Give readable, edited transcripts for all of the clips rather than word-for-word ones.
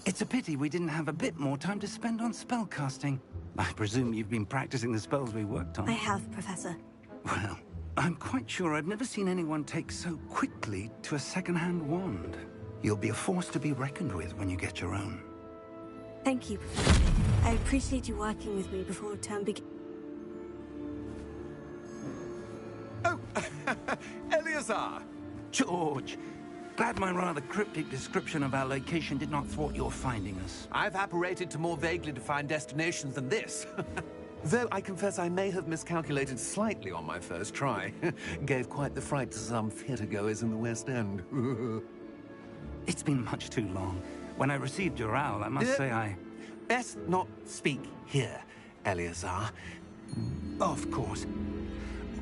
It's a pity we didn't have a bit more time to spend on spellcasting. I presume you've been practicing the spells we worked on. I have, Professor. Well, I'm quite sure I've never seen anyone take so quickly to a second-hand wand. You'll be a force to be reckoned with when you get your own. Thank you, Professor. I appreciate you working with me before term begins. Oh, Eleazar! George! Glad my rather cryptic description of our location did not thwart your finding us. I've apparated to more vaguely defined destinations than this. Though I confess I may have miscalculated slightly on my first try. Gave quite the fright to some theatre-goers in the West End. It's been much too long. When I received your owl, I must say I... Best not speak here, Eleazar. Of course.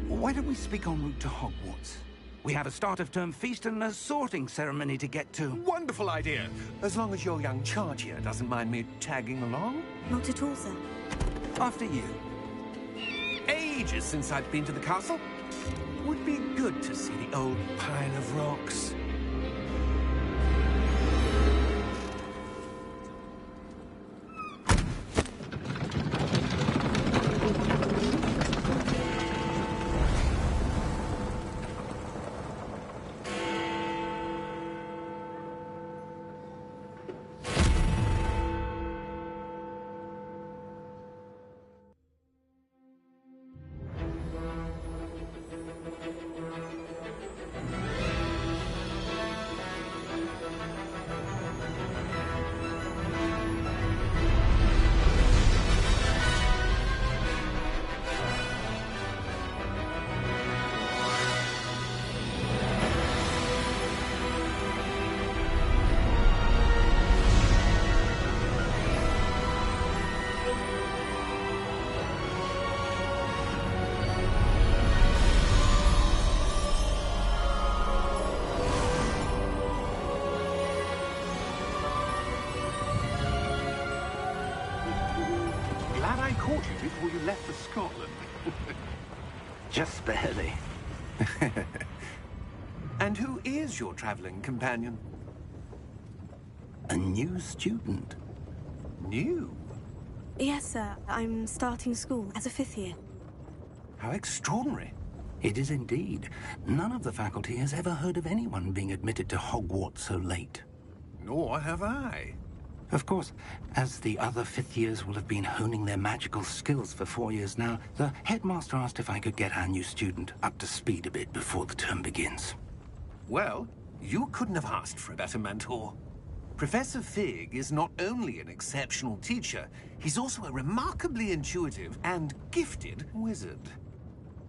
Why don't we speak en route to Hogwarts? We have a start-of-term feast and a sorting ceremony to get to. Wonderful idea! As long as your young charge here doesn't mind me tagging along. Not at all, sir. After you. Ages since I've been to the castle. Would be good to see the old pile of rocks. Glad I caught you before you left for Scotland. Just barely. And who is your traveling companion? A new student. New? Yes, sir. I'm starting school as a 5th year. How extraordinary. It is indeed. None of the faculty has ever heard of anyone being admitted to Hogwarts so late. Nor have I. Of course, as the other 5th years will have been honing their magical skills for 4 years now, the headmaster asked if I could get our new student up to speed a bit before the term begins. Well, you couldn't have asked for a better mentor. Professor Fig is not only an exceptional teacher, he's also a remarkably intuitive and gifted wizard.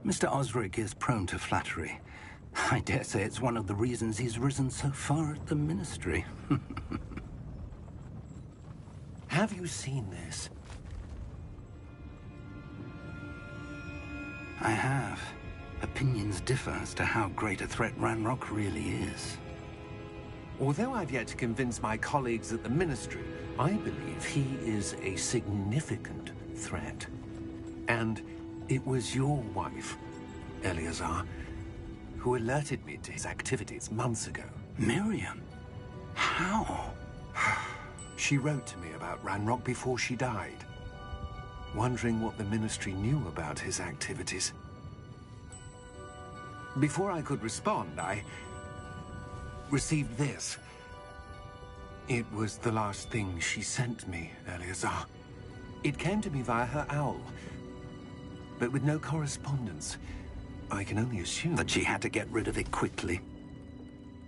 Mr. Osric is prone to flattery. I dare say it's one of the reasons he's risen so far at the Ministry. Have you seen this? I have. Opinions differ as to how great a threat Ranrock really is. Although I've yet to convince my colleagues at the Ministry, I believe he is a significant threat. And it was your wife, Eleazar, who alerted me to his activities months ago. Miriam? How? She wrote to me about Ranrock before she died, wondering what the Ministry knew about his activities. Before I could respond, I received this. It was the last thing she sent me, Eleazar. It came to me via her owl, but with no correspondence. I can only assume That she had to get rid of it quickly,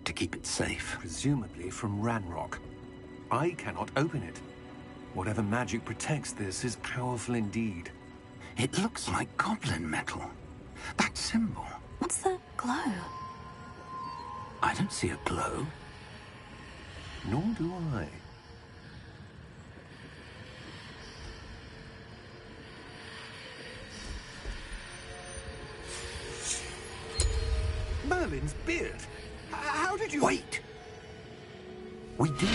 to keep it safe. presumably from Ranrock. I cannot open it. Whatever magic protects this is powerful indeed. It looks like goblin metal. That symbol. What's the glow? I don't see a glow. Nor do I. Merlin's beard. How did you... Wait! We did.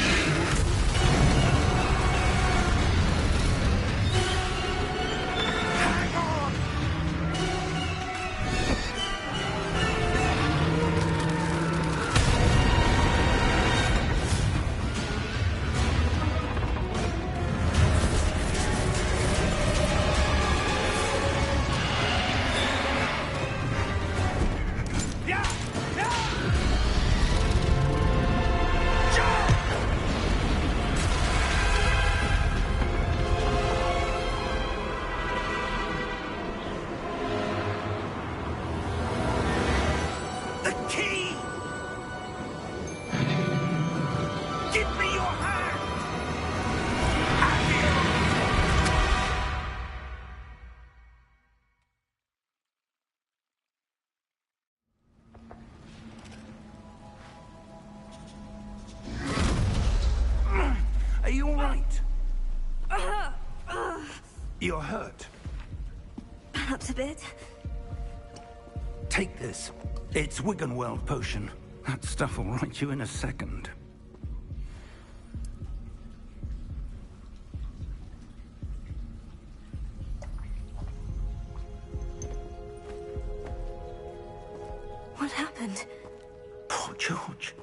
Hang on! you all right? You're hurt. Perhaps a bit. Take this. It's Wiggenweld potion. That stuff will right you in a second. What happened? Poor George.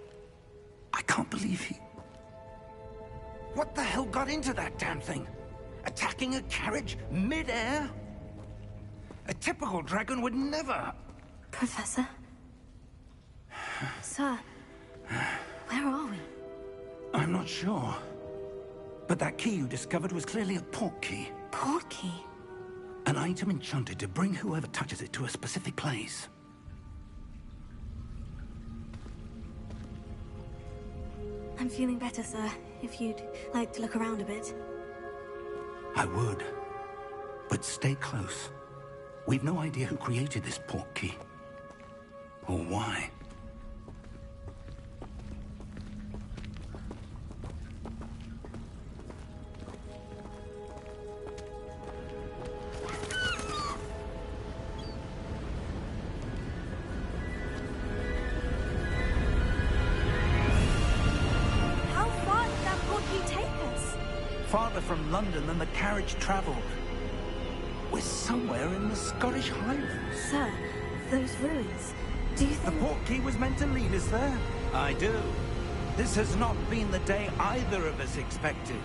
I can't believe he... What the hell got into that damn thing? Attacking a carriage mid-air? A typical dragon would never... Professor? Sir, where are we? I'm not sure. But that key you discovered was clearly a port key. Port key? An item enchanted to bring whoever touches it to a specific place. I'm feeling better, sir. If you'd like to look around a bit. I would. But stay close. We've no idea who created this port key. Or why. How far did that port key take us? Farther from London than the carriage traveled. We're somewhere in the Scottish Highlands. Sir, those ruins. Do you The think... port key was meant to lead us there? I do. This has not been the day either of us expected.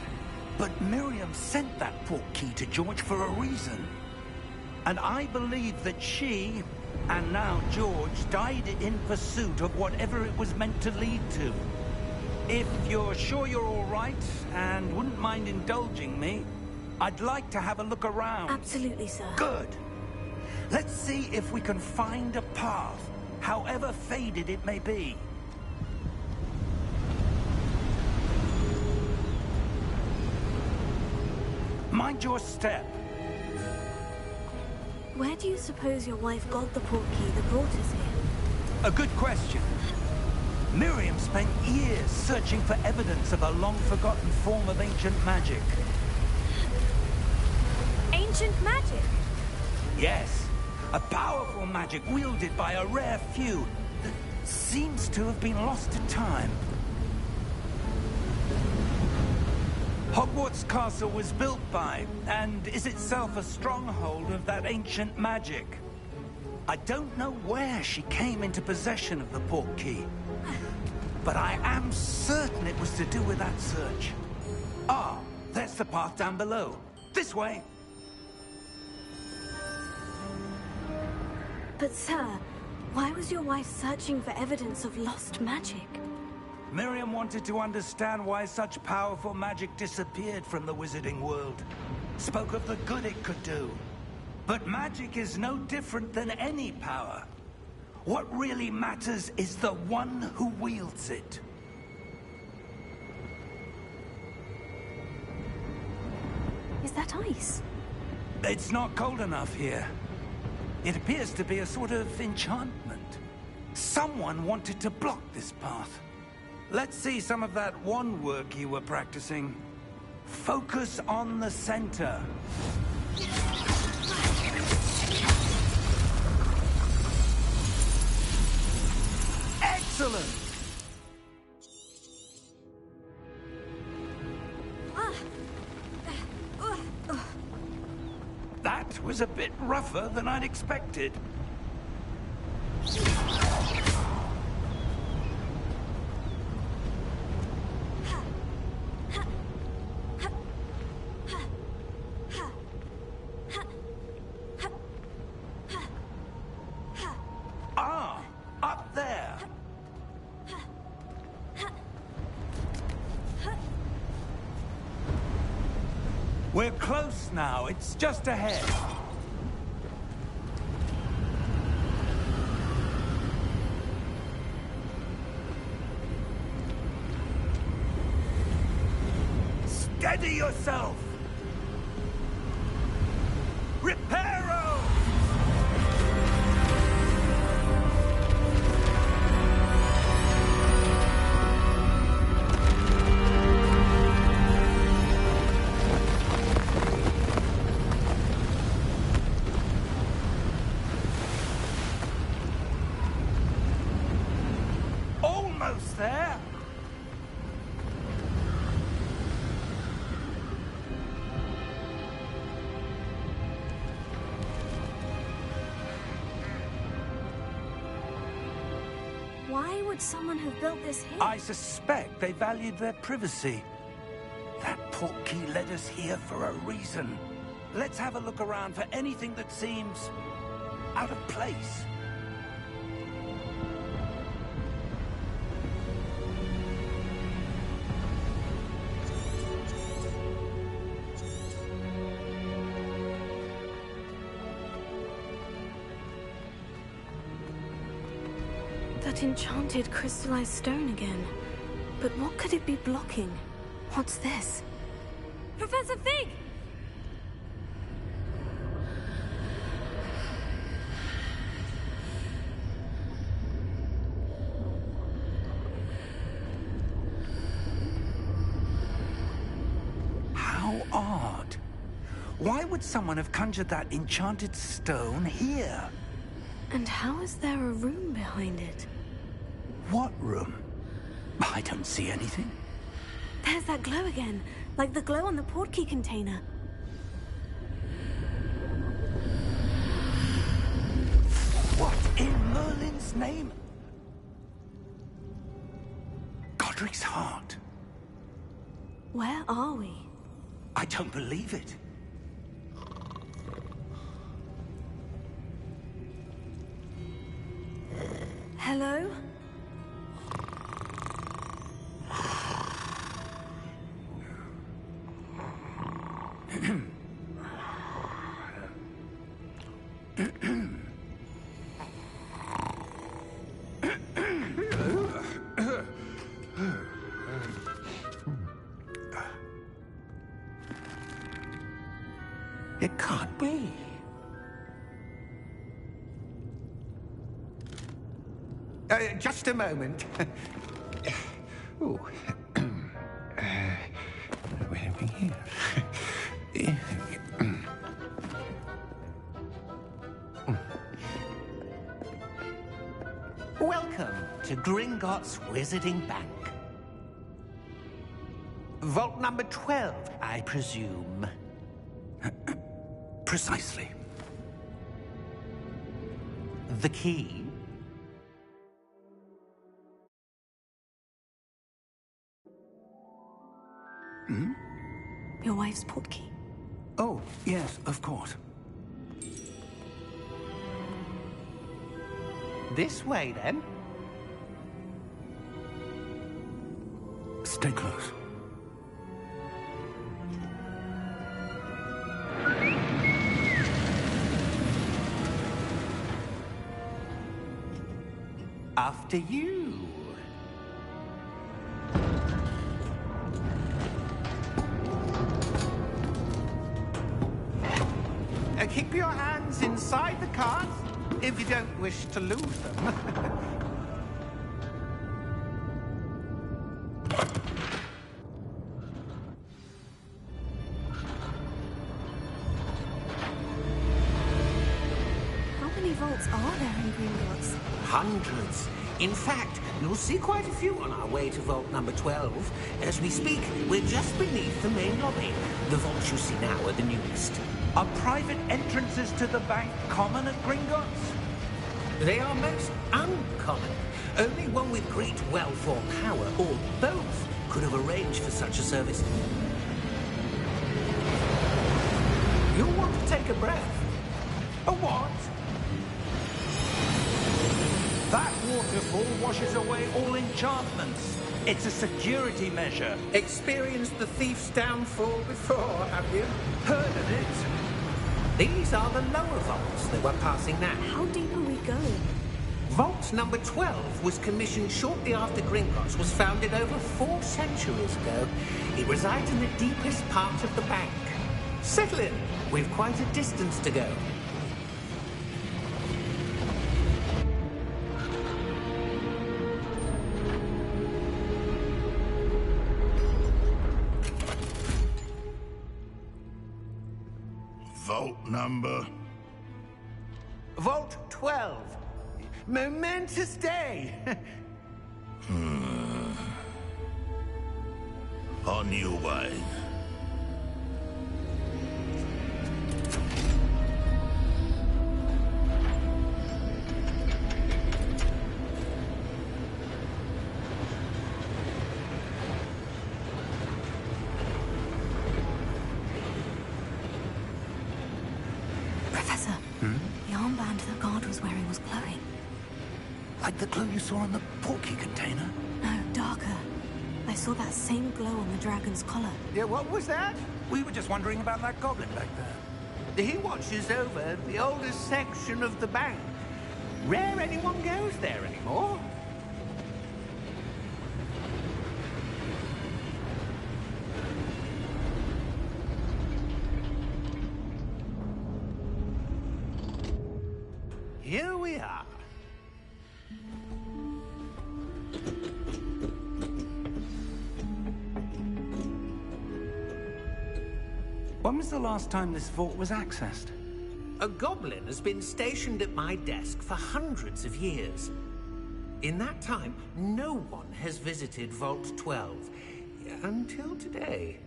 But Miriam sent that port key to George for a reason. And I believe that she, and now George, died in pursuit of whatever it was meant to lead to. If you're sure you're all right, and wouldn't mind indulging me, I'd like to have a look around. Absolutely, sir. Good. Let's see if we can find a path, however faded it may be. Mind your step. Where do you suppose your wife got the port key that brought us here? A good question. Miriam spent years searching for evidence of a long-forgotten form of ancient magic. Ancient magic? Yes, a powerful magic wielded by a rare few that seems to have been lost to time. Hogwarts Castle was built by, and is itself a stronghold of that ancient magic. I don't know where she came into possession of the port key, but I am certain it was to do with that search. Ah, there's the path down below. This way. But sir, why was your wife searching for evidence of lost magic? Miriam wanted to understand why such powerful magic disappeared from the wizarding world. Spoke of the good it could do. But magic is no different than any power. What really matters is the one who wields it. Is that ice? It's not cold enough here. It appears to be a sort of enchantment. Someone wanted to block this path. Let's see some of that wand work you were practicing. Focus on the center. Excellent! That was a bit rougher than I'd expected. Ah, up there. We're close now. It's just ahead. Steady yourself. Reparo! would someone have built this here? I suspect they valued their privacy. That portkey led us here for a reason. Let's have a look around for anything that seems out of place. That enchanted crystallized stone again. But what could it be blocking? What's this? Professor Fig! How odd. Why would someone have conjured that enchanted stone here? And how is there a room behind it? What room? I don't see anything. There's that glow again, like the glow on the portkey container. What in Merlin's name? Godric's heart. Where are we? I don't believe it. Hello? It can't be. Just a moment. Ooh. Where are we here? Welcome to Gringotts Wizarding Bank. Vault number 12, I presume. Precisely. The key? Your wife's portkey. Oh, yes, of course. This way, then. Stay close. After you. Keep your hands inside the cards if you don't wish to lose them. How many vaults are there in Gringotts? Hundreds. In fact, you'll see quite a few on our way to vault number 12. As we speak, we're just beneath the main lobby. The vaults you see now are the newest. Are private entrances to the bank common at Gringotts? They are most uncommon. Only one with great wealth or power, or both, could have arranged for such a service. You'll want to take a breath. A what? That waterfall washes away all enchantments. It's a security measure. Experienced the thief's downfall before, have you? Heard of it? These are the lower vaults that we're passing now. How deep are we going? Vault number 12 was commissioned shortly after Gringotts was founded over 4 centuries ago. It resides in the deepest part of the bank. Settle in. We've quite a distance to go. Vault number? Vault 12. Momentous day. On your way. armband the guard was wearing was glowing. Like the glow you saw on the portkey container? No, darker. I saw that same glow on the dragon's collar. Yeah, what was that? We were just wondering about that goblin back there. He watches over the oldest section of the bank. Rare anyone goes there anymore. Here we are. When was the last time this vault was accessed? A goblin has been stationed at my desk for hundreds of years. In that time, no one has visited Vault 12. Until today.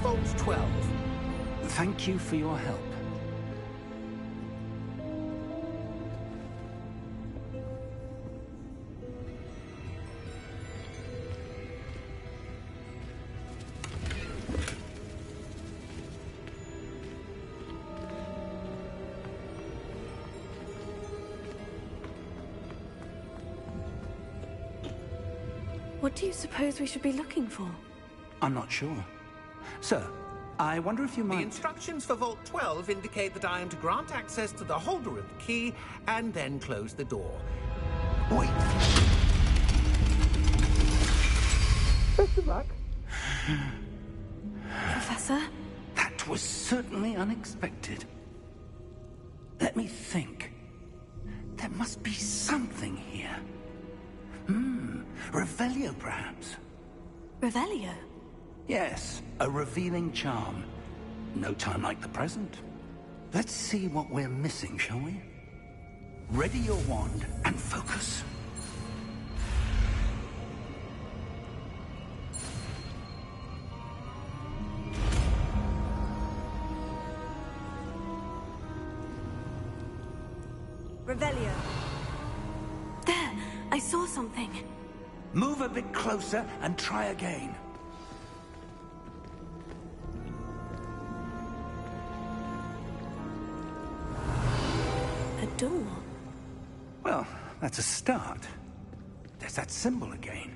Vault 12. Thank you for your help. What do you suppose we should be looking for? I'm not sure. Sir, I wonder if you The might... instructions for Vault 12 indicate that I am to grant access to the holder of the key and then close the door. Wait. Best of luck. Professor? That was certainly unexpected. Let me think. There must be something here. Revelio, perhaps? Revelio? Yes, a revealing charm. No time like the present. Let's see what we're missing, shall we? Ready your wand and focus. Revelio. There! I saw something. Move a bit closer and try again. A door. Well, that's a start. There's that symbol again.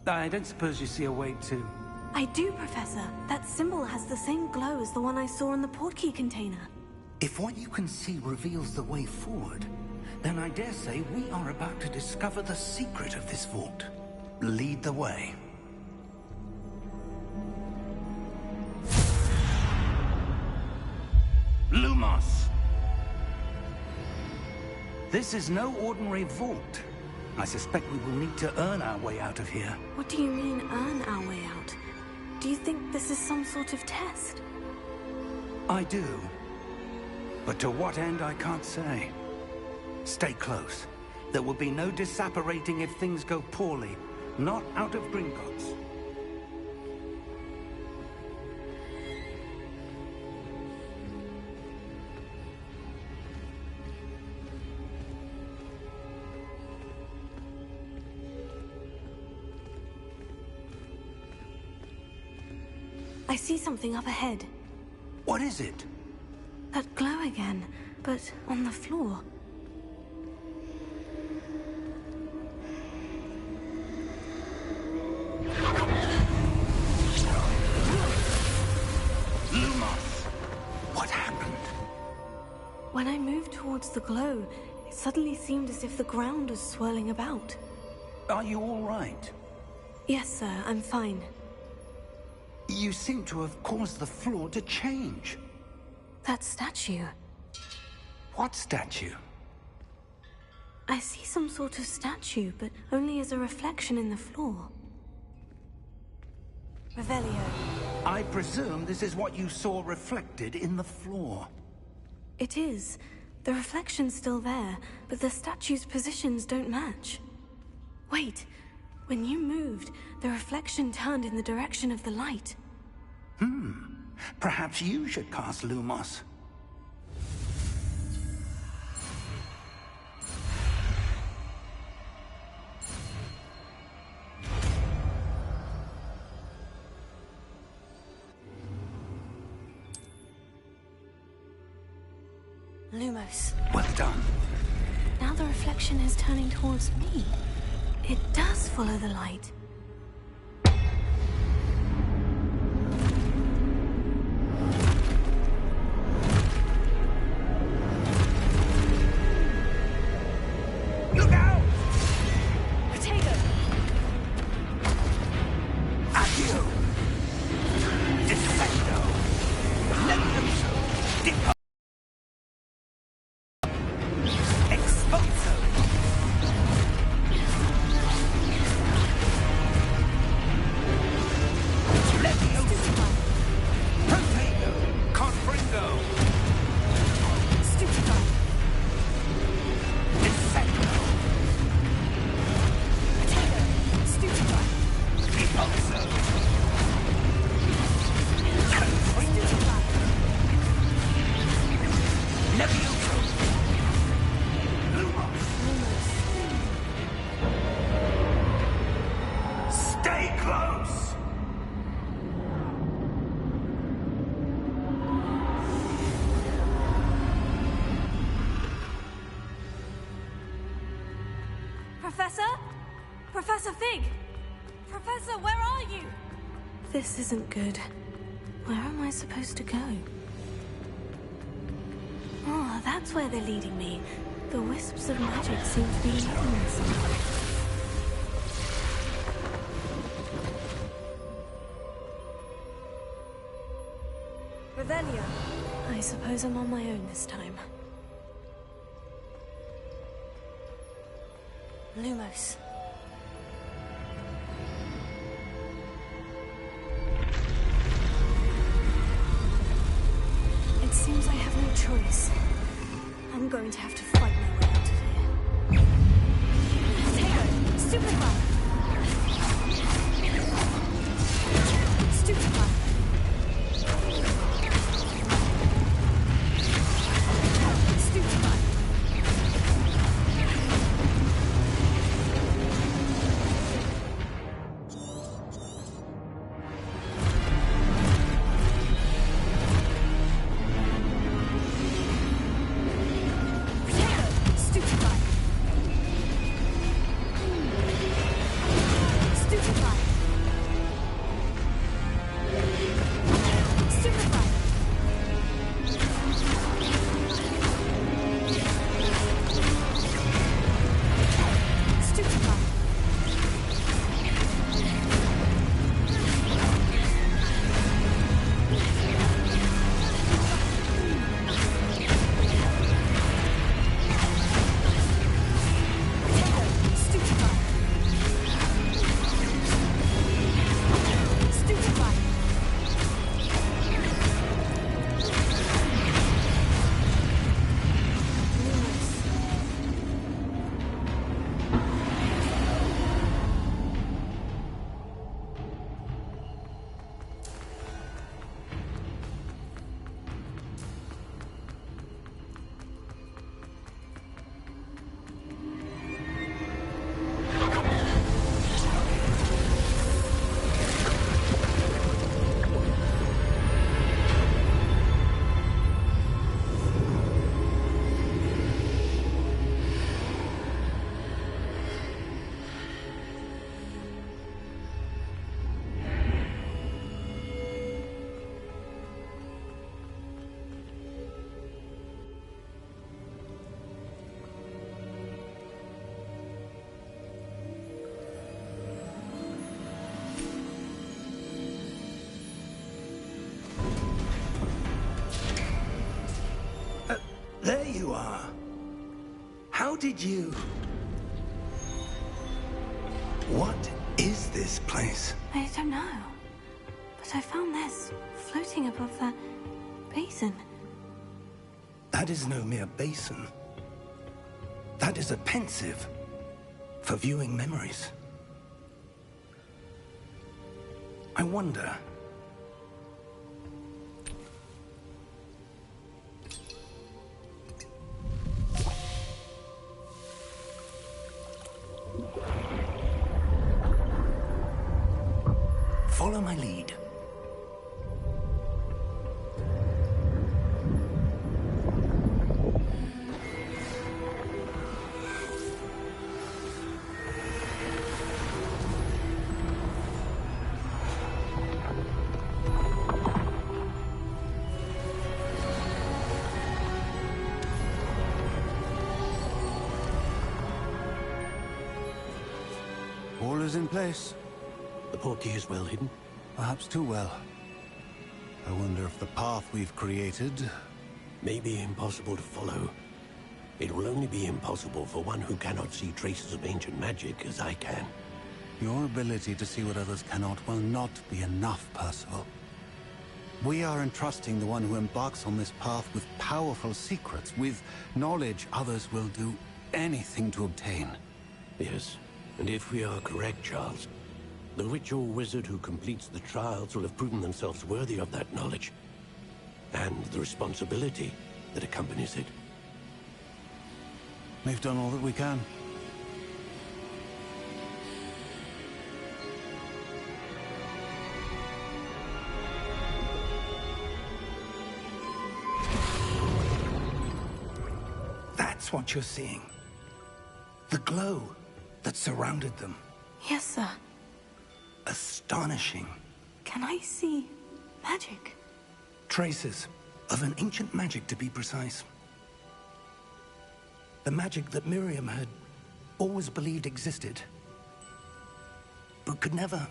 I don't suppose you see a way to... I do, Professor. That symbol has the same glow as the one I saw in the portkey container. If what you can see reveals the way forward, then I dare say we are about to discover the secret of this vault. Lead the way. Lumos! This is no ordinary vault. I suspect we will need to earn our way out of here. What do you mean, earn our way out? Do you think this is some sort of test? I do. But to what end, I can't say. Stay close. There will be no disapparating if things go poorly. Not out of Gringotts. I see something up ahead. What is it? That glow again, but on the floor. Lumos! What happened? When I moved towards the glow, it suddenly seemed as if the ground was swirling about. Are you all right? Yes, sir, I'm fine. You seem to have caused the floor to change. That statue. What statue? I see some sort of statue, but only as a reflection in the floor. Revelio. I presume this is what you saw reflected in the floor. It is. The reflection's still there, but the statue's positions don't match. Wait. When you moved, the reflection turned in the direction of the light. Perhaps you should cast Lumos. Lumos. Well done. Now the reflection is turning towards me. It does follow the light. Look out! Potato! Accio! Defendo! Levioso! Dip- Expulso! Levioso! Protego! Confringo! Stupefy! Defendo! Potato! Stupefy! Expulso! Confringo! Stupefy! Levioso! Lumos! Stay close! Professor? Professor Fig! Professor, where are you? This isn't good. Where am I supposed to go? Oh, that's where they're leading me. The wisps of magic seem to be leading me somewhere. Revelio. I suppose I'm on my own this time. Lumos. It seems I have no choice. I'm going to have to fight my way out of here. Potato! Stupefy! Stupefy! Stupefy! Potato! Stupefy! Stupefy! Stupefy! Stupefy! Potato! Stupefy! Stupefy! Lumos. There you are. How did you... What is this place? I don't know. But I found this floating above that basin. That is no mere basin. That is a pensive. for viewing memories. I wonder... Follow my lead. All is in place. The portkey is well hidden? Perhaps too well. I wonder if the path we've created... may be impossible to follow. It will only be impossible for one who cannot see traces of ancient magic as I can. Your ability to see what others cannot will not be enough, Percival. We are entrusting the one who embarks on this path with powerful secrets, with knowledge others will do anything to obtain. Yes, and if we are correct, Charles, the witch or wizard who completes the trials will have proven themselves worthy of that knowledge, and the responsibility that accompanies it. We've done all that we can. That's what you're seeing. The glow that surrounded them. Yes, sir. Astonishing. Can I see magic? Traces of an ancient magic, to be precise. The magic that Miriam had always believed existed, but could never.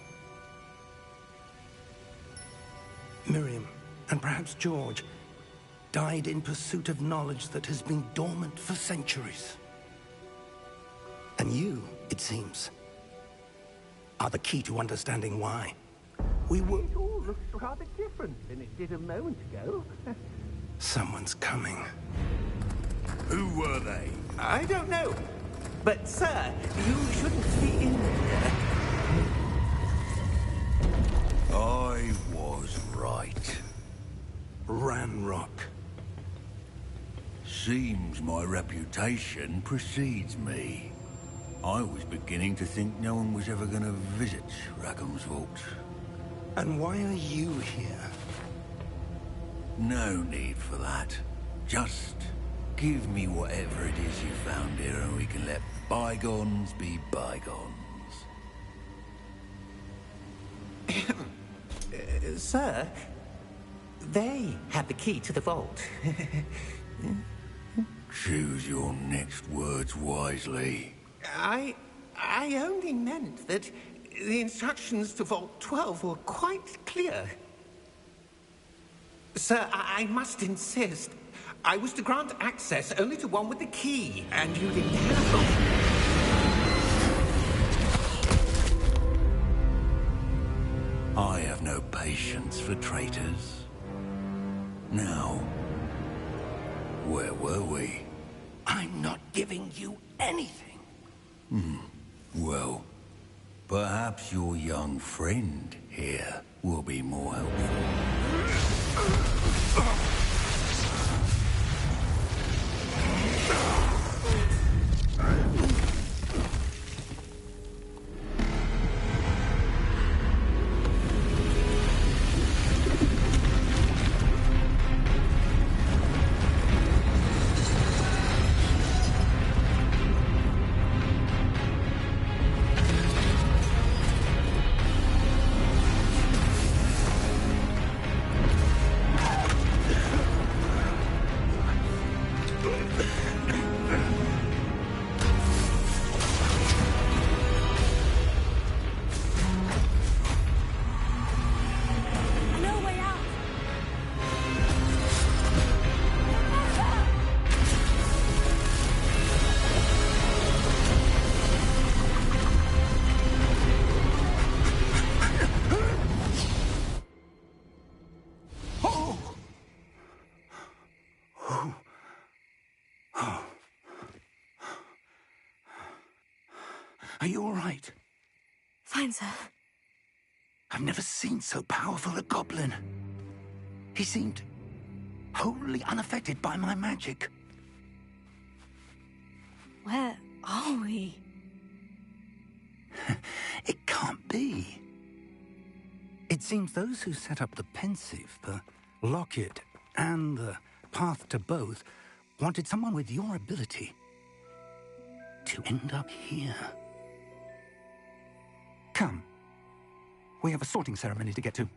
Miriam, and perhaps George, died in pursuit of knowledge that has been dormant for centuries. And you, it seems, are the key to understanding why. We were... It all looks rather different than it did a moment ago. Someone's coming. Who were they? I don't know. But, sir, you shouldn't be in here. I was right. Ranrock. Seems my reputation precedes me. I was beginning to think no one was ever going to visit Rackham's vault. And why are you here? No need for that. Just give me whatever it is you found here and we can let bygones be bygones. Sir, they had the key to the vault. Choose your next words wisely. I only meant that the instructions to Vault 12 were quite clear. Sir, I must insist. I was to grant access only to one with the key, and you didn't have I have no patience for traitors. Now, where were we? I'm not giving you anything. Well, perhaps your young friend here will be more helpful. Are you all right? Fine, sir. I've never seen so powerful a goblin. He seemed wholly unaffected by my magic. Where are we? It can't be. It seems those who set up the pensive, the locket, and the path to both wanted someone with your ability to end up here. Come. We have a sorting ceremony to get to.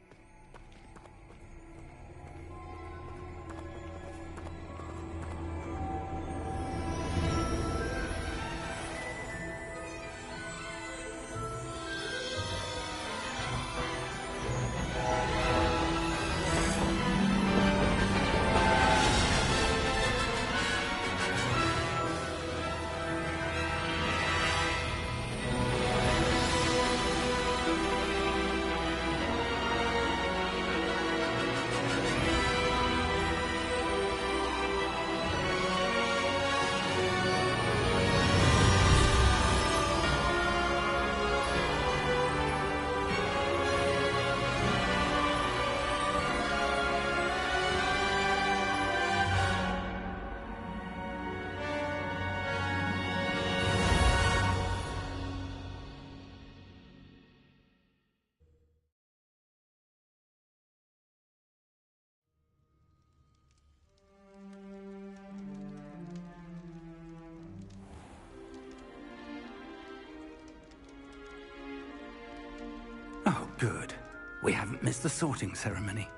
Oh, good. We haven't missed the sorting ceremony.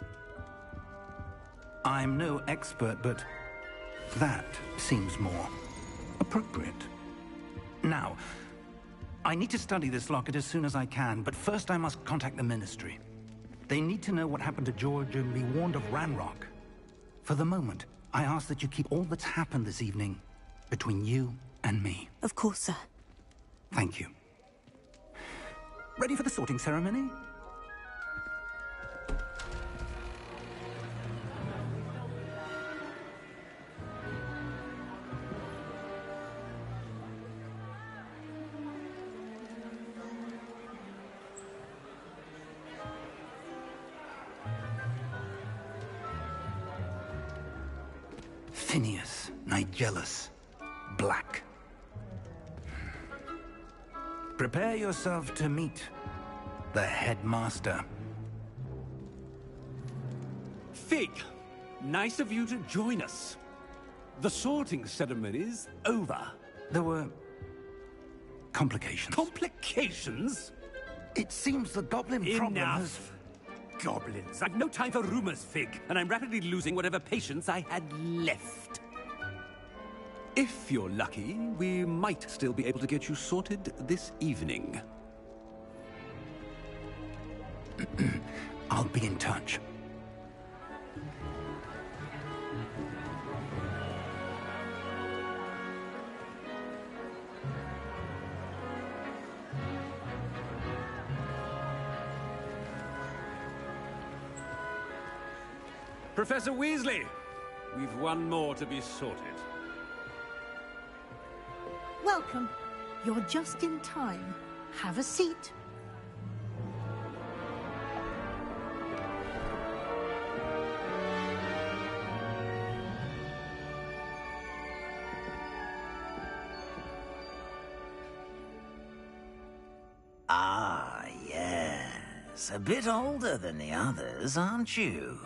I'm no expert, but that seems more appropriate. Now, I need to study this locket as soon as I can, but first I must contact the Ministry. They need to know what happened to George and be warned of Ranrock. For the moment, I ask that you keep all that's happened this evening between you and me. Of course, sir. Thank you. Ready for the sorting ceremony? Phineas, Nigellus, Black. Prepare yourself to meet the headmaster. Fig, nice of you to join us. The sorting ceremony's over. There were complications. Complications? It seems the goblin problem has... Enough! Goblins. I've no time for rumors, Fig, and I'm rapidly losing whatever patience I had left. If you're lucky, we might still be able to get you sorted this evening. I'll be in touch. Professor Weasley, we've one more to be sorted. Welcome. You're just in time. Have a seat. Ah, yes. A bit older than the others, aren't you?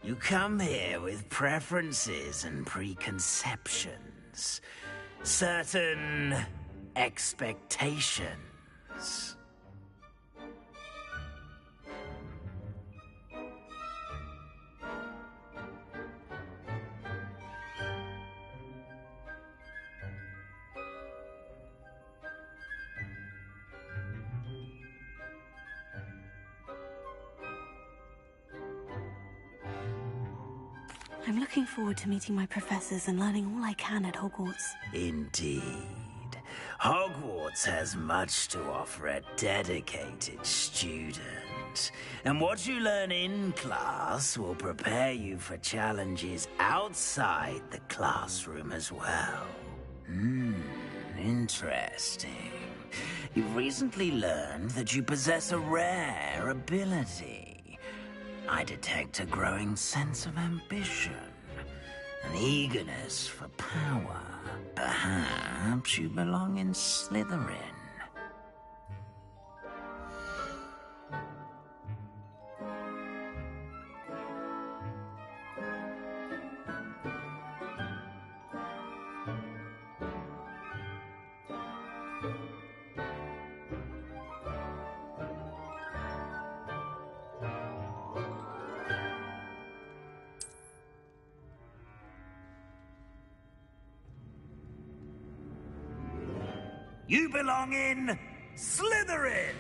You come here with preferences and preconceptions. Certain expectations. I'm looking forward to meeting my professors and learning all I can at Hogwarts. Indeed. Hogwarts has much to offer a dedicated student. And what you learn in class will prepare you for challenges outside the classroom as well. interesting. You've recently learned that you possess a rare ability. I detect a growing sense of ambition, an eagerness for power. Perhaps you belong in Slytherin. You belong in Slytherin!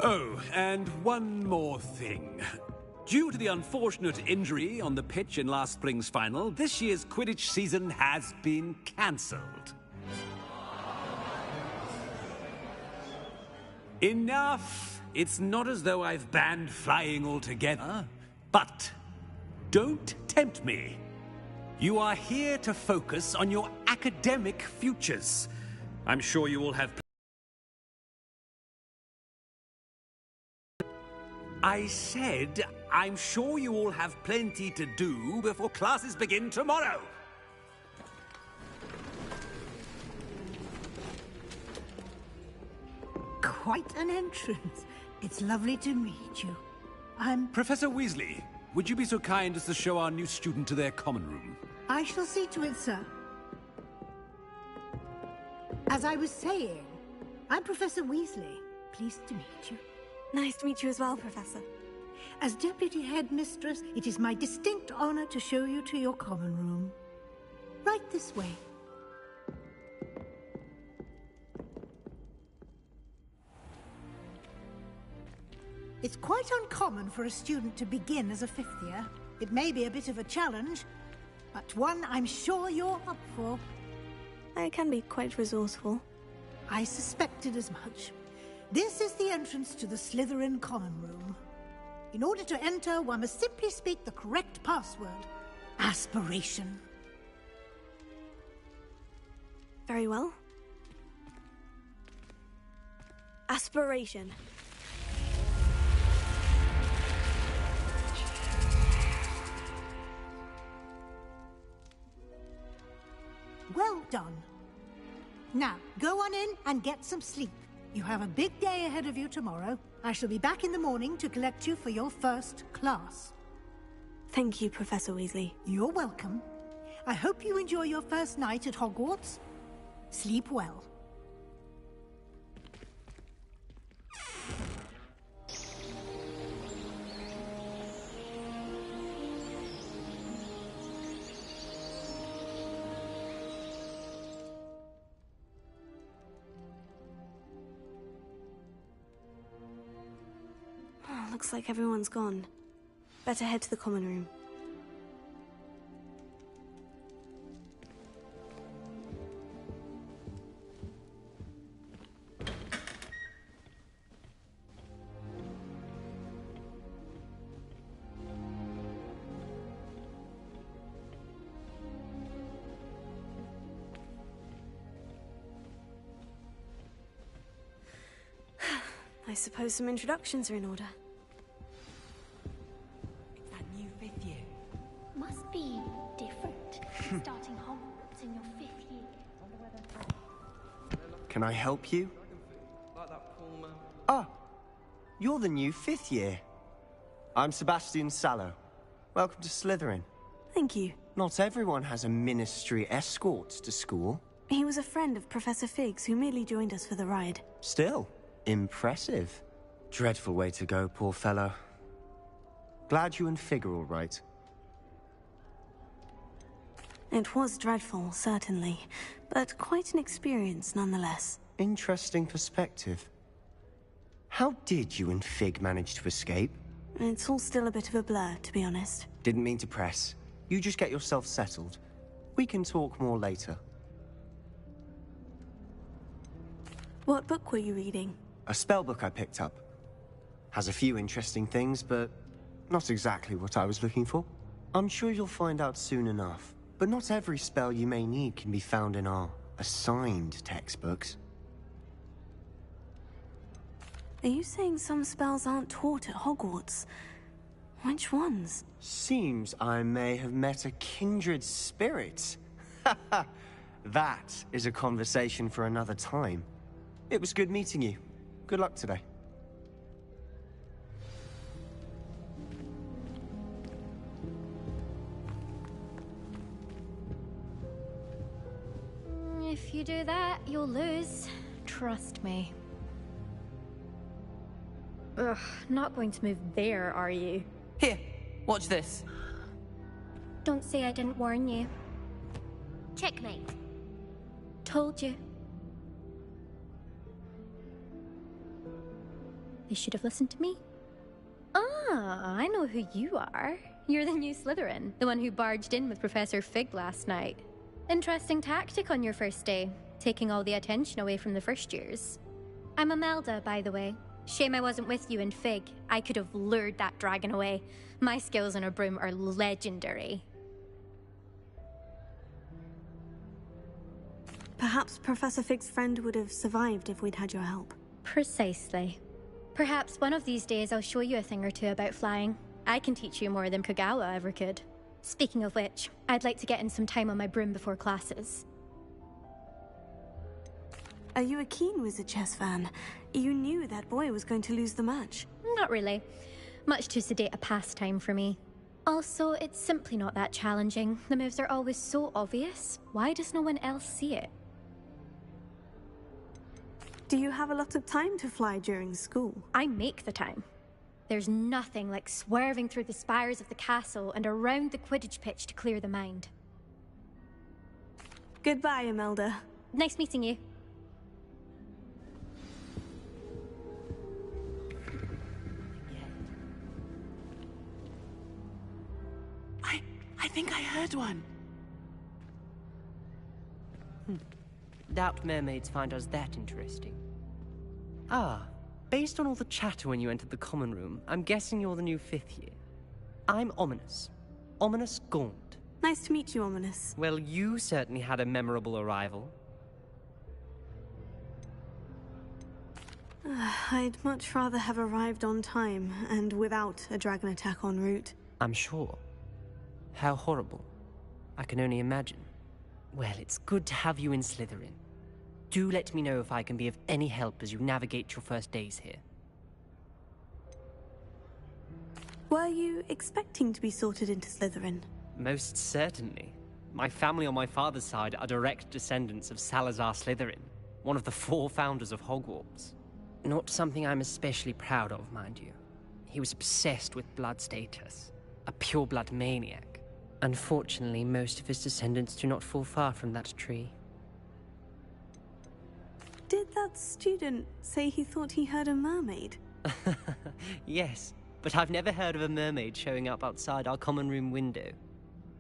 Oh, and one more thing. Due to the unfortunate injury on the pitch in last spring's final, this year's Quidditch season has been cancelled. Enough! It's not as though I've banned flying altogether, but don't tempt me. You are here to focus on your academic futures. I'm sure you all have... I said, I'm sure you all have plenty to do before classes begin tomorrow. Quite an entrance. It's lovely to meet you. I'm... Professor Weasley, would you be so kind as to show our new student to their common room? I shall see to it, sir. As I was saying, I'm Professor Weasley. Pleased to meet you. Nice to meet you as well, Professor. As Deputy Headmistress, it is my distinct honor to show you to your common room. Right this way. It's quite uncommon for a student to begin as a fifth year. It may be a bit of a challenge, but one I'm sure you're up for. I can be quite resourceful. I suspected as much. This is the entrance to the Slytherin common room. In order to enter, one must simply speak the correct password. Aspiration. Very well. Aspiration. Well done. Now, go on in and get some sleep. You have a big day ahead of you tomorrow. I shall be back in the morning to collect you for your first class. Thank you, Professor Weasley. You're welcome. I hope you enjoy your first night at Hogwarts. Sleep well. Looks like everyone's gone. Better head to the common room. I suppose some introductions are in order. Must be different. Starting Hogwarts in your 5th year. Can I help you? Ah, you're the new 5th year. I'm Sebastian Sallow. Welcome to Slytherin. Thank you. Not everyone has a ministry escort to school. He was a friend of Professor Fig's who merely joined us for the ride. Still, impressive. Dreadful way to go, poor fellow. Glad you and Fig are all right. It was dreadful, certainly, but quite an experience nonetheless. Interesting perspective. How did you and Fig manage to escape? It's all still a bit of a blur, to be honest. Didn't mean to press. You just get yourself settled. We can talk more later. What book were you reading? A spell book I picked up. Has a few interesting things, but not exactly what I was looking for. I'm sure you'll find out soon enough. But not every spell you may need can be found in our assigned textbooks. Are you saying some spells aren't taught at Hogwarts? Which ones? Seems I may have met a kindred spirit. That is a conversation for another time. It was good meeting you. Good luck today. If you do that, you'll lose. Trust me. Ugh, not going to move there, are you? Here, watch this. Don't say I didn't warn you. Checkmate. Told you. They should have listened to me. Ah, I know who you are. You're the new Slytherin, the one who barged in with Professor Fig last night. Interesting tactic on your first day, taking all the attention away from the first years. I'm Imelda, by the way. Shame I wasn't with you in Fig. I could have lured that dragon away. My skills on a broom are legendary. Perhaps Professor Fig's friend would have survived if we'd had your help. Precisely. Perhaps one of these days I'll show you a thing or two about flying. I can teach you more than Kagawa ever could. Speaking of which, I'd like to get in some time on my broom before classes. Are you a keen Wizard chess fan? You knew that boy was going to lose the match. Not really. Much too sedate a pastime for me. Also, it's simply not that challenging. The moves are always so obvious. Why does no one else see it? Do you have a lot of time to fly during school? I make the time. There's nothing like swerving through the spires of the castle and around the Quidditch pitch to clear the mind. Goodbye, Imelda. Nice meeting you. I think I heard one. Doubt mermaids find us that interesting. Ah, based on all the chatter when you entered the common room, I'm guessing you're the new 5th year. I'm Ominous. Ominous Gaunt. Nice to meet you, Ominous. Well, you certainly had a memorable arrival. I'd much rather have arrived on time and without a dragon attack en route. I'm sure. How horrible. I can only imagine. Well, it's good to have you in Slytherin. Do let me know if I can be of any help as you navigate your first days here. Were you expecting to be sorted into Slytherin? Most certainly. My family on my father's side are direct descendants of Salazar Slytherin, one of the 4 founders of Hogwarts. Not something I'm especially proud of, mind you. He was obsessed with blood status, a pure-blood maniac. Unfortunately, most of his descendants do not fall far from that tree. Did that student say he thought he heard a mermaid? Yes, but I've never heard of a mermaid showing up outside our common room window.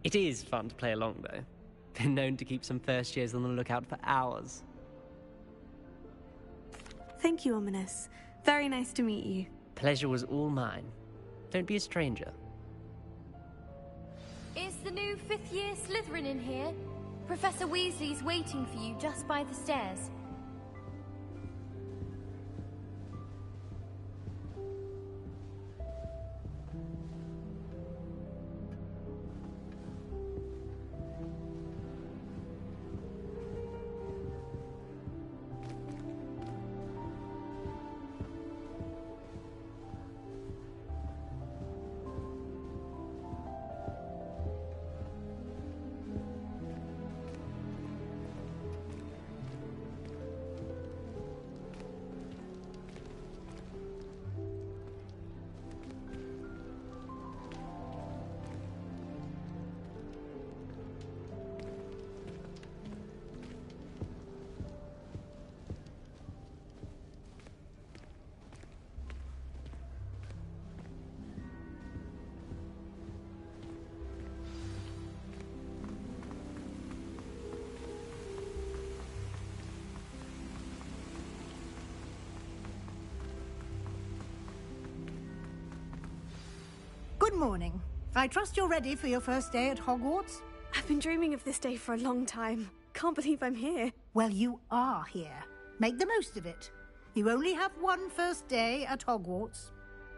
It is fun to play along, though. Been known to keep some first years on the lookout for hours. Thank you, Ominous. Very nice to meet you. Pleasure was all mine. Don't be a stranger. Is the new 5th year Slytherin in here? Professor Weasley's waiting for you just by the stairs. Good morning. I trust you're ready for your first day at Hogwarts? I've been dreaming of this day for a long time. Can't believe I'm here. Well, you are here. Make the most of it. You only have one first day at Hogwarts.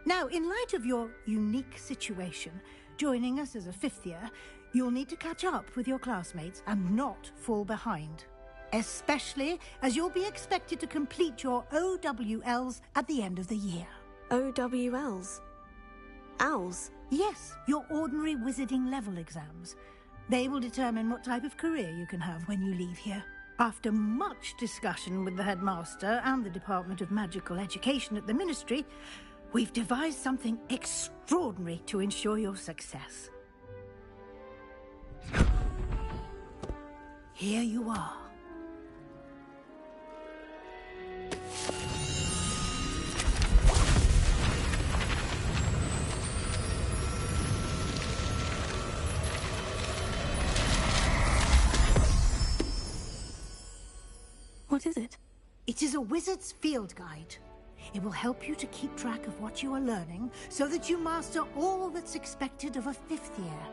Now, in light of your unique situation, joining us as a fifth year, you'll need to catch up with your classmates and not fall behind. Especially as you'll be expected to complete your OWLs at the end of the year. OWLs? Owls? Yes, your ordinary wizarding level exams. They will determine what type of career you can have when you leave here. After much discussion with the headmaster and the Department of Magical Education at the Ministry, we've devised something extraordinary to ensure your success. Here you are. What is it? It is a wizard's field guide. It will help you to keep track of what you are learning so that you master all that's expected of a fifth year.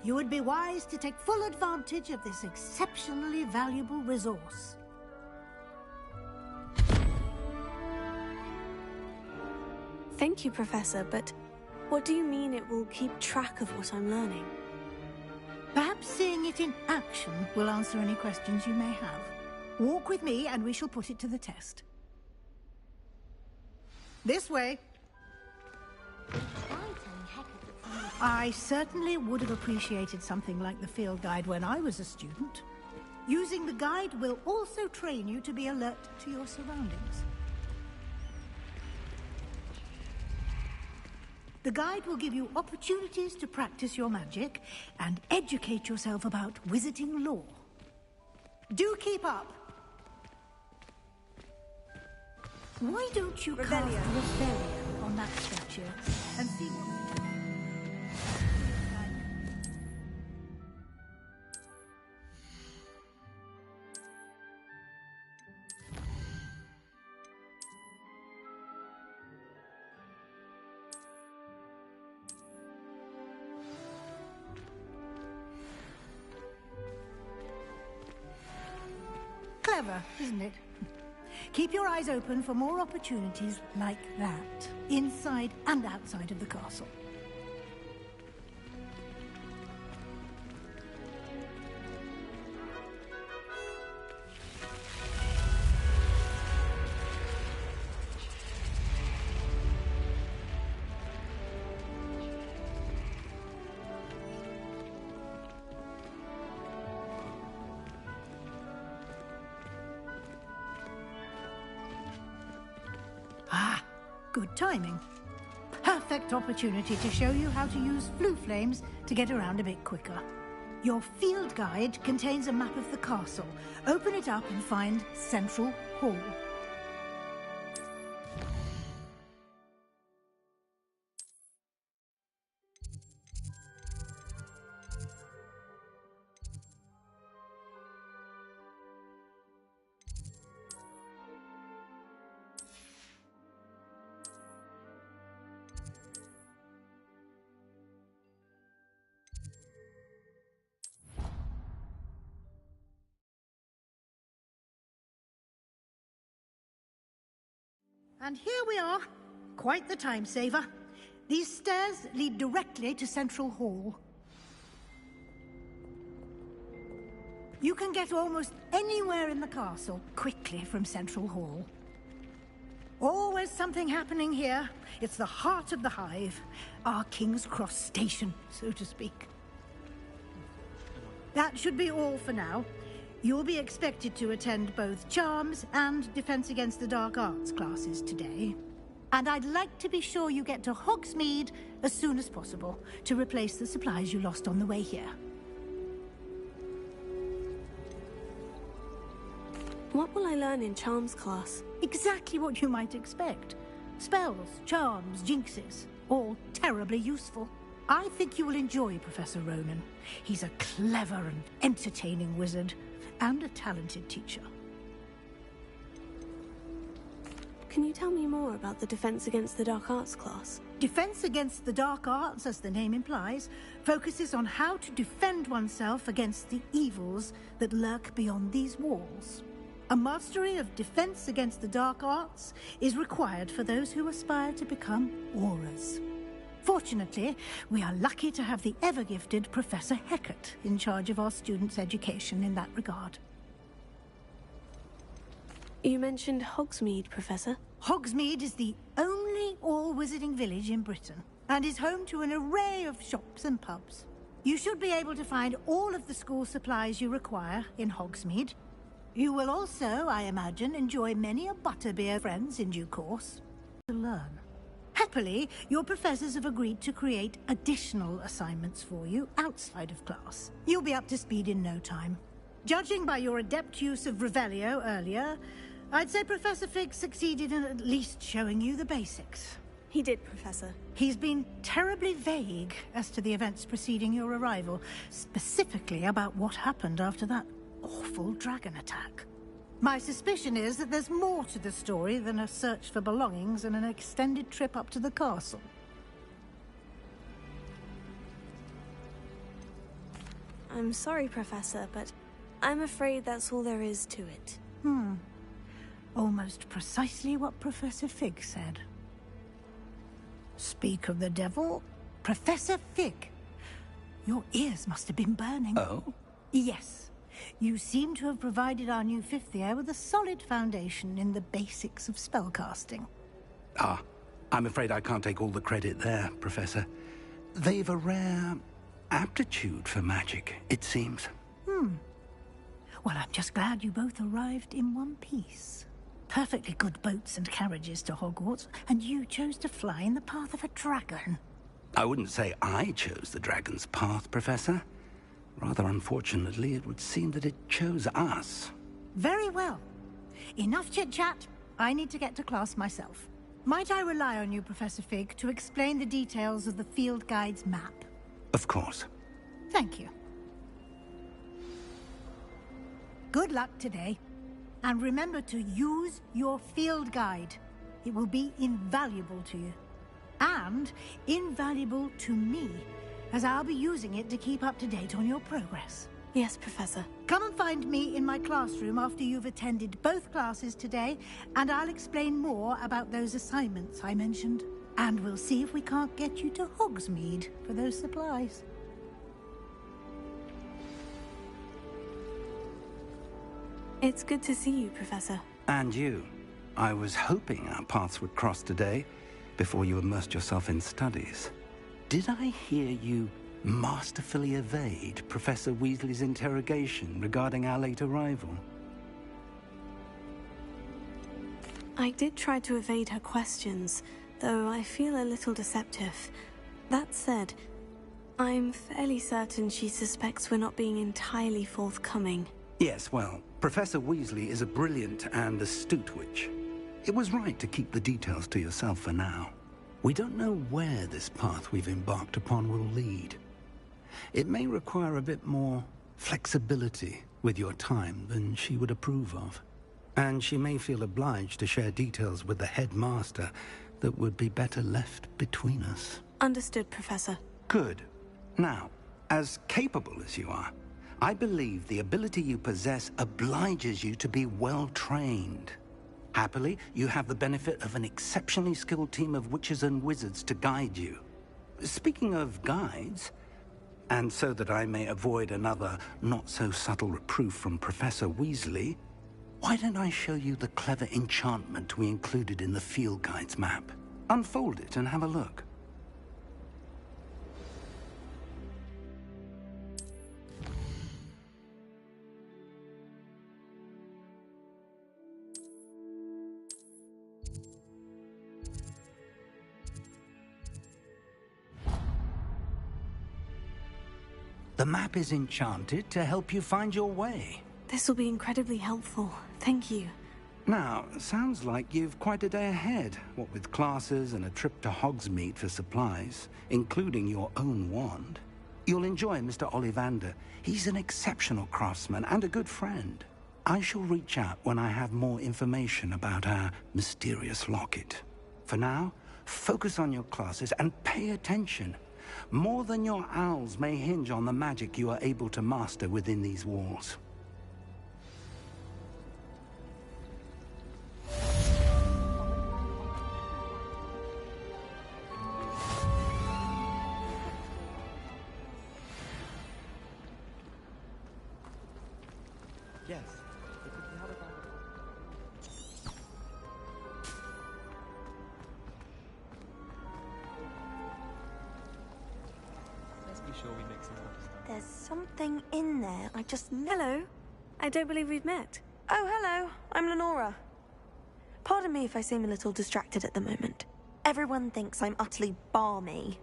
You would be wise to take full advantage of this exceptionally valuable resource. Thank you, Professor, but what do you mean it will keep track of what I'm learning? Perhaps seeing it in action will answer any questions you may have. Walk with me and we shall put it to the test. This way. I certainly would have appreciated something like the field guide when I was a student. Using the guide will also train you to be alert to your surroundings. The guide will give you opportunities to practice your magic and educate yourself about wizarding lore. Do keep up! Why don't you cast Rebellion on that statue and see what... Clever, isn't it? Keep your eyes open for more opportunities like that, inside and outside of the castle. Good timing. Perfect opportunity to show you how to use flue flames to get around a bit quicker. Your field guide contains a map of the castle. Open it up and find Central Hall. And here we are. Quite the time saver. These stairs lead directly to Central Hall. You can get almost anywhere in the castle quickly from Central Hall. Always something happening here. It's the heart of the Hive, our King's Cross station, so to speak. That should be all for now. You'll be expected to attend both Charms and Defense Against the Dark Arts classes today. And I'd like to be sure you get to Hogsmeade as soon as possible to replace the supplies you lost on the way here. What will I learn in Charms class? Exactly what you might expect. Spells, charms, jinxes, all terribly useful. I think you will enjoy Professor Ronan. He's a clever and entertaining wizard, and a talented teacher. Can you tell me more about the Defense Against the Dark Arts class? Defense Against the Dark Arts, as the name implies, focuses on how to defend oneself against the evils that lurk beyond these walls. A mastery of Defense Against the Dark Arts is required for those who aspire to become Aurors. Fortunately, we are lucky to have the ever-gifted Professor Hecat in charge of our students' education in that regard. You mentioned Hogsmeade, Professor. Hogsmeade is the only all-wizarding village in Britain, and is home to an array of shops and pubs. You should be able to find all of the school supplies you require in Hogsmeade. You will also, I imagine, enjoy many a butterbeer friends in due course. To learn. Happily, your professors have agreed to create additional assignments for you outside of class. You'll be up to speed in no time. Judging by your adept use of Revelio earlier, I'd say Professor Fig succeeded in at least showing you the basics. He did, Professor. He's been terribly vague as to the events preceding your arrival, specifically about what happened after that awful dragon attack. My suspicion is that there's more to the story than a search for belongings and an extended trip up to the castle. I'm sorry, Professor, but I'm afraid that's all there is to it. Almost precisely what Professor Fig said. Speak of the devil, Professor Fig. Your ears must have been burning. Oh? Yes. You seem to have provided our new fifth year with a solid foundation in the basics of spellcasting. Ah, I'm afraid I can't take all the credit there, Professor. They've a rare aptitude for magic, it seems. Well, I'm just glad you both arrived in one piece. Perfectly good boats and carriages to Hogwarts, and you chose to fly in the path of a dragon. I wouldn't say I chose the dragon's path, Professor. Rather unfortunately, it would seem that it chose us. Very well. Enough chit-chat. I need to get to class myself. Might I rely on you, Professor Fig, to explain the details of the field guide's map? Of course. Thank you. Good luck today. And remember to use your field guide. It will be invaluable to you. And invaluable to me, as I'll be using it to keep up to date on your progress. Yes, Professor. Come and find me in my classroom after you've attended both classes today, and I'll explain more about those assignments I mentioned. And we'll see if we can't get you to Hogsmeade for those supplies. It's good to see you, Professor. And you. I was hoping our paths would cross today, before you immersed yourself in studies. Did I hear you masterfully evade Professor Weasley's interrogation regarding our late arrival? I did try to evade her questions, though I feel a little deceptive. That said, I'm fairly certain she suspects we're not being entirely forthcoming. Yes, well, Professor Weasley is a brilliant and astute witch. It was right to keep the details to yourself for now. We don't know where this path we've embarked upon will lead. It may require a bit more flexibility with your time than she would approve of. And she may feel obliged to share details with the headmaster that would be better left between us. Understood, Professor. Good. Now, as capable as you are, I believe the ability you possess obliges you to be well-trained. Happily, you have the benefit of an exceptionally skilled team of witches and wizards to guide you. Speaking of guides, and so that I may avoid another not-so-subtle reproof from Professor Weasley, why don't I show you the clever enchantment we included in the field guide's map? Unfold it and have a look. The map is enchanted to help you find your way. This will be incredibly helpful. Thank you. Now, sounds like you've quite a day ahead, what with classes and a trip to Hogsmeade for supplies, including your own wand. You'll enjoy Mr. Ollivander. He's an exceptional craftsman and a good friend. I shall reach out when I have more information about our mysterious locket. For now, focus on your classes and pay attention. More than your owls may hinge on the magic you are able to master within these walls. Yes. Let's be sure we mix it up. There's something in there. I just... Hello. I don't believe we've met. Oh, hello. I'm Lenora. Pardon me if I seem a little distracted at the moment. Everyone thinks I'm utterly balmy.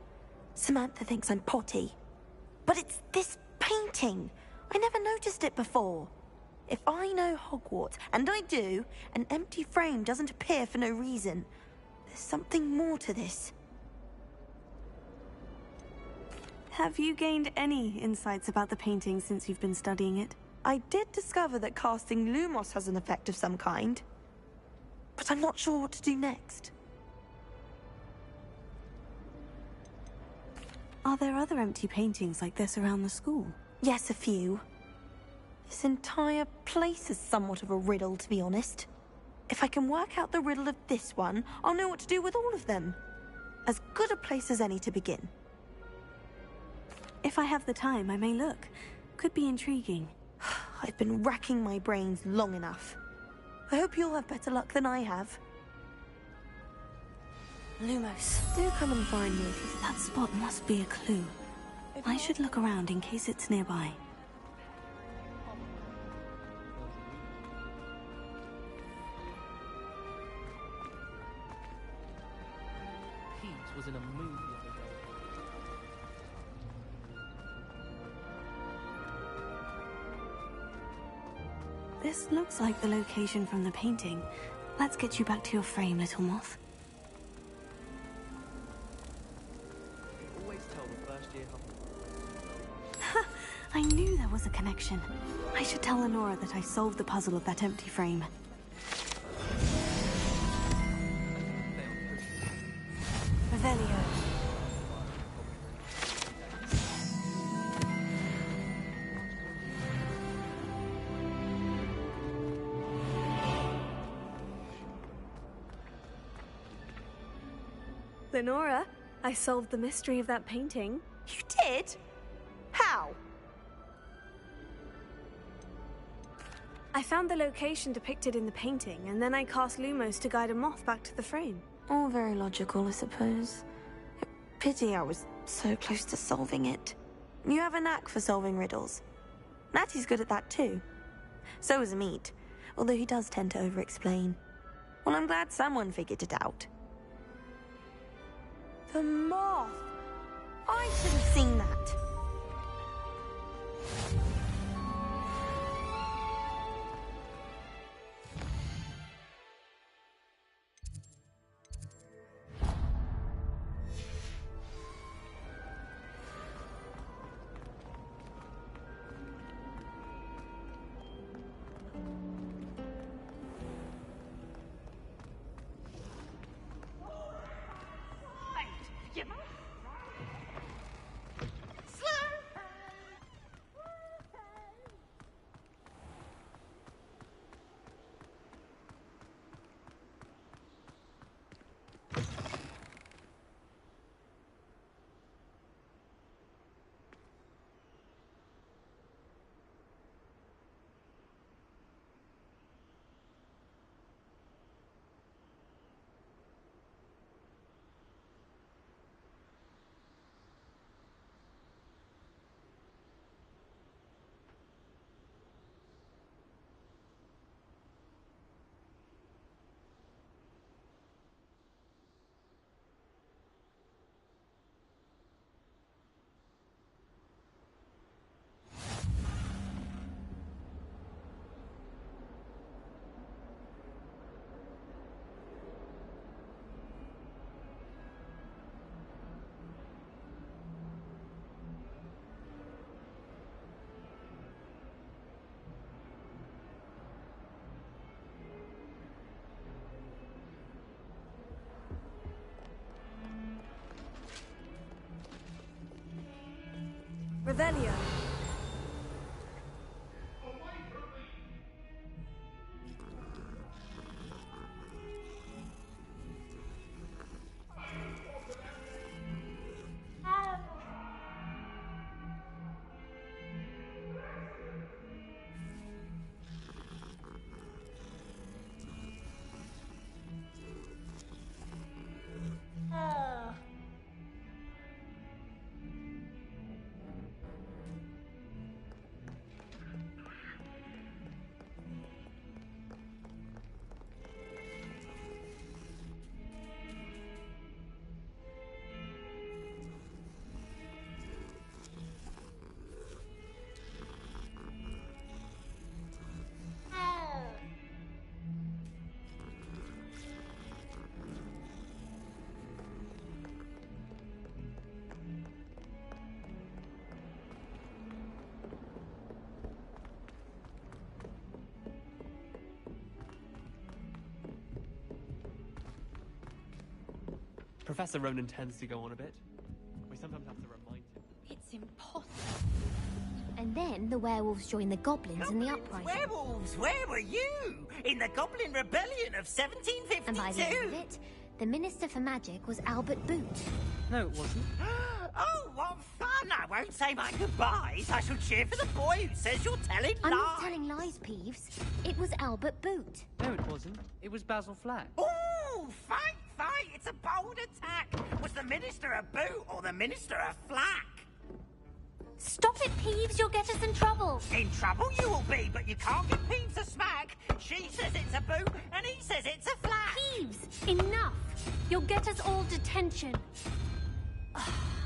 Samantha thinks I'm potty. But it's this painting. I never noticed it before. If I know Hogwarts, and I do, an empty frame doesn't appear for no reason. There's something more to this. Have you gained any insights about the painting since you've been studying it? I did discover that casting Lumos has an effect of some kind. But I'm not sure what to do next. Are there other empty paintings like this around the school? Yes, a few. This entire place is somewhat of a riddle, to be honest. If I can work out the riddle of this one, I'll know what to do with all of them. As good a place as any to begin. If I have the time, I may look. Could be intriguing. I've been racking my brains long enough. I hope you'll have better luck than I have. Lumos, Do come and find me if you... That spot must be a clue. I should look around in case it's nearby. Pete was in a mood the other day. This looks like the location from the painting. Let's get you back to your frame, little moth. Always tell the first year I knew there was a connection. I should tell Lenora that I solved the puzzle of that empty frame. Revelio. Lenora, I solved the mystery of that painting. You did? How? I found the location depicted in the painting, and then I cast Lumos to guide a moth back to the frame. All very logical, I suppose. Pity I was so close to solving it. You have a knack for solving riddles. Natty's good at that too. So is Amit, although he does tend to over-explain. Well, I'm glad someone figured it out. The moth! I should have seen that. Revelio. Professor Ronan tends to go on a bit. We sometimes have to remind him. It's impossible. And then the werewolves joined the goblins in the uprising. Werewolves, where were you? In the Goblin Rebellion of 1752? And by the end of it, the Minister for Magic was Albert Boot. No, it wasn't. Oh, what fun! I won't say my goodbyes. I shall cheer for the boy who says you're telling I'm lies. not telling lies, Peeves. It was Albert Boot. No, it wasn't. It was Basil Flack. Ooh, fight! It's a bold attack. Was the Minister a boot or the Minister a flack? Stop it, Peeves. You'll get us in trouble. In trouble you will be, but you can't give Peeves a smack. She says it's a boot, and he says it's a flack. Peeves, enough. You'll get us all detention.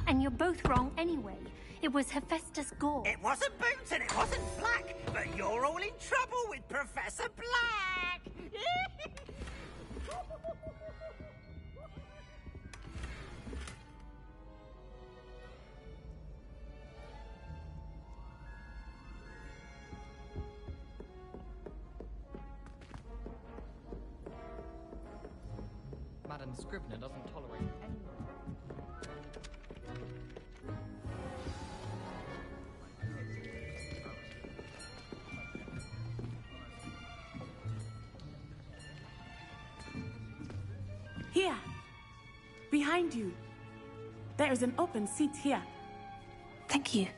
And you're both wrong anyway. It was Hephaestus Gore. It wasn't Boots and it wasn't Flack, but you're all in trouble with Professor Black. Madam Scrivener doesn't tolerate anyone. Here. Behind you. There is an open seat here. Thank you.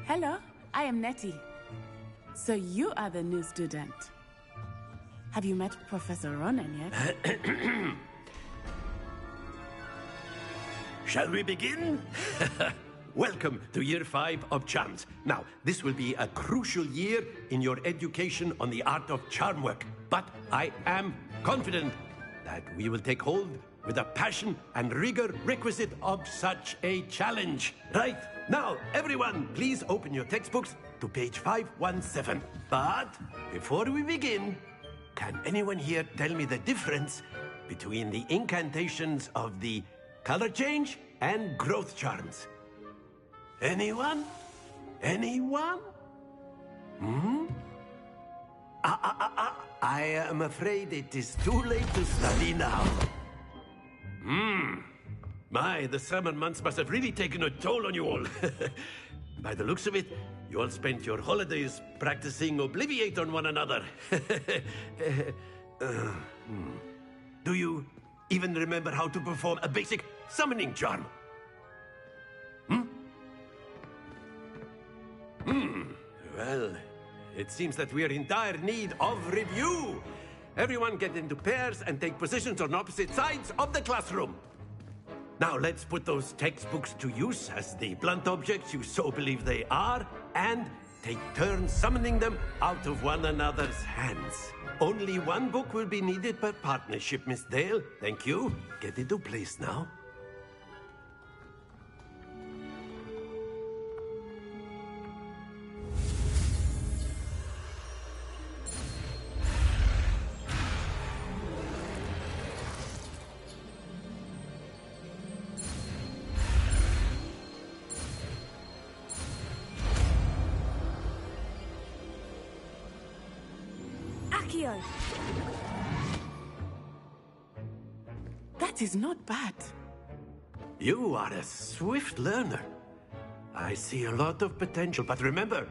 Hello, I am Nettie. So you are the new student. Have you met Professor Ronan yet? Shall we begin? Welcome to Year 5 of Charms. Now, this will be a crucial year in your education on the art of charm work. But I am confident that we will take hold with the passion and rigor requisite of such a challenge. Right, now, everyone, please open your textbooks to page 517. But before we begin, can anyone here tell me the difference between the incantations of the color change and growth charms? Anyone? Anyone? I am afraid it is too late to study now. My, the summer months must have really taken a toll on you all. By the looks of it, you all spent your holidays practicing Obliviate on one another. Do you even remember how to perform a basic summoning charm? Well, it seems that we are in dire need of review. Everyone get into pairs and take positions on opposite sides of the classroom. Now let's put those textbooks to use as the blunt objects you so believe they are, and take turns summoning them out of one another's hands. Only one book will be needed per partnership, Miss Dale. Thank you. Get into place now. That is not bad. You are a swift learner. I see a lot of potential, but remember,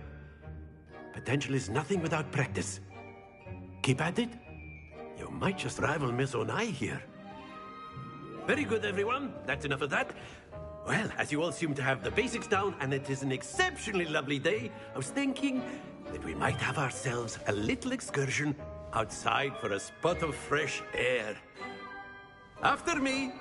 potential is nothing without practice. Keep at it. You might just rival Miss Onai here. Very good, everyone. That's enough of that. Well, as you all seem to have the basics down, and it is an exceptionally lovely day, I was thinking that we might have ourselves a little excursion outside for a spot of fresh air. After me!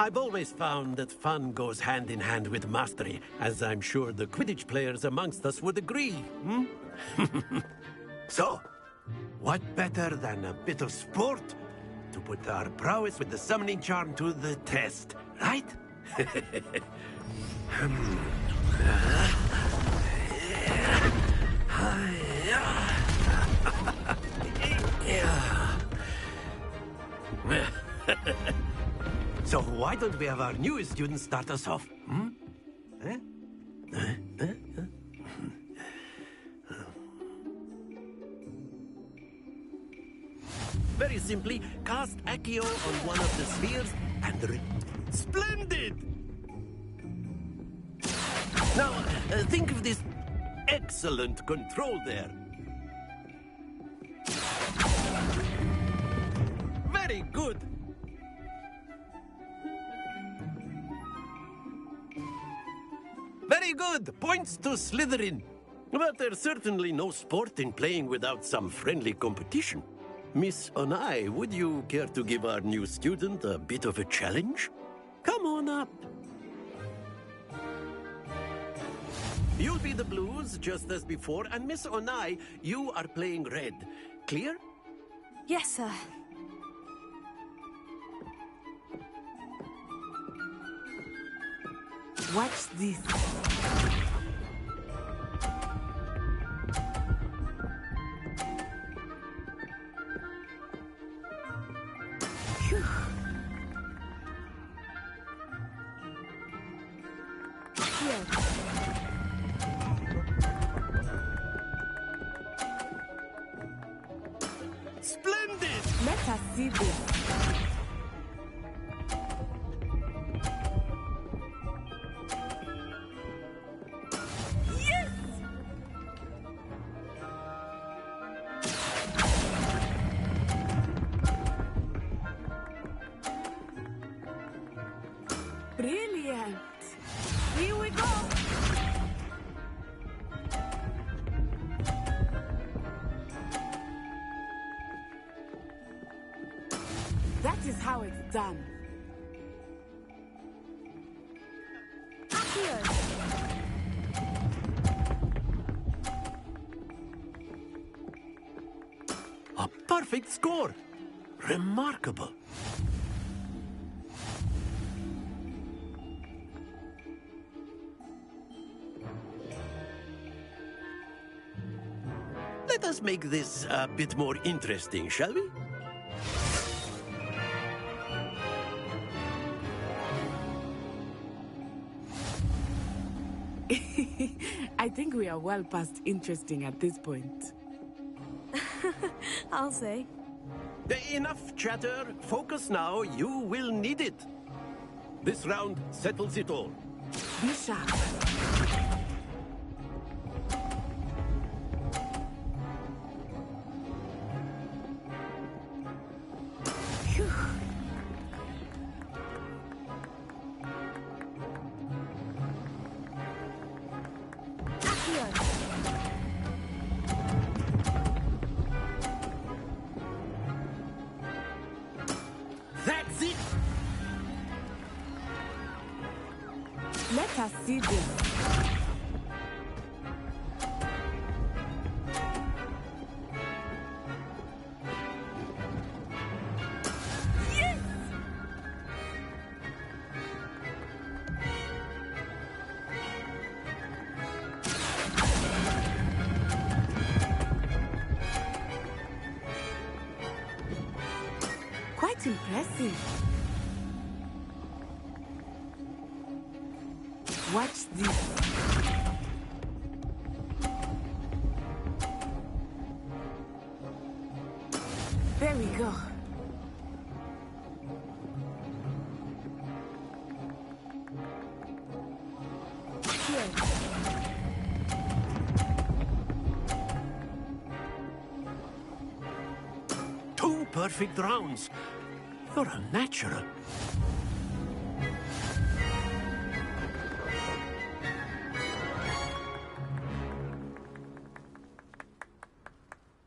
I've always found that fun goes hand in hand with mastery, as I'm sure the Quidditch players amongst us would agree, hmm? So, what better than a bit of sport to put our prowess with the summoning charm to the test, right? So why don't we have our newest student start us off? Hmm? Very simply, cast Accio on one of the spheres and... Splendid! Now, think of this excellent control there. Very good. Very good. Points to Slytherin. But there's certainly no sport in playing without some friendly competition. Miss Onai, would you care to give our new student a bit of a challenge? Come on up. You'll be the blues, just as before, and Miss Onai, you are playing red. Clear? Yes, sir. Watch this. Phew. Here. Splendid! Let us see this. Brilliant! Here we go! That is how it's done. Here. A perfect score! Remarkable! Let us make this a bit more interesting, shall we? I think we are well past interesting at this point. I'll say. Enough chatter. Focus now. You will need it. This round settles it all. Be sharp. Phew. Here. That's it! Let us see this. Yes! Quite impressive. Watch this. here. Two perfect rounds. You're a natural.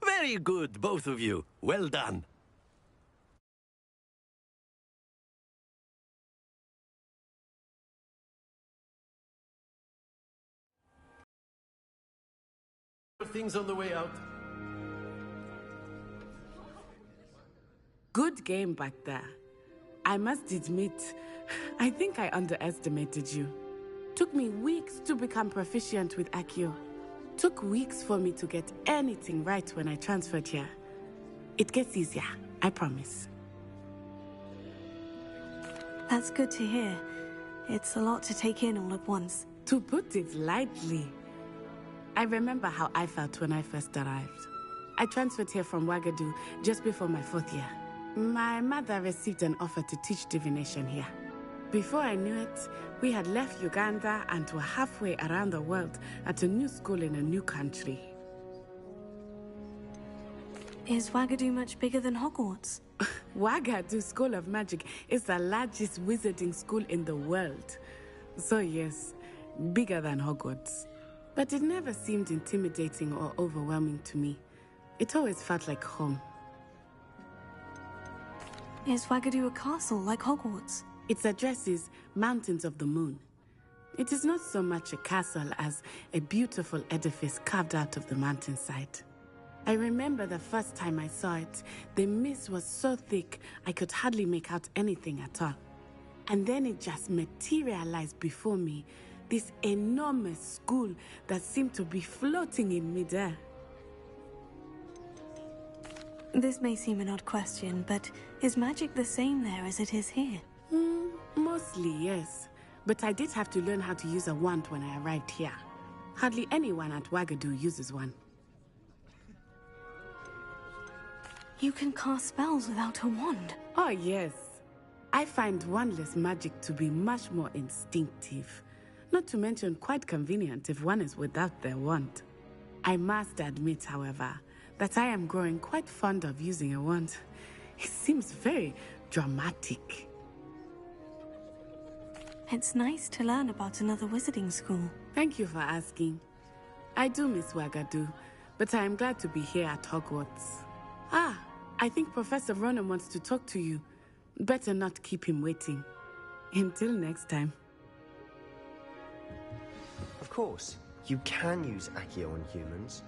Very good, both of you. Well done. Things on the way out. Good game back there. I must admit, I think I underestimated you. Took me weeks to become proficient with Accio. Took weeks for me to get anything right when I transferred here. It gets easier, I promise. That's good to hear. It's a lot to take in all at once. To put it lightly, I remember how I felt when I first arrived. I transferred here from Wagadu just before my 4th year. My mother received an offer to teach divination here. Before I knew it, we had left Uganda and were halfway around the world at a new school in a new country. Is Wagadu much bigger than Hogwarts? Wagadu School of Magic is the largest wizarding school in the world. So yes, bigger than Hogwarts. But it never seemed intimidating or overwhelming to me. It always felt like home. Is Wagadu a castle like Hogwarts? Its address is Mountains of the Moon. It is not so much a castle as a beautiful edifice carved out of the mountainside. I remember the first time I saw it, the mist was so thick I could hardly make out anything at all. And then it just materialized before me, this enormous school that seemed to be floating in midair. This may seem an odd question, but is magic the same there as it is here? Mostly, yes. But I did have to learn how to use a wand when I arrived here. Hardly anyone at Wagadu uses one. You can cast spells without a wand? Oh, yes. I find wandless magic to be much more instinctive. Not to mention quite convenient if one is without their wand. I must admit, however, that I am growing quite fond of using a wand. It seems very dramatic. It's nice to learn about another wizarding school. Thank you for asking. I do miss Wagadu, but I am glad to be here at Hogwarts. Ah, I think Professor Ronan wants to talk to you. Better not keep him waiting. Until next time. Of course, you can use Accio on humans,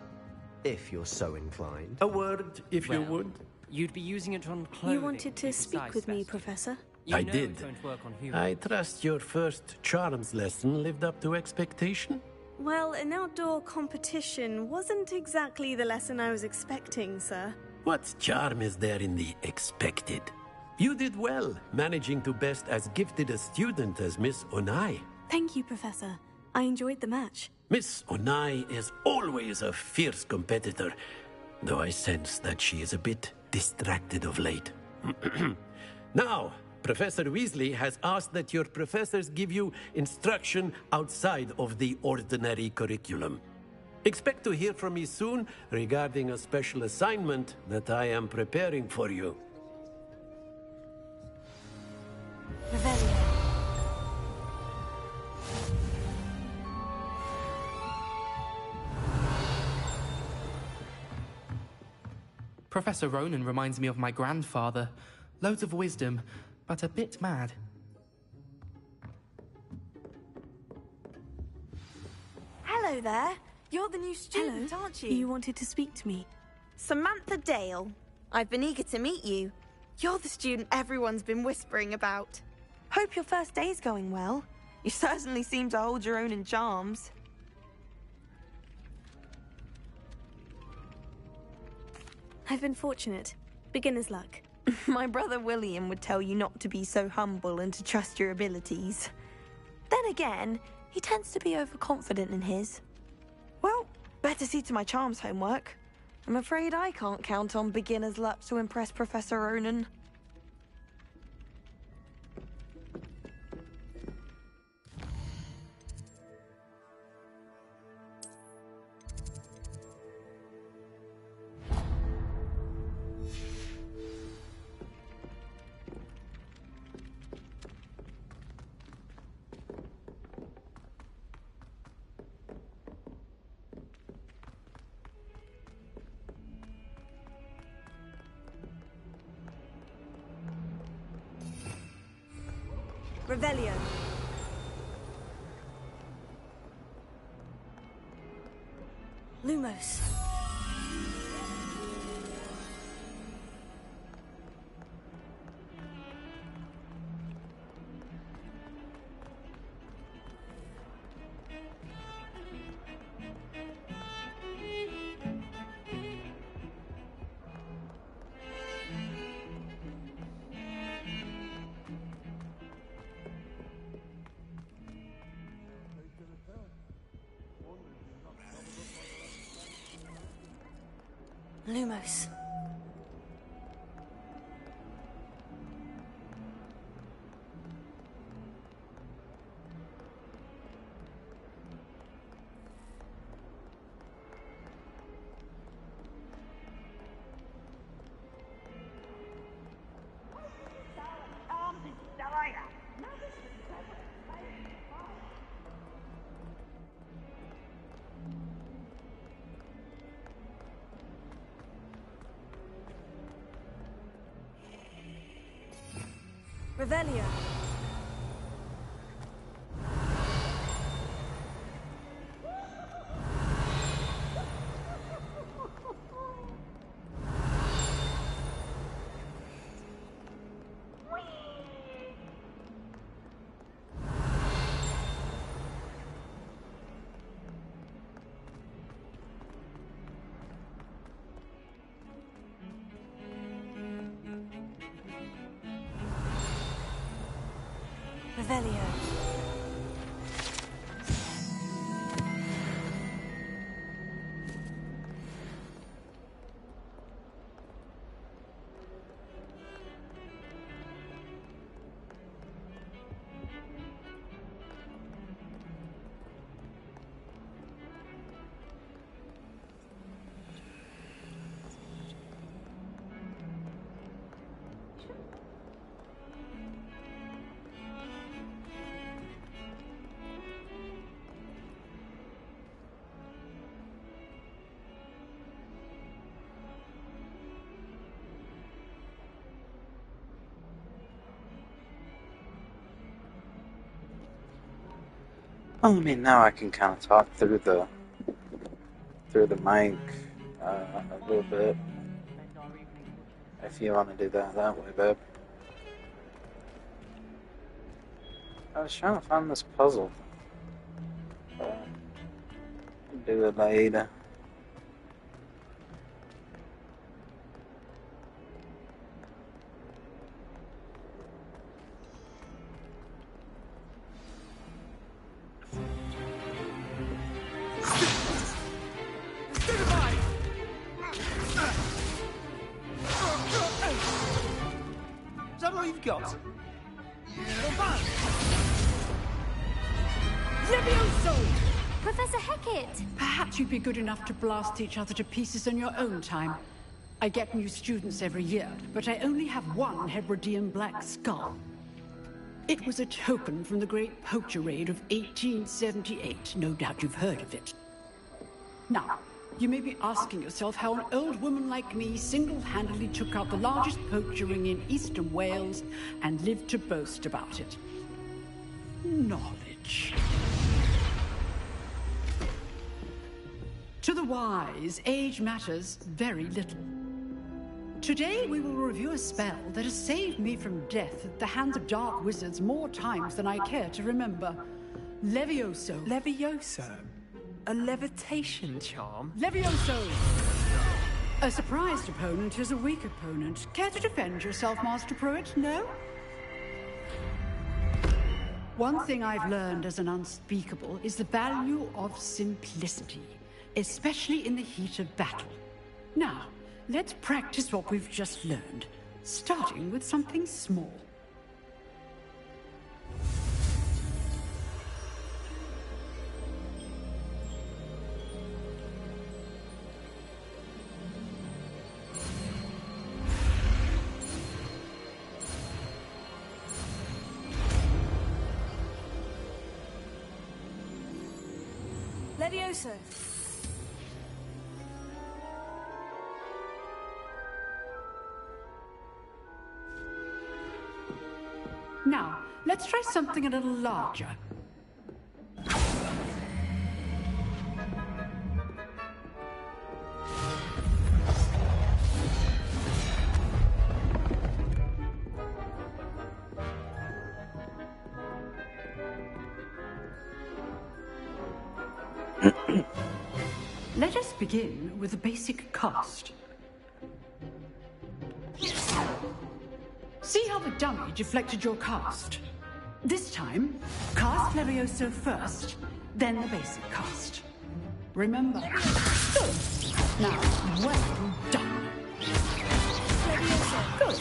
if you're so inclined. A word, if you would. You'd be using it on clothing. You wanted to speak with me, Professor? You I know did. it won't work on humans. I trust your first charms lesson lived up to expectation? Well, an outdoor competition wasn't exactly the lesson I was expecting, sir. What charm is there in the expected? You did well, managing to best as gifted a student as Miss Onai. Thank you, Professor. I enjoyed the match. Miss Onai is always a fierce competitor, though I sense that she is a bit distracted of late. Now, Professor Weasley has asked that your professors give you instruction outside of the ordinary curriculum. Expect to hear from me soon regarding a special assignment that I am preparing for you. Revelio. Professor Ronan reminds me of my grandfather. Loads of wisdom, but a bit mad. Hello there. You're the new student, Hello. aren't you? You wanted to speak to me. Samantha Dale. I've been eager to meet you. You're the student everyone's been whispering about. Hope your first day's going well. You certainly seem to hold your own in charms. I've been fortunate. Beginner's luck. My brother William would tell you not to be so humble and to trust your abilities. Then again, he tends to be overconfident in his. Well, better see to my charms homework. I'm afraid I can't count on beginner's luck to impress Professor Ronan. Revelio. Lumos. Lumos. Revelio. Revelio. Well, I mean, now I can kind of talk through the mic a little bit. If you want to do that way, babe. I was trying to find this puzzle. Do it later. Is that all you've got? Levioso! Professor Hecat! Perhaps you'd be good enough to blast each other to pieces in your own time. I get new students every year, but I only have one Hebridean black skull. It was a token from the Great Poacher Raid of 1878. No doubt you've heard of it. Now, you may be asking yourself how an old woman like me single-handedly took out the largest poacher ring in eastern Wales and lived to boast about it. Knowledge. To the wise, age matters very little. Today we will review a spell that has saved me from death at the hands of dark wizards more times than I care to remember. Levioso. Levioso? A levitation charm? Levioso! A surprised opponent is a weak opponent. Care to defend yourself, Master Pruitt? No? One thing I've learned as an unspeakable is the value of simplicity, especially in the heat of battle. Now, let's practice what we've just learned, starting with something small. Levioso. Now, let's try something a little larger. Let us begin with the basic cast. See how the dummy deflected your cast? This time, cast Levioso first, then the basic cast. Remember. Good. Now, well done. Levioso. Good.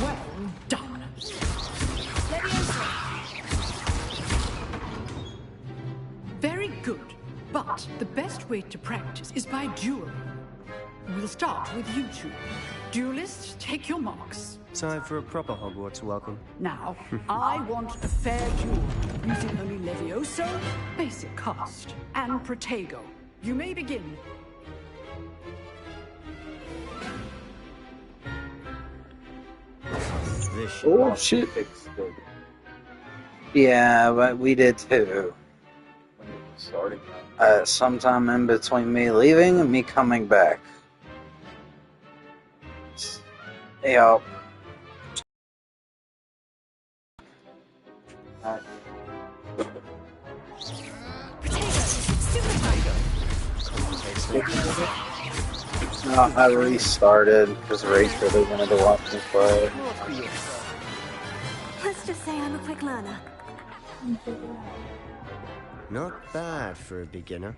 Well done. Levioso. Very good. But the best way to practice is by dueling. We'll start with you two. Duelists, take your marks. Time for a proper Hogwarts welcome. Now, I want a fair duel, using only Levioso, basic cast, and Protego. You may begin. Oh shit. Yeah, but we did too. Starting. Sometime in between me leaving and me coming back. Yep. No, I restarted because Rach really wanted to watch me play. Let's just say I'm a quick learner. Not bad for a beginner.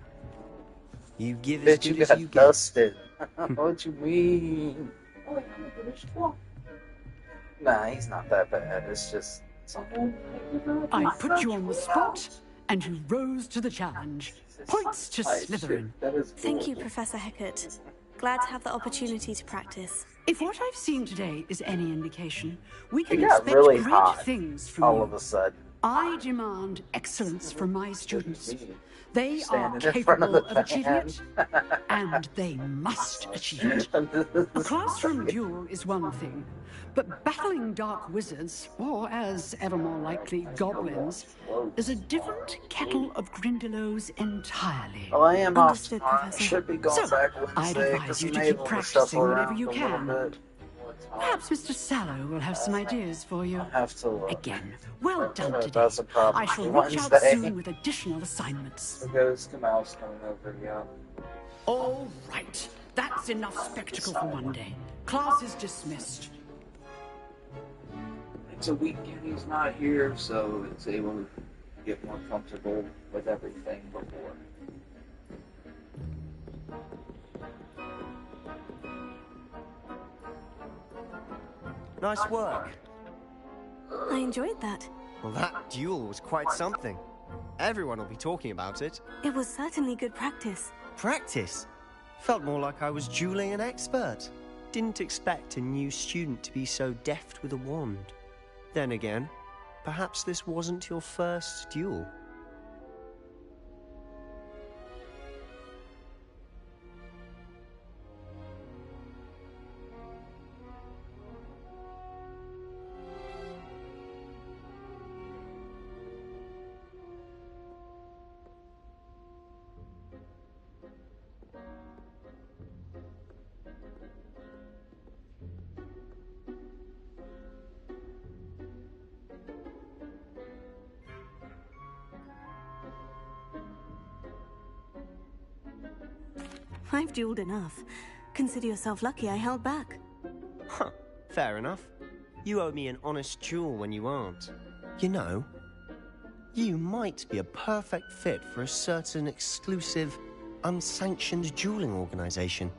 You give as Bitch, you good as got you get. dusted. What you mean? Nah, he's not that bad. It's just something. I put you on the spot, and you rose to the challenge. Points to Slytherin. Thank you, Professor Hecat. Glad to have the opportunity to practice. If what I've seen today is any indication, we It can got expect really great hot things from all you. of a sudden. I demand excellence from my students. They are Standing in front of capable the of achieving it, and they must achieve it. A classroom duel is one thing, but battling dark wizards, or as ever more likely, goblins, is a different kettle of Grindylows entirely. Well, I am Understood, off. Professor. Should be going So, back I'd Wednesday advise because you I'm to keep able to practicing shuffle whenever around you a little can. bit. Perhaps Mr. Sallow will have some ideas for you. I have to look. Again, well done today. That's a problem. I shall reach out Wednesday. soon with additional assignments. Because Kamal's coming over, yeah. All right. That's enough spectacle for one day. Class is dismissed. It's a weekend he's not here, so it's able to get more comfortable with everything before. Nice work. I enjoyed that. Well, that duel was quite something. Everyone will be talking about it. It was certainly good practice. Practice? Felt more like I was dueling an expert. Didn't expect a new student to be so deft with a wand. Then again, perhaps this wasn't your first duel. I've dueled enough. Consider yourself lucky I held back. Huh, fair enough. You owe me an honest duel when you aren't. You know, you might be a perfect fit for a certain exclusive, unsanctioned dueling organization.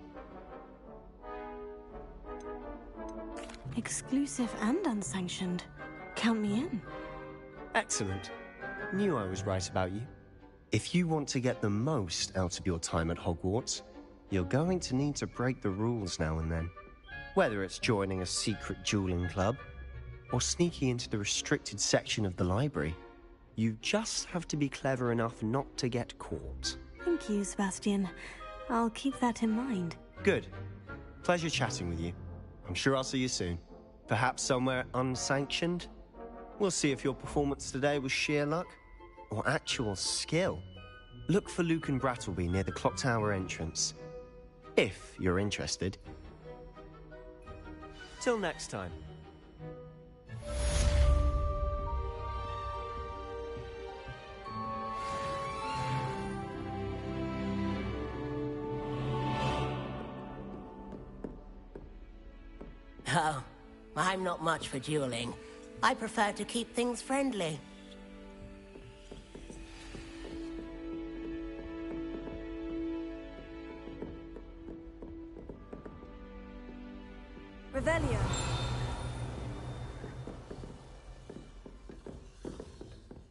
Exclusive and unsanctioned. Count me in. Excellent. Knew I was right about you. If you want to get the most out of your time at Hogwarts, you're going to need to break the rules now and then. Whether it's joining a secret dueling club, or sneaking into the restricted section of the library, you just have to be clever enough not to get caught. Thank you, Sebastian. I'll keep that in mind. Good. Pleasure chatting with you. I'm sure I'll see you soon. Perhaps somewhere unsanctioned? We'll see if your performance today was sheer luck or actual skill. Look for Luke and Brattleby near the clock tower entrance, if you're interested. Till next time. Oh, I'm not much for dueling. I prefer to keep things friendly. Revelio.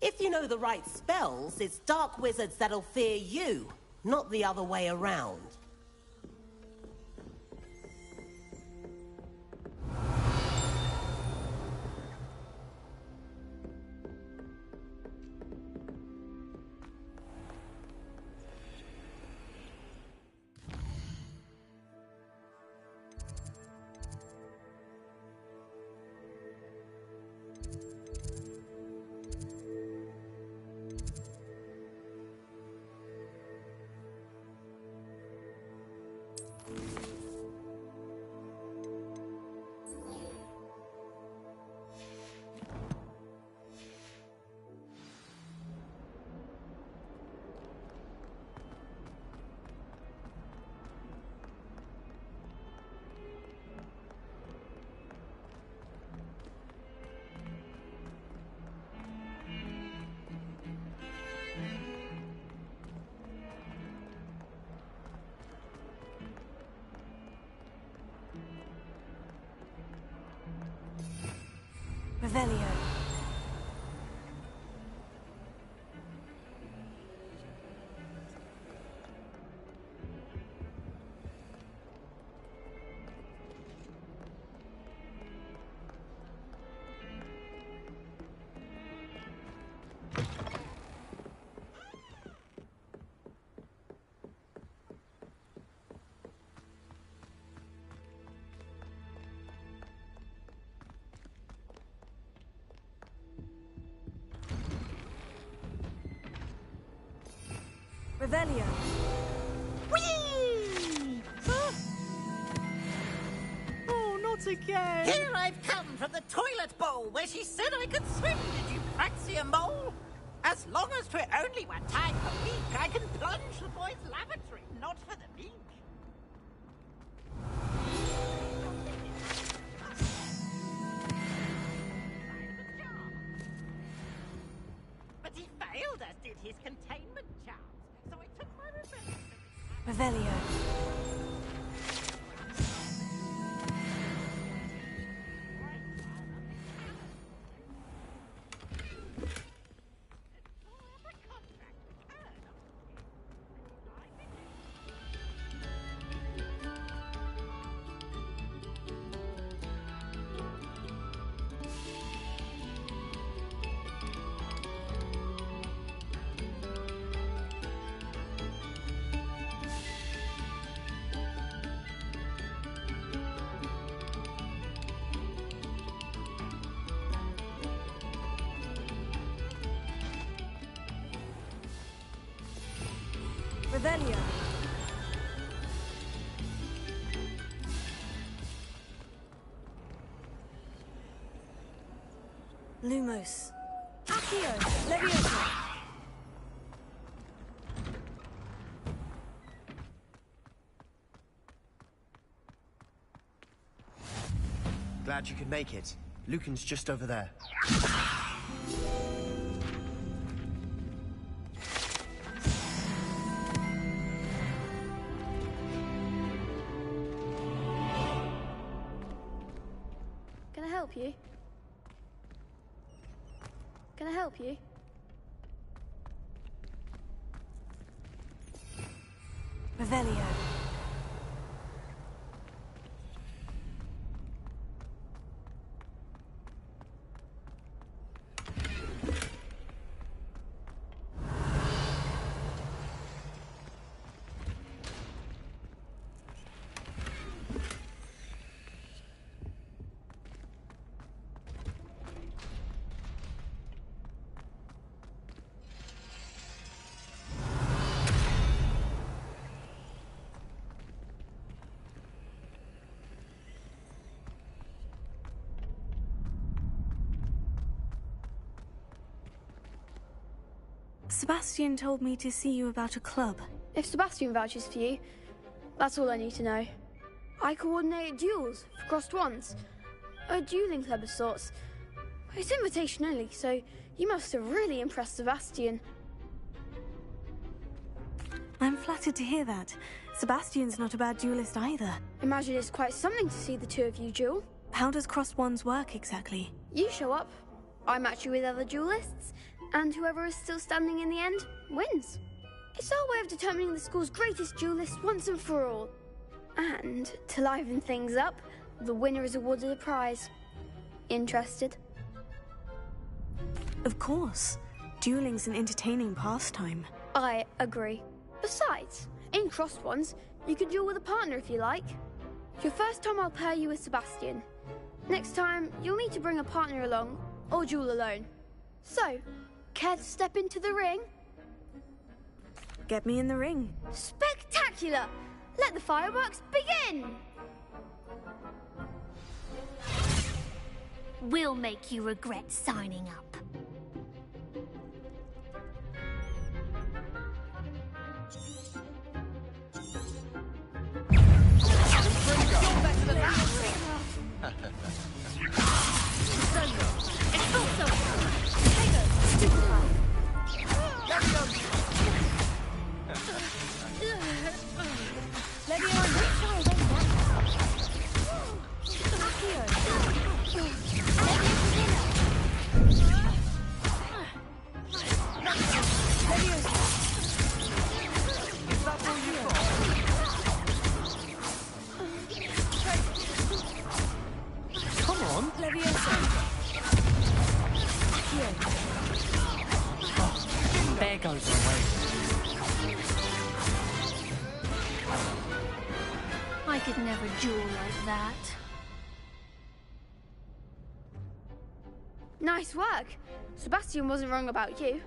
If you know the right spells, it's dark wizards that'll fear you, not the other way around. Revelio. Revelio. Whee! Oh, not again! Here I've come from the toilet bowl where she said I could swim. Did you fancy a mole? As long as 'twere only 1 time a week, I can plunge the boys' lavatory, not for the beach. But he failed us, did his containment charms, so I took my revenge. Revelio. Revelio. Lumos. Accio. Leviosa. Glad you could make it. Lucan's just over there. Can I help you? Can I help you? Revelio. Sebastian told me to see you about a club. If Sebastian vouches for you, that's all I need to know. I coordinate duels for crossed wands. A dueling club of sorts. It's invitation only, so you must have really impressed Sebastian. I'm flattered to hear that. Sebastian's not a bad duelist either. Imagine it's quite something to see the two of you duel. How does crossed wands work exactly? You show up, I match you with other duelists, and whoever is still standing in the end wins. It's our way of determining the school's greatest duelist once and for all. And to liven things up, the winner is awarded a prize. Interested? Of course. Dueling's an entertaining pastime. I agree. Besides, in crossed wands, you can duel with a partner if you like. Your first time I'll pair you with Sebastian. Next time, you'll need to bring a partner along, or duel alone. So, care to step into the ring? Get me in the ring. Spectacular! Let the fireworks begin! We'll make you regret signing up. There goes the way. I could never duel like that. Nice work. Sebastian wasn't wrong about you.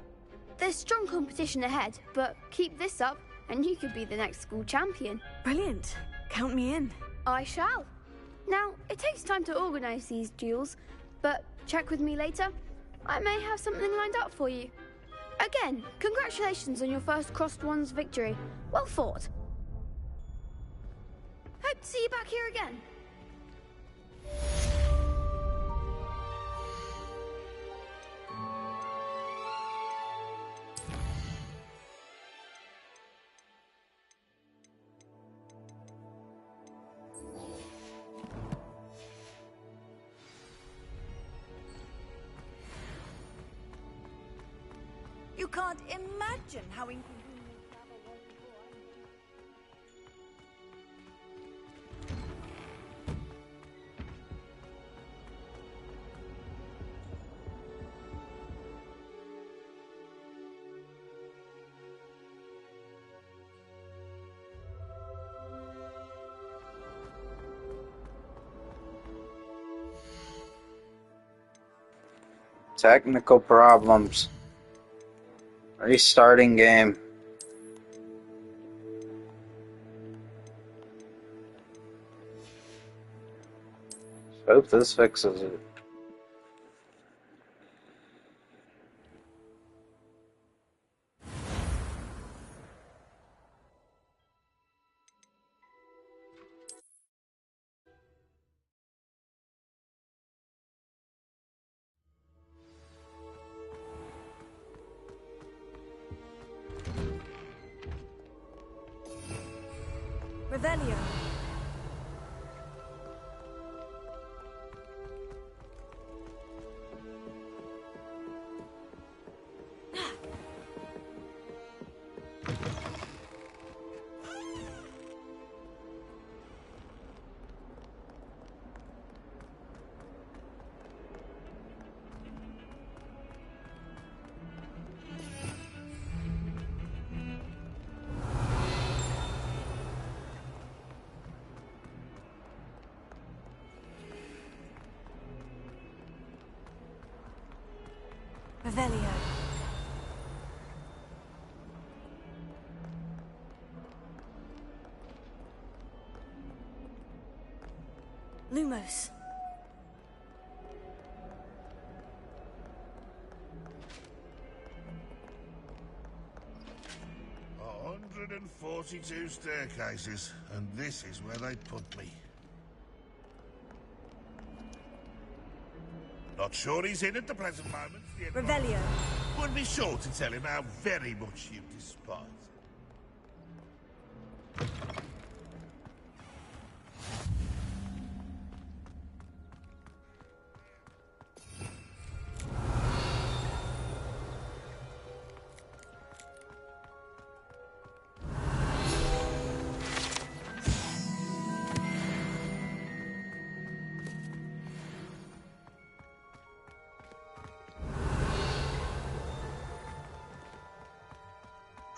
There's strong competition ahead, but keep this up and you could be the next school champion. Brilliant. Count me in. I shall. Now, it takes time to organise these duels, but check with me later. I may have something lined up for you. Again, congratulations on your first crossed wands victory. Well fought. Hope to see you back here again. You can't imagine how inconvenient travel was before. Technical problems. Restarting game. Hope this fixes it. Revelio. Revelio. Lumos. 142 staircases, and this is where they put me. Not sure he's in at the present moment. Revelio. Would be sure to tell him how very much you despise him.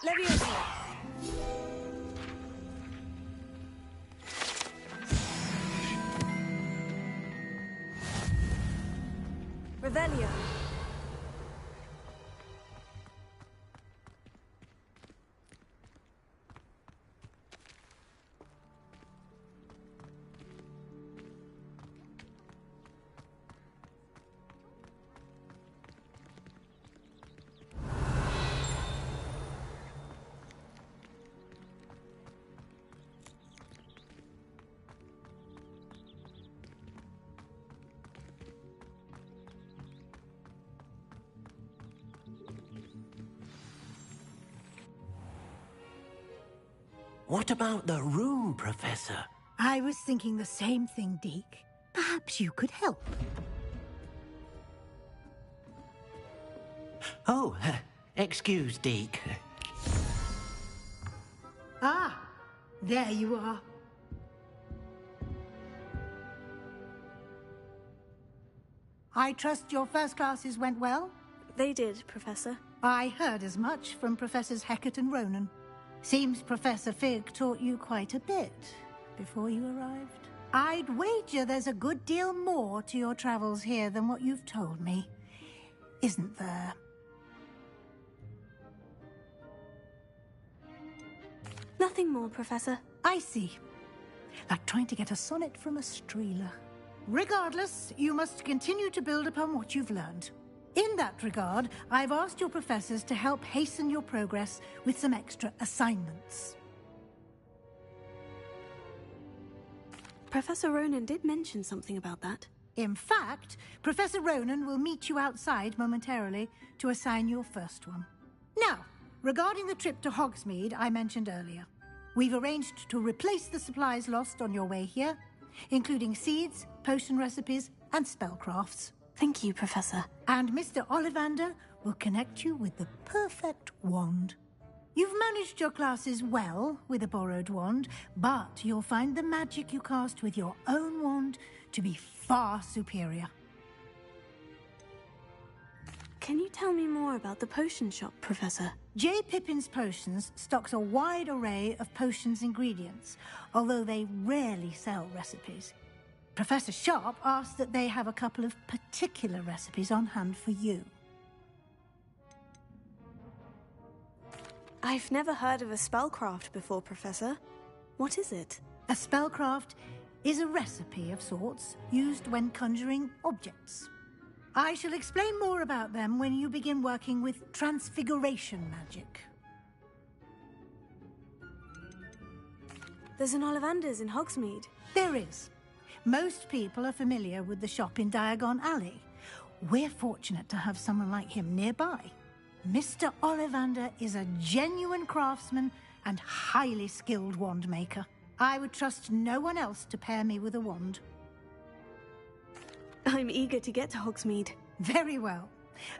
Leviosa. Revelio. What about the room, Professor? I was thinking the same thing, Deke. Perhaps you could help. Oh, excuse, Deke. Ah, there you are. I trust your first classes went well? They did, Professor. I heard as much from Professors Hecat and Ronan. Seems Professor Fig taught you quite a bit before you arrived. I'd wager there's a good deal more to your travels here than what you've told me. Isn't there? Nothing more, Professor. I see. Like trying to get a sonnet from a streeler. Regardless, you must continue to build upon what you've learned. In that regard, I've asked your professors to help hasten your progress with some extra assignments. Professor Ronan did mention something about that. In fact, Professor Ronan will meet you outside momentarily to assign your first one. Now, regarding the trip to Hogsmeade I mentioned earlier, we've arranged to replace the supplies lost on your way here, including seeds, potion recipes, and spellcrafts. Thank you, Professor. And Mr. Ollivander will connect you with the perfect wand. You've managed your classes well with a borrowed wand, but you'll find the magic you cast with your own wand to be far superior. Can you tell me more about the potion shop, Professor? J. Pippin's Potions stocks a wide array of potions ingredients, although they rarely sell recipes. Professor Sharp asked that they have a couple of particular recipes on hand for you. I've never heard of a spellcraft before, Professor. What is it? A spellcraft is a recipe of sorts used when conjuring objects. I shall explain more about them when you begin working with transfiguration magic. There's an Ollivander's in Hogsmeade. There is. Most people are familiar with the shop in Diagon Alley. We're fortunate to have someone like him nearby. Mr. Ollivander is a genuine craftsman and highly skilled wand maker. I would trust no one else to pair me with a wand. I'm eager to get to Hogsmeade. Very well.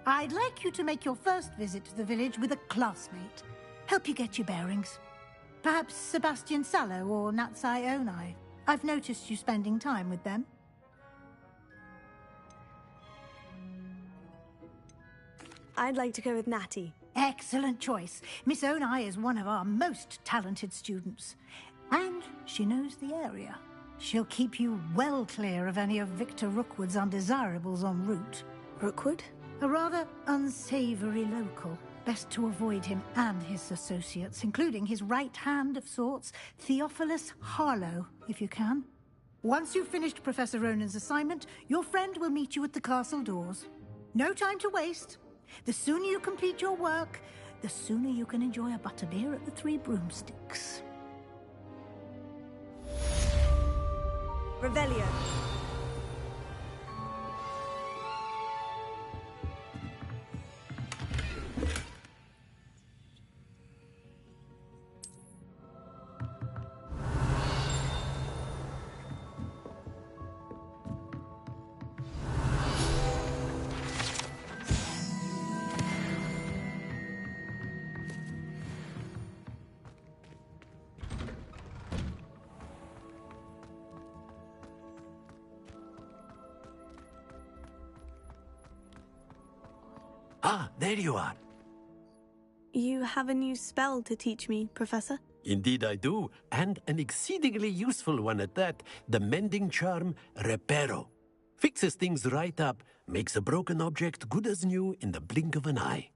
I'd like you to make your first visit to the village with a classmate. Help you get your bearings. Perhaps Sebastian Sallow or Natsai Onai. I've noticed you spending time with them. I'd like to go with Natty. Excellent choice. Miss Onai is one of our most talented students. And she knows the area. She'll keep you well clear of any of Victor Rookwood's undesirables en route. Rookwood? A rather unsavory local. Best to avoid him and his associates, including his right hand of sorts, Theophilus Harlow, if you can. Once you've finished Professor Ronan's assignment, your friend will meet you at the castle doors. No time to waste. The sooner you complete your work, the sooner you can enjoy a butterbeer at the Three Broomsticks. Revelio. Ah, there you are. You have a new spell to teach me, Professor? Indeed I do, and an exceedingly useful one at that. The mending charm, Reparo. Fixes things right up, makes a broken object good as new in the blink of an eye.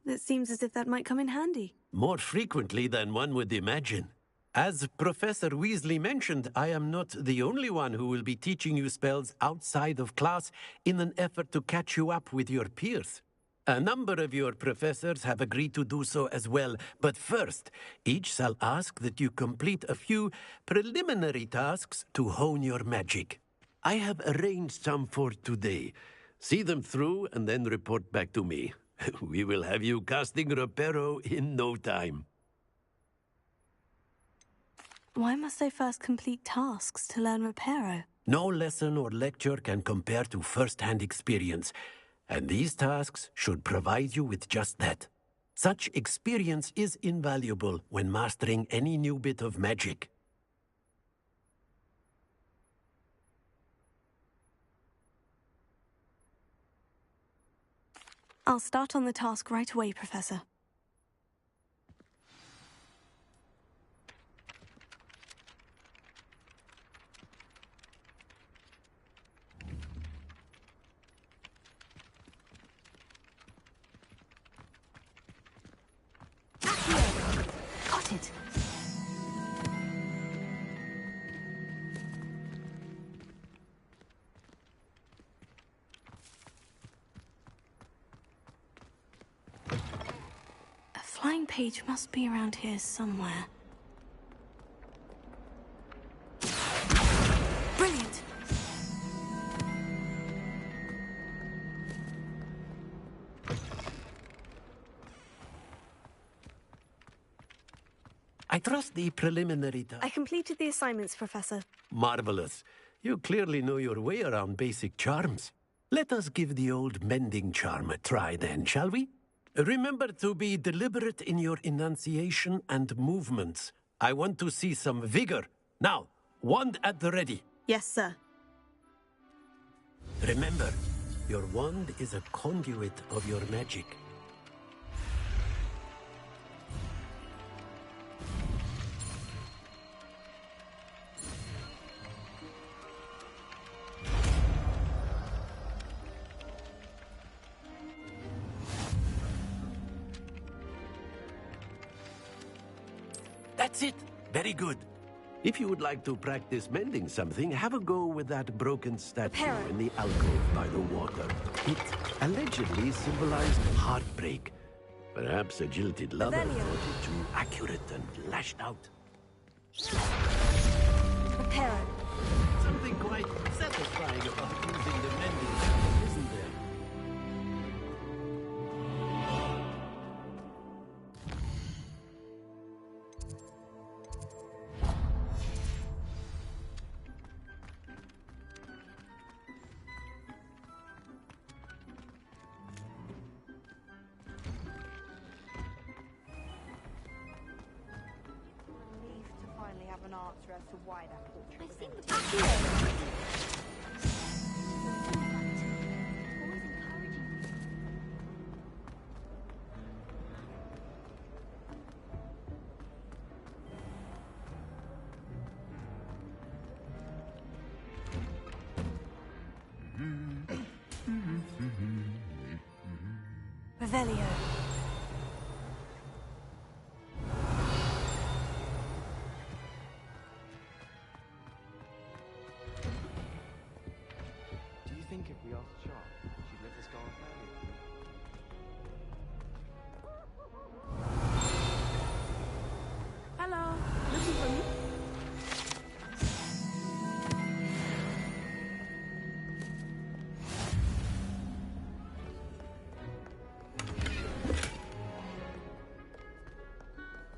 It seems as if that might come in handy. More frequently than one would imagine. As Professor Weasley mentioned, I am not the only one who will be teaching you spells outside of class in an effort to catch you up with your peers. A number of your professors have agreed to do so as well, but first, each shall ask that you complete a few preliminary tasks to hone your magic. I have arranged some for today. See them through and then report back to me. We will have you casting Reparo in no time. Why must I first complete tasks to learn Reparo? No lesson or lecture can compare to first-hand experience, and these tasks should provide you with just that. Such experience is invaluable when mastering any new bit of magic. I'll start on the task right away, Professor. Got it. A flying page must be around here somewhere. Brilliant! I trust the preliminary I completed the assignments, Professor. Marvelous. You clearly know your way around basic charms. Let us give the old mending charm a try then, shall we? Remember to be deliberate in your enunciation and movements. I want to see some vigor. Now, wand at the ready. Yes, sir. Remember, your wand is a conduit of your magic. That's it. Very good. If you would like to practice mending something, have a go with that broken statue in the alcove by the water. It allegedly symbolized heartbreak. Perhaps a jilted lover thought it too accurate and lashed out. Reparo. Something quite satisfying about using the mending charm, isn't there? An answer as to why that portrait was in the Revelio. Think if we asked Sharp, she'd let us go on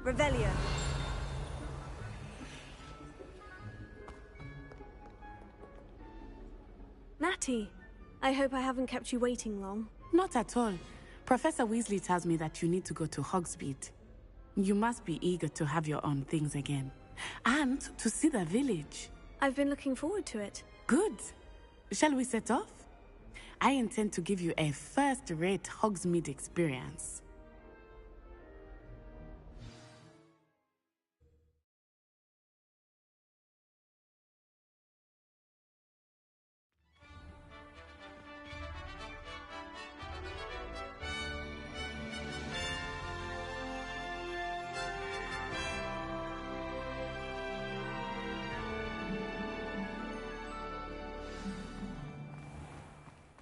Revelio. Natty, I hope I haven't kept you waiting long. Not at all. Professor Weasley tells me that you need to go to Hogsmeade. You must be eager to have your own things again. And to see the village. I've been looking forward to it. Good. Shall we set off? I intend to give you a first-rate Hogsmeade experience.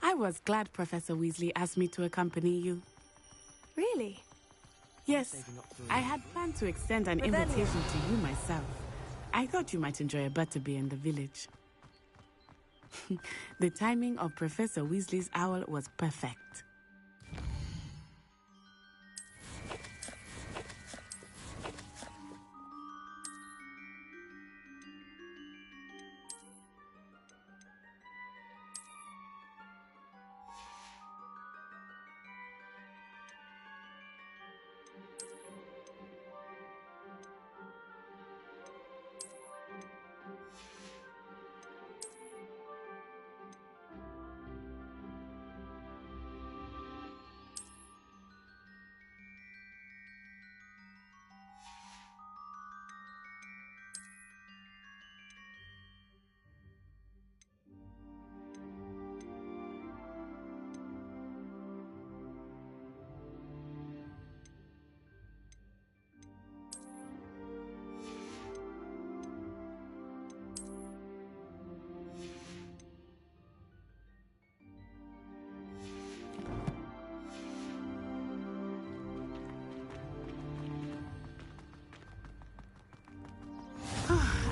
I was glad Professor Weasley asked me to accompany you. Really? Yes, I had planned to extend an invitation to you myself. I thought you might enjoy a butterbeer in the village. The timing of Professor Weasley's owl was perfect.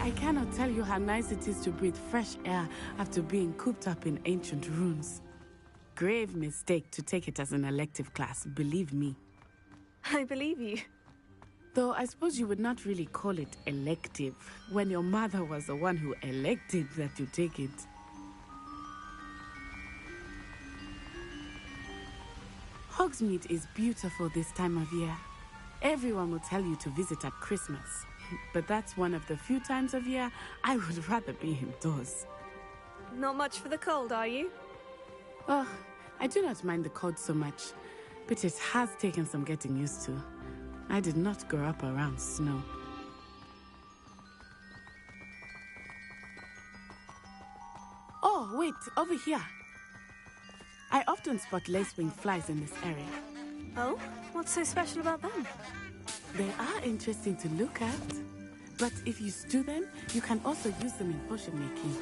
I cannot tell you how nice it is to breathe fresh air after being cooped up in ancient ruins. Grave mistake to take it as an elective class, believe me. I believe you. Though I suppose you would not really call it elective when your mother was the one who elected that you take it. Hogsmeade is beautiful this time of year. Everyone will tell you to visit at Christmas. But that's one of the few times of year I would rather be indoors. Not much for the cold, are you? Oh, I do not mind the cold so much, but it has taken some getting used to. I did not grow up around snow. Oh, wait, over here. I often spot lacewing flies in this area. Oh? What's so special about them? They are interesting to look at, but if you stew them, you can also use them in potion making.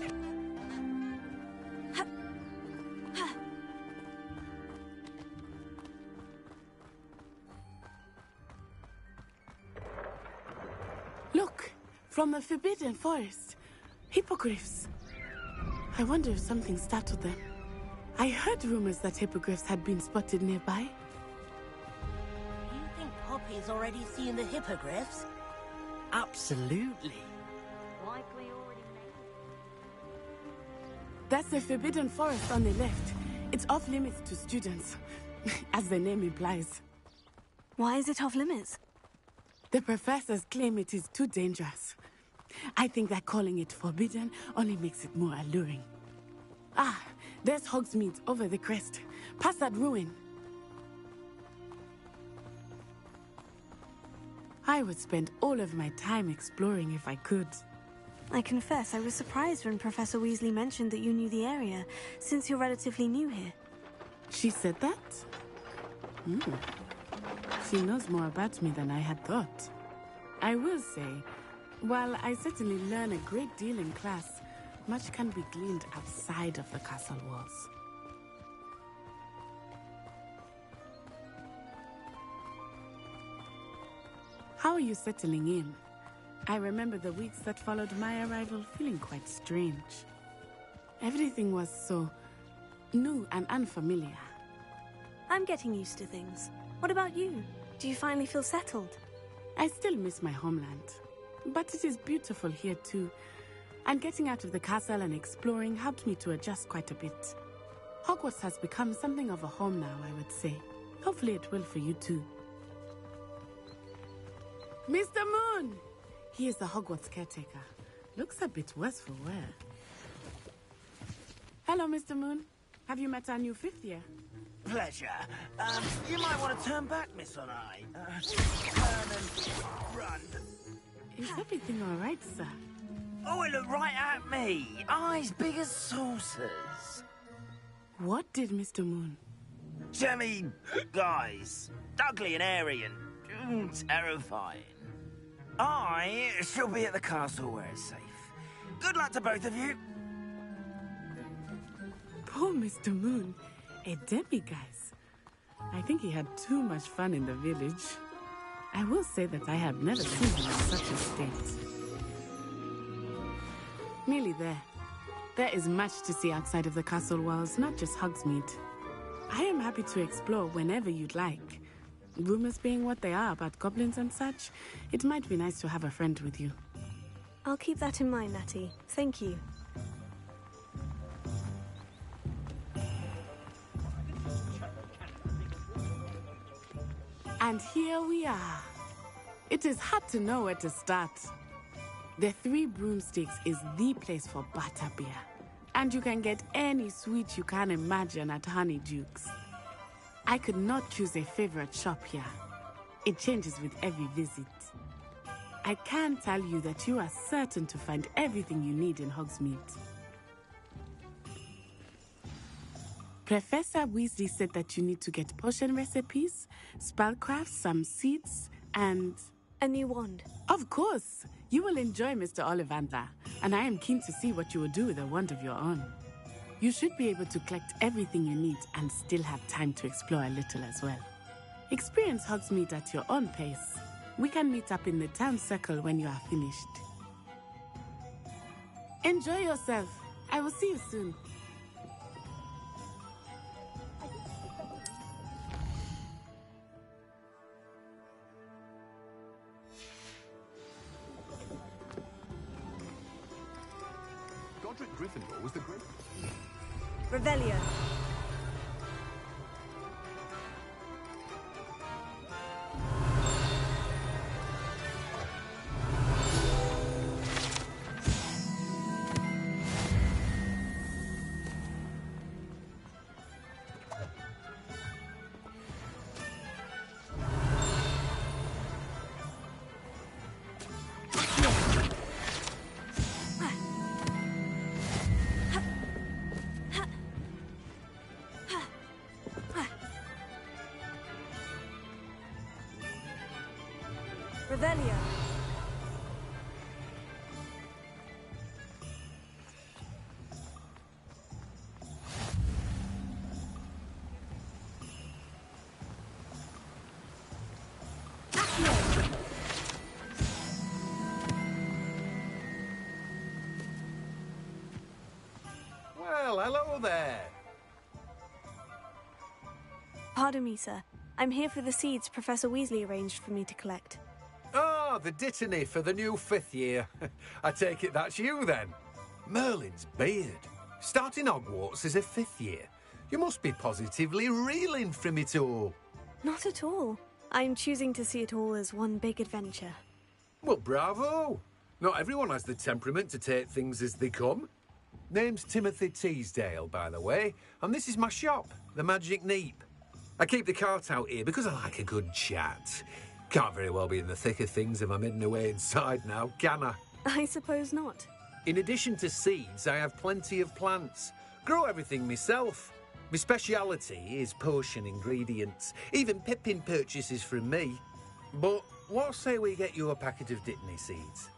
Look, from the Forbidden Forest, hippogriffs. I wonder if something startled them. I heard rumors that hippogriffs had been spotted nearby. Poppy's already seen the hippogriffs? Absolutely. Likely already made. That's the Forbidden Forest on the left. It's off limits to students, as the name implies. Why is it off limits? The professors claim it is too dangerous. I think that calling it forbidden only makes it more alluring. Ah, there's Hogsmeade over the crest, past that ruin. I would spend all of my time exploring if I could. I confess I was surprised when Professor Weasley mentioned that you knew the area, since you're relatively new here. She said that? She knows more about me than I had thought. I will say, while I certainly learn a great deal in class, much can be gleaned outside of the castle walls. How are you settling in? I remember the weeks that followed my arrival feeling quite strange. Everything was so new and unfamiliar. I'm getting used to things. What about you? Do you finally feel settled? I still miss my homeland. But it is beautiful here too. And getting out of the castle and exploring helped me to adjust quite a bit. Hogwarts has become something of a home now, I would say. Hopefully it will for you too. Mr. Moon! He is the Hogwarts caretaker. Looks a bit worse for wear. Hello, Mr. Moon. Have you met our new 5th year? Pleasure. You might want to turn back, Miss Onai. Turn and run. Is everything all right, sir? Oh, it looked right at me. Eyes big as saucers. What did Mr. Moon? Jemmy, guys. Ugly and airy and terrifying. I shall be at the castle where it's safe. Good luck to both of you. Poor Mr. Moon. A demiguise. I think he had too much fun in the village. I will say that I have never seen him in such a state. Nearly there. There is much to see outside of the castle walls, not just Hogsmeade. I am happy to explore whenever you'd like. Rumors being what they are about goblins and such, it might be nice to have a friend with you. I'll keep that in mind, Natty. Thank you. And here we are. It is hard to know where to start. The Three Broomsticks is the place for butterbeer. And you can get any sweet you can imagine at Honeydukes. I could not choose a favorite shop here. It changes with every visit. I can tell you that you are certain to find everything you need in Hogsmeade. Professor Weasley said that you need to get potion recipes, spellcraft, some seeds, and... a new wand. Of course! You will enjoy Mr. Ollivander, and I am keen to see what you will do with a wand of your own. You should be able to collect everything you need and still have time to explore a little as well. Experience Hogsmeade at your own pace. We can meet up in the town circle when you are finished. Enjoy yourself. I will see you soon. Godric Gryffindor was the great... Revelio. Revelio. Well, hello there. Pardon me, sir. I'm here for the seeds Professor Weasley arranged for me to collect. Ah, the dittany for the new 5th year. I take it that's you, then. Merlin's beard. Starting Hogwarts as a 5th year. You must be positively reeling from it all. Not at all. I'm choosing to see it all as one big adventure. Well, bravo. Not everyone has the temperament to take things as they come. Name's Timothy Teasdale, by the way, and this is my shop, the Magic Neep. I keep the cart out here because I like a good chat. Can't very well be in the thick of things if I'm hidden away inside now, can I? I suppose not. In addition to seeds, I have plenty of plants. Grow everything myself. My speciality is potion ingredients. Even Pippin purchases from me. But what say we get you a packet of dittany seeds?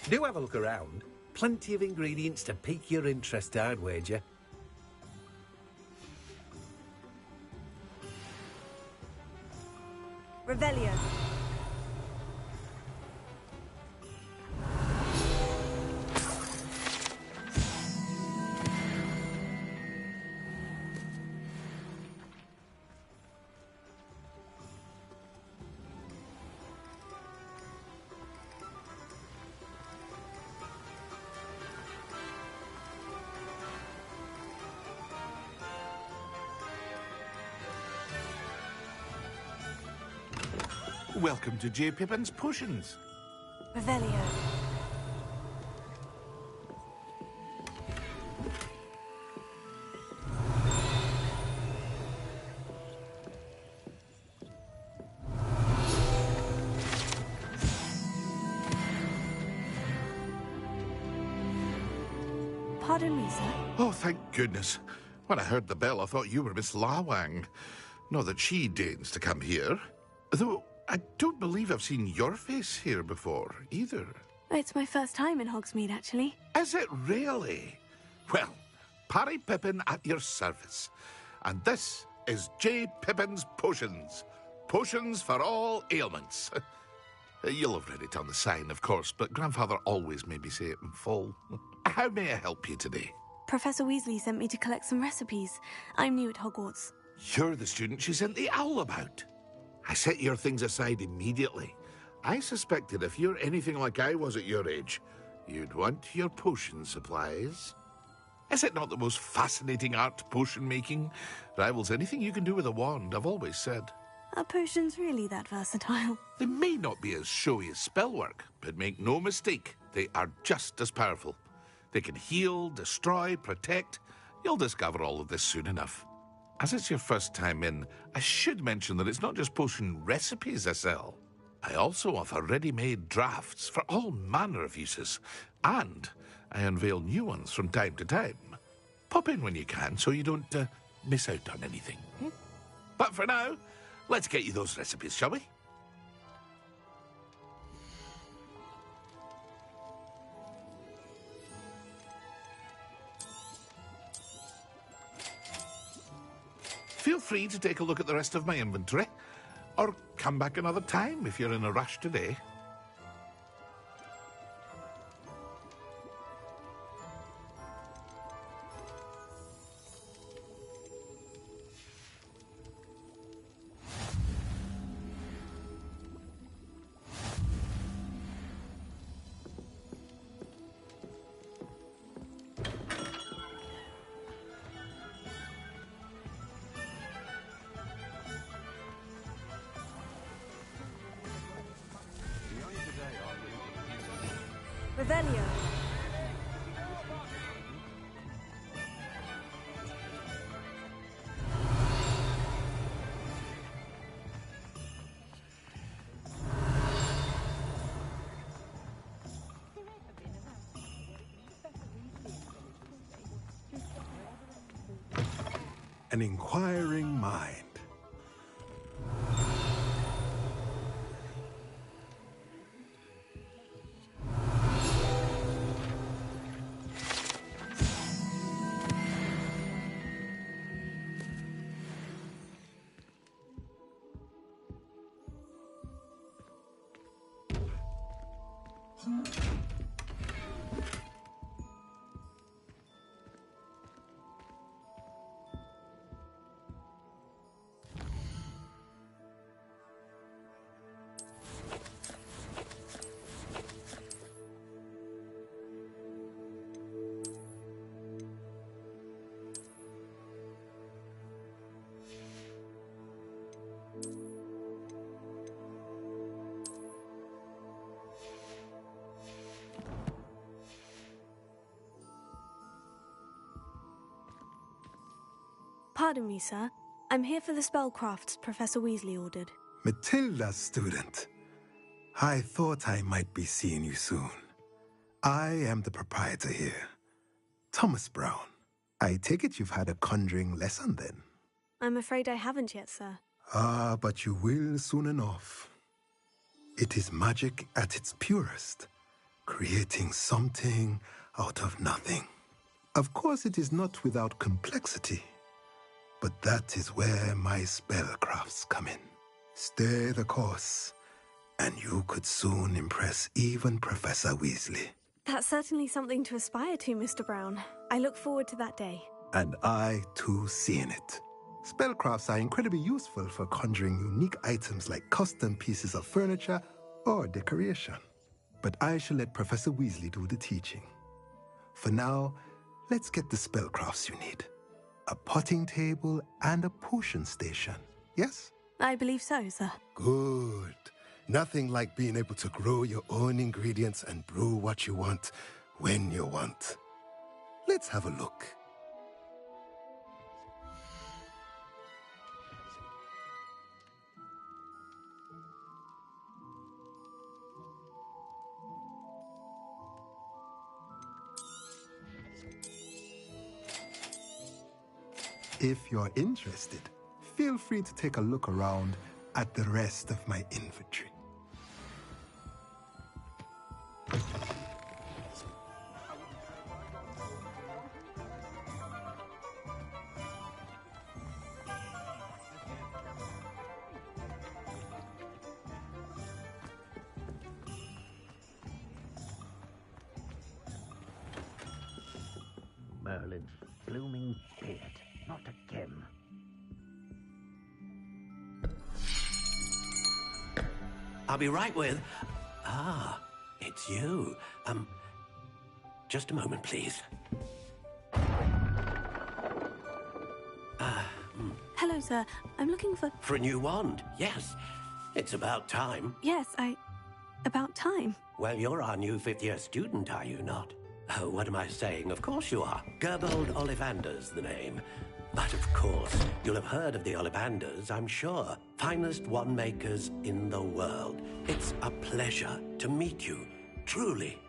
Do have a look around. Plenty of ingredients to pique your interest, I'd wager. Revelio. Welcome to J. Pippin's Potions. Revelio. Pardon me, sir. Oh, thank goodness. When I heard the bell, I thought you were Miss Lawang. Not that she deigns to come here. Though I don't believe I've seen your face here before, either. It's my first time in Hogsmeade, actually. Is it really? Well, Parry Pippin at your service. And this is J. Pippin's Potions. Potions for all ailments. You'll have read it on the sign, of course, but Grandfather always made me say it in full. How may I help you today? Professor Weasley sent me to collect some recipes. I'm new at Hogwarts. You're the student she sent the owl about. I set your things aside immediately. I suspected if you're anything like I was at your age, you'd want your potion supplies. Is it not the most fascinating art, potion making? Rivals anything you can do with a wand, I've always said. Are potions really that versatile? They may not be as showy as spellwork, but make no mistake, they are just as powerful. They can heal, destroy, protect. You'll discover all of this soon enough. As it's your first time in, I should mention that it's not just potion recipes I sell. I also offer ready-made drafts for all manner of uses, and I unveil new ones from time to time. Pop in when you can so you don't miss out on anything. But for now, let's get you those recipes, shall we? Feel free to take a look at the rest of my inventory, or come back another time if you're in a rush today. Revelio. An inquiring mind. Pardon me, sir. I'm here for the spellcrafts Professor Weasley ordered. Matilda's student. I thought I might be seeing you soon. I am the proprietor here, Thomas Brown. I take it you've had a conjuring lesson then? I'm afraid I haven't yet, sir. Ah, but you will soon enough. It is magic at its purest, creating something out of nothing. Of course, it is not without complexity, but that is where my spellcrafts come in. Stay the course, and you could soon impress even Professor Weasley. That's certainly something to aspire to, Mr. Brown. I look forward to that day. And I, too, seeing it. Spellcrafts are incredibly useful for conjuring unique items like custom pieces of furniture or decoration. But I shall let Professor Weasley do the teaching. For now, let's get the spellcrafts you need. A potting table and a potion station, yes? I believe so, sir. Good. Nothing like being able to grow your own ingredients and brew what you want when you want. Let's have a look. If you're interested, feel free to take a look around at the rest of my inventory. Merlin's blooming beard. Not again. I'll be right with... Ah, it's you. Just a moment, please. Hello, sir. I'm looking for... For a new wand, yes. It's about time. Yes, about time. Well, you're our new fifth-year student, are you not? Oh, what am I saying? Of course you are. Gerbold Ollivander's the name. But of course, you'll have heard of the Ollivanders, I'm sure. Finest wand makers in the world. It's a pleasure to meet you, truly.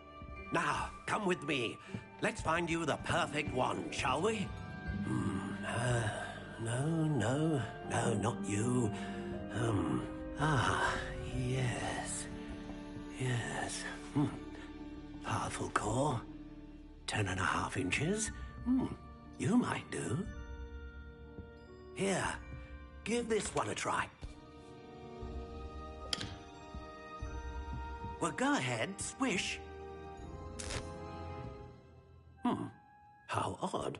Now, come with me. Let's find you the perfect wand, shall we? No, not you. Yes. Yes. Powerful core. 10.5 inches. You might do. Here, give this one a try. Well, go ahead, swish. How odd.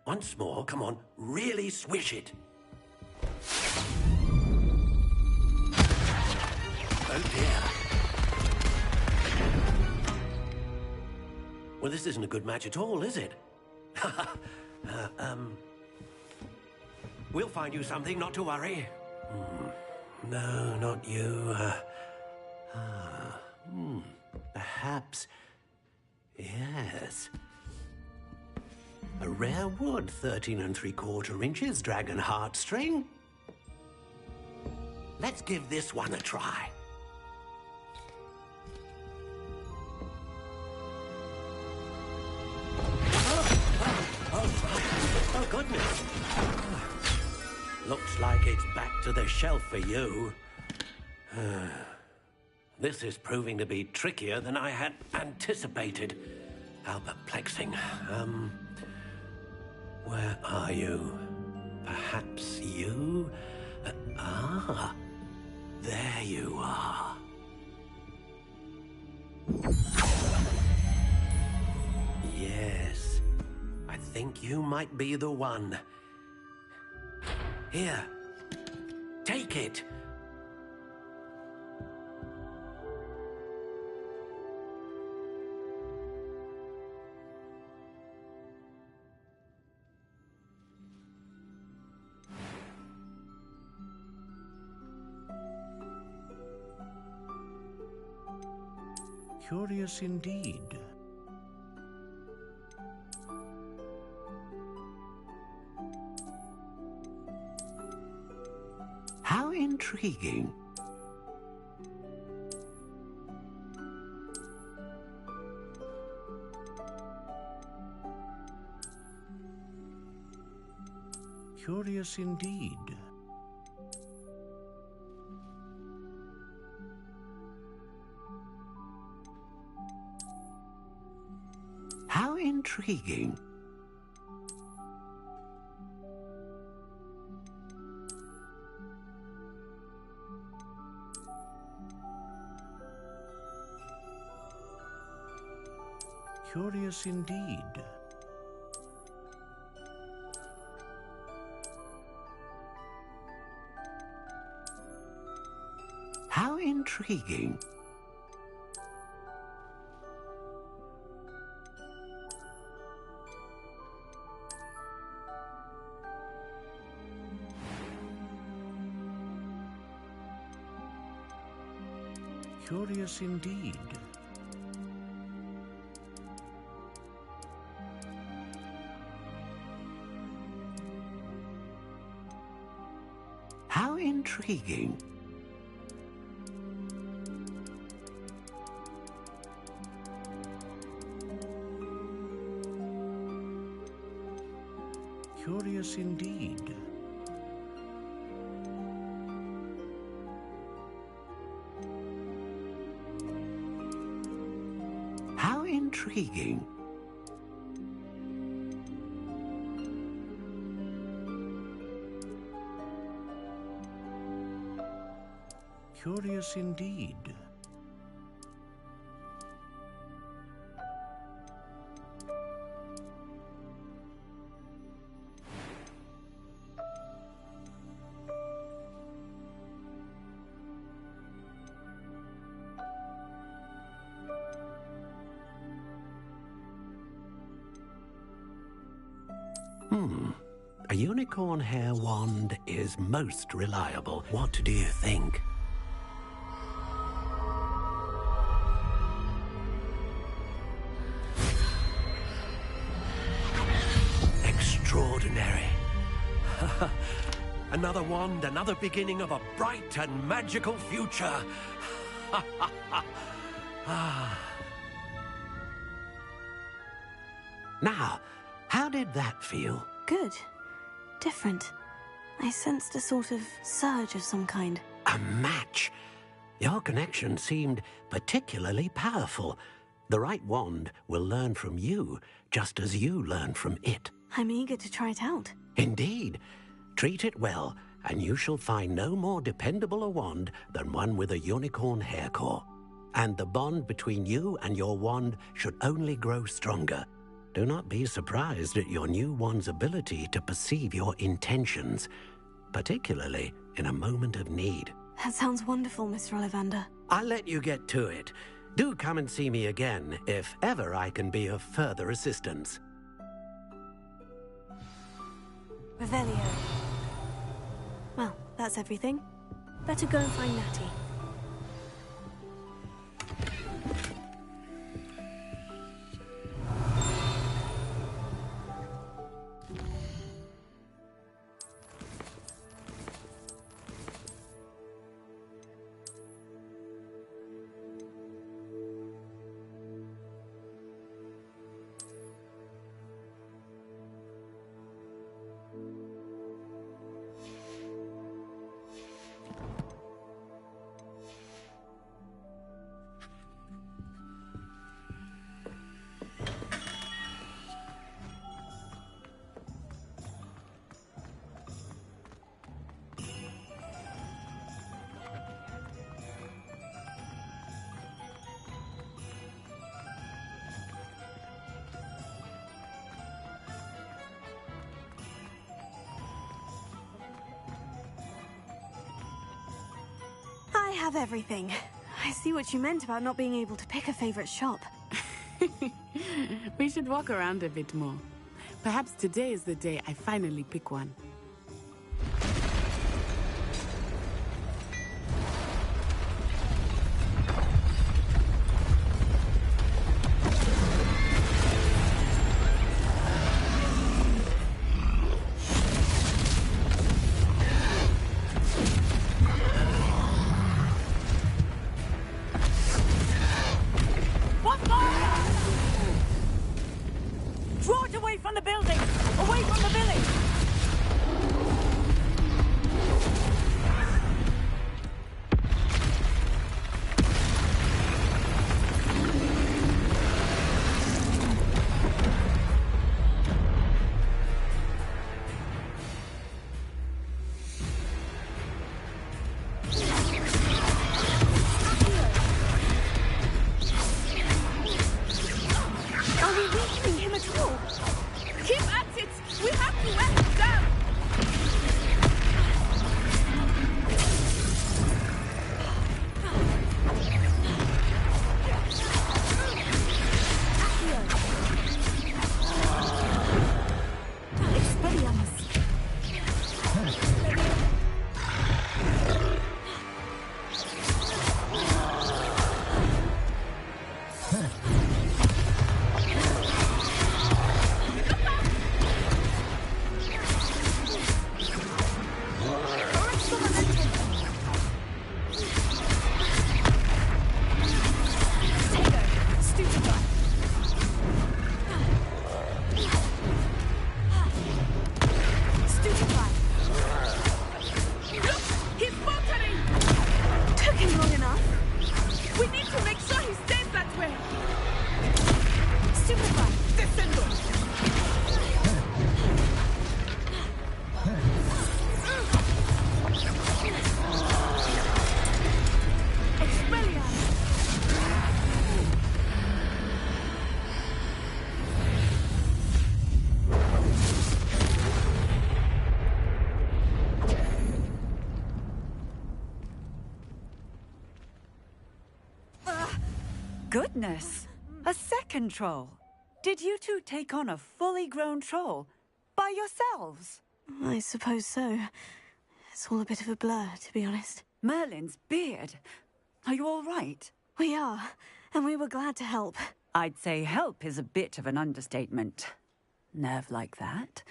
Once more, come on, really swish it. Oh dear. Well, this isn't a good match at all, is it? We'll find you something, not to worry. No, not you. Perhaps... Yes. A rare wood, 13 3/4 inches, dragon heartstring. Let's give this one a try. Oh, goodness. Looks like it's back to the shelf for you. This is proving to be trickier than I had anticipated. How perplexing. Where are you? Perhaps you? There you are. Yes, I think you might be the one. Here, take it. Curious indeed. How intriguing. Curious indeed. How intriguing. Curious indeed. How intriguing. Curious indeed. How intriguing. Curious indeed. How intriguing. Curious indeed. A unicorn hair wand is most reliable. What do you think? Extraordinary. Another wand, another beginning of a bright and magical future. Now, how did that feel? Good. Different. I sensed a sort of surge of some kind. A match? Your connection seemed particularly powerful. The right wand will learn from you, just as you learn from it. I'm eager to try it out. Indeed. Treat it well, and you shall find no more dependable a wand than one with a unicorn hair core. And the bond between you and your wand should only grow stronger. Do not be surprised at your new wand's ability to perceive your intentions, particularly in a moment of need. That sounds wonderful, Mr. Ollivander. I'll let you get to it. Do come and see me again if ever I can be of further assistance. Revelio. Well, that's everything. Better go and find Natty. I have everything. I see what you meant about not being able to pick a favorite shop. We should walk around a bit more. Perhaps today is the day I finally pick one. Draw it away from the building! Away from the village! Are we weakening him at all? Keep at it! We have to wear him down! Goodness! A second troll! Did you two take on a fully grown troll by yourselves? I suppose so. It's all a bit of a blur, to be honest. Merlin's beard. Are you all right? We are, and we were glad to help. I'd say help is a bit of an understatement. Nerve like that.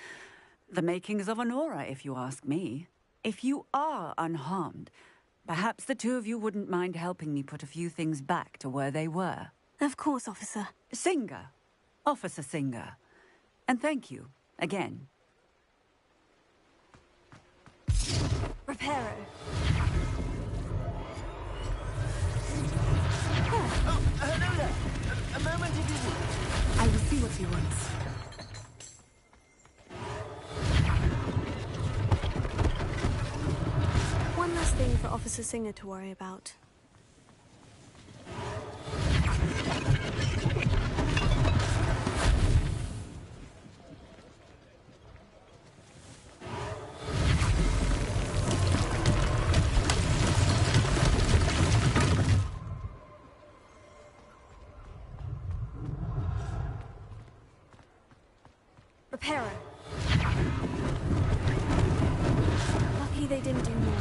The makings of an aura, if you ask me. If you are unharmed, perhaps the two of you wouldn't mind helping me put a few things back to where they were. Of course, officer. Singer. Officer Singer. And thank you, again. Reparo. Oh, hello there. A moment if you would. I will see what he wants. One last thing for Officer Singer to worry about. Reparo. Lucky they didn't do more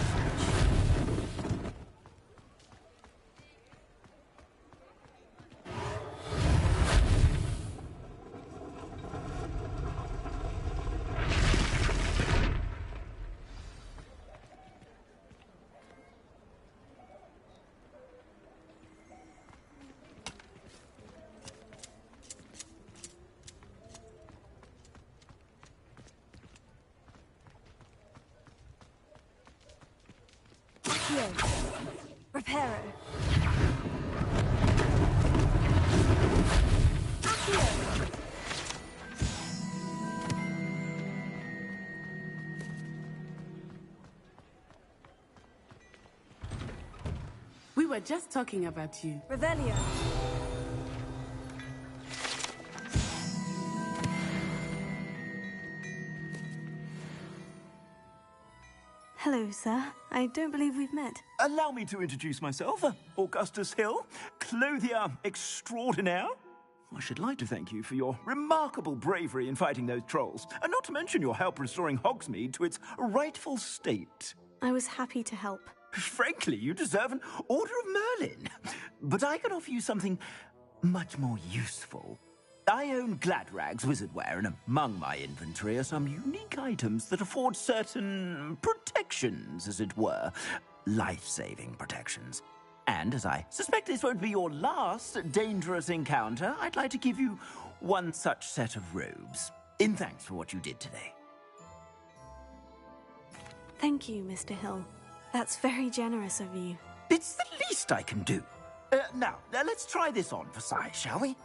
damage. Reparo. We were just talking about you. Revelio. Hello, sir. I don't believe we've met. Allow me to introduce myself. Augustus Hill, clothier extraordinaire. I should like to thank you for your remarkable bravery in fighting those trolls, and not to mention your help restoring Hogsmeade to its rightful state. I was happy to help. Frankly, you deserve an Order of Merlin. But I can offer you something much more useful. I own Gladrag's wizardware, and among my inventory are some unique items that afford certain protections, as it were. Life-saving protections. And as I suspect this won't be your last dangerous encounter, I'd like to give you one such set of robes, in thanks for what you did today. Thank you, Mr. Hill. That's very generous of you. It's the least I can do. Now, let's try this on for size, shall we?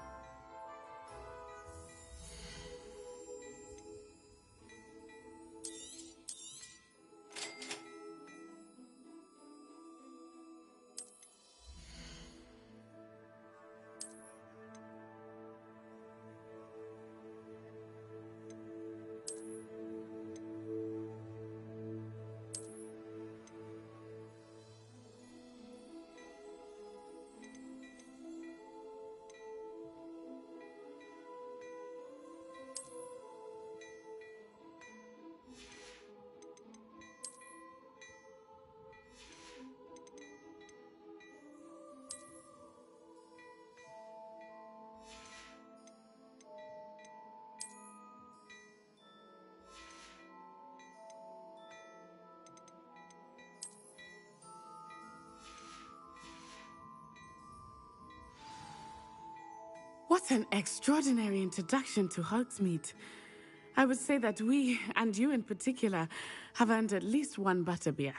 What an extraordinary introduction to Hogsmeade. I would say that we, and you in particular, have earned at least one butterbeer.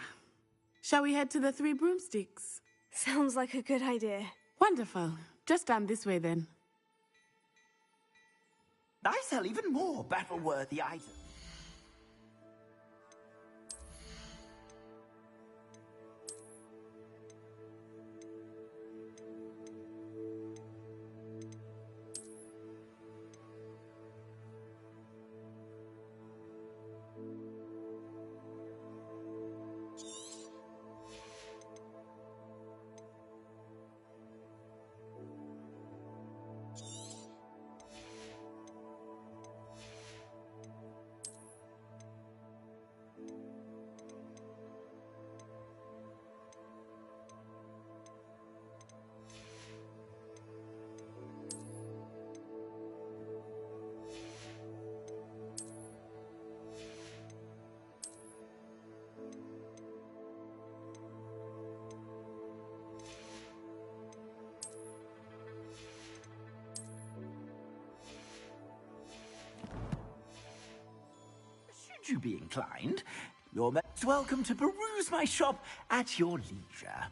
Shall we head to the Three Broomsticks? Sounds like a good idea. Wonderful. Just down this way then. I sell even more battle-worthy items. should you be inclined, you're most welcome to peruse my shop at your leisure.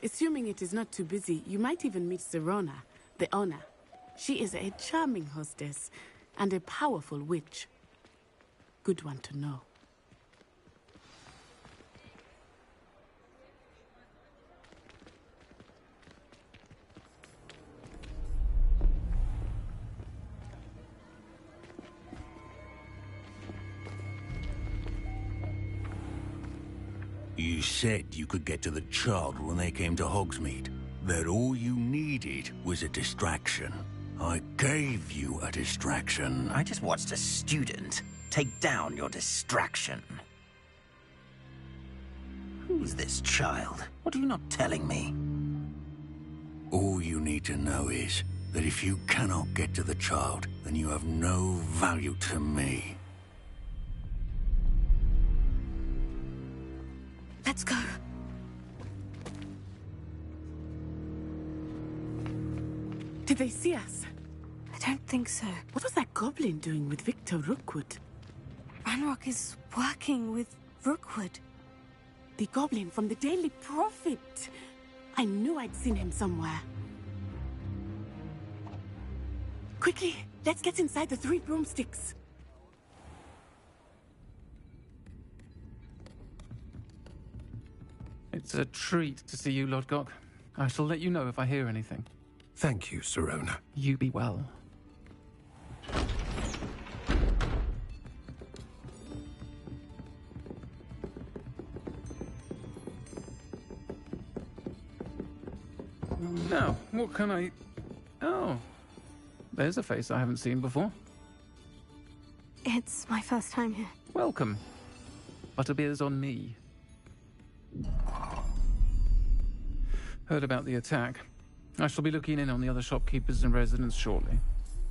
Assuming it is not too busy, you might even meet Serona, the owner. She is a charming hostess and a powerful witch. Good one to know. You said you could get to the child when they came to Hogsmeade. That all you needed was a distraction. I gave you a distraction. I just watched a student take down your distraction. Who's this child? What are you not telling me? All you need to know is that if you cannot get to the child, then you have no value to me. Let's go. Did they see us? I don't think so. What was that goblin doing with Victor Rookwood? Ranrock is working with Rookwood. The goblin from the Daily Prophet. I knew I'd seen him somewhere. Quickly, let's get inside the 3 broomsticks. It's a treat to see you, Lodgok. I shall let you know if I hear anything. Thank you, Serona. You be well. Now, what can I... Oh, there's a face I haven't seen before. It's my first time here. Welcome. Butterbeer's on me. Heard about the attack. I shall be looking in on the other shopkeepers and residents shortly.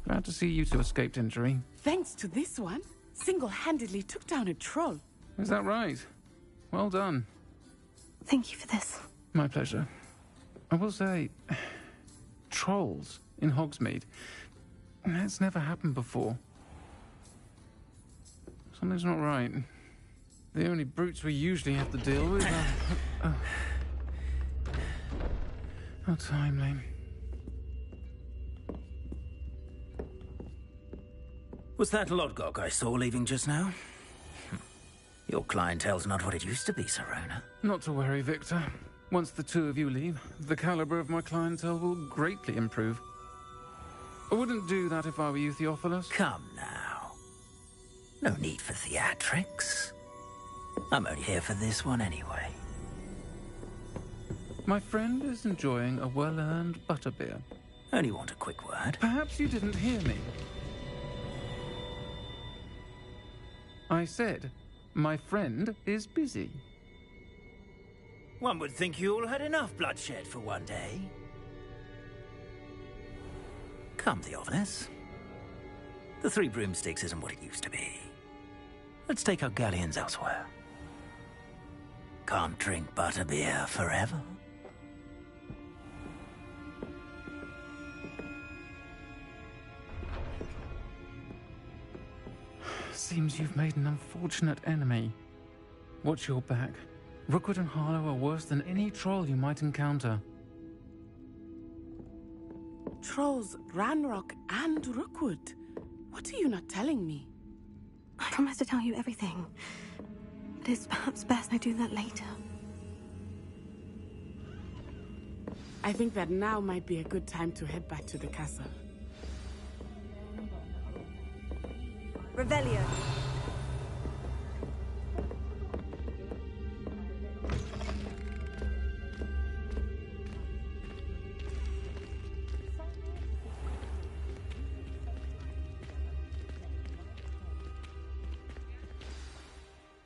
Glad to see you two escaped injury. Thanks to this one, single-handedly took down a troll. Is that right? Well done. Thank you for this. My pleasure. I will say, trolls in Hogsmeade. That's never happened before. Something's not right. The only brutes we usually have to deal with are... How timely. Was that Lodgok I saw leaving just now? Your clientele's not what it used to be, Serona. Not to worry, Victor. Once the two of you leave, the caliber of my clientele will greatly improve. I wouldn't do that if I were you, Theophilus. Come now. No need for theatrics. I'm only here for this one anyway. My friend is enjoying a well-earned butterbeer. Only want a quick word. Perhaps you didn't hear me. I said, my friend is busy. One would think you all had enough bloodshed for one day. Come, Theophilus. The 3 broomsticks isn't what it used to be. Let's take our galleons elsewhere. Can't drink butterbeer forever. Seems you've made an unfortunate enemy. Watch your back. Rookwood and Harlow are worse than any troll you might encounter. Trolls, Ranrock, and Rookwood. What are you not telling me? I promise to tell you everything. But it's perhaps best I do that later. I think that now might be a good time to head back to the castle. Revelio.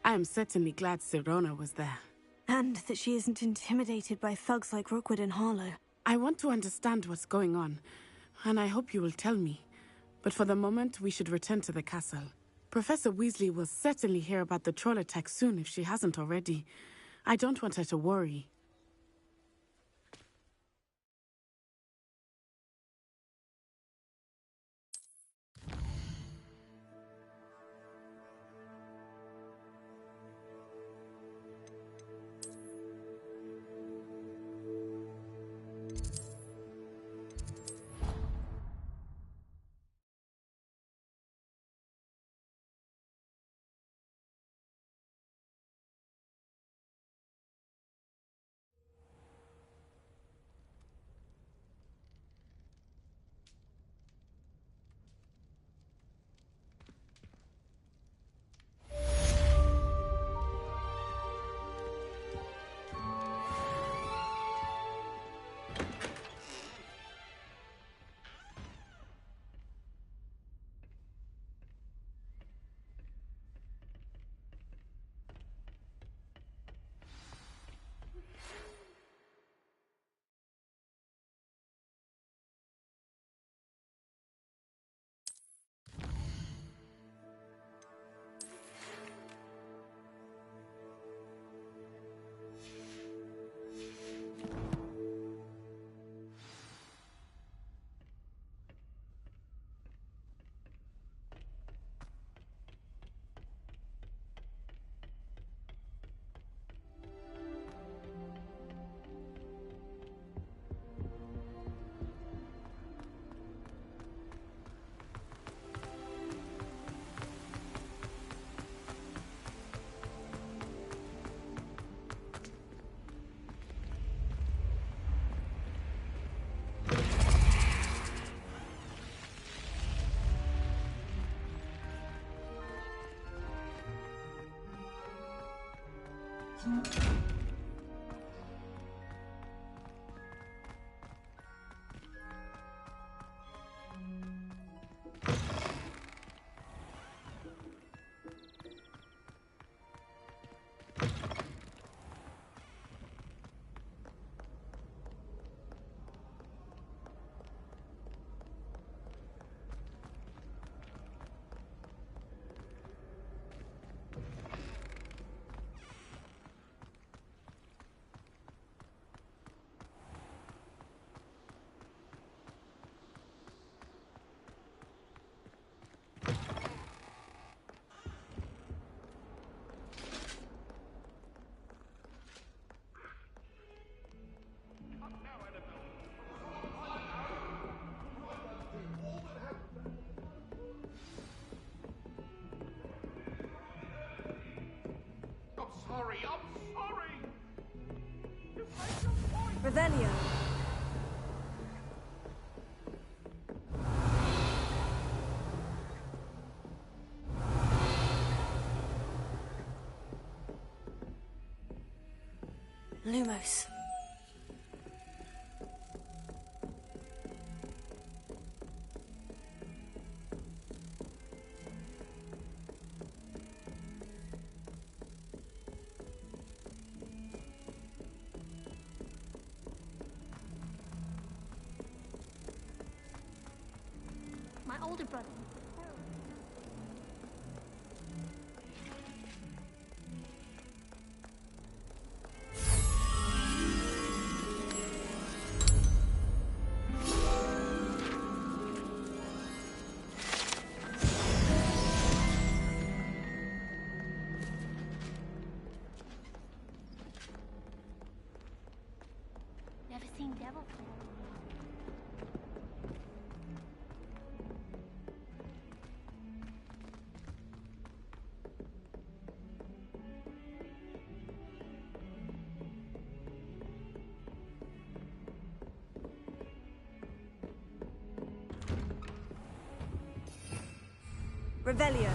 I am certainly glad Sirona was there. And that she isn't intimidated by thugs like Rookwood and Harlow. I want to understand what's going on, and I hope you will tell me. But for the moment, we should return to the castle. Professor Weasley will certainly hear about the troll attack soon if she hasn't already. I don't want her to worry. Revelio. Lumos. My older brother. devil. Revelio.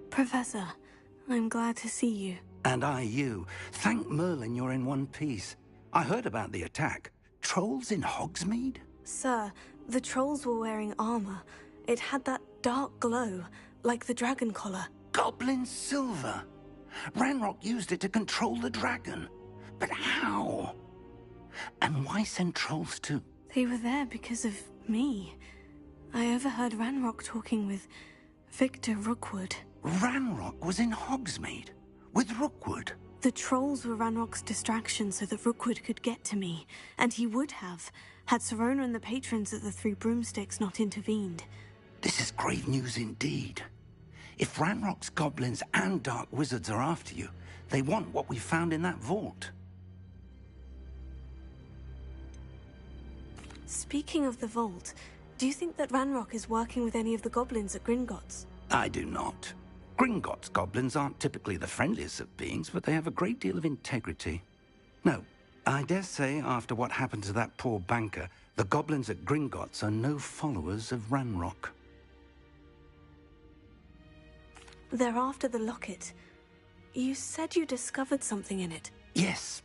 Professor, I'm glad to see you. And I you. Thank Merlin you're in one piece. I heard about the attack. Trolls in Hogsmeade? Sir, the trolls were wearing armor. It had that dark glow, like the dragon collar. Goblin silver. Ranrock used it to control the dragon. But how? And why send trolls too? They were there because of me. I overheard Ranrock talking with Victor Rookwood. Ranrock was in Hogsmeade with Rookwood. The trolls were Ranrock's distraction so that Rookwood could get to me, and he would have, had Serona and the patrons at the Three Broomsticks not intervened. This is grave news indeed. If Ranrock's goblins and dark wizards are after you, they want what we found in that vault. Speaking of the vault, do you think that Ranrock is working with any of the goblins at Gringotts? I do not. Gringotts goblins aren't typically the friendliest of beings, but they have a great deal of integrity. No, I dare say after what happened to that poor banker, the goblins at Gringotts are no followers of Ranrock. They're after the locket. You said you discovered something in it. Yes.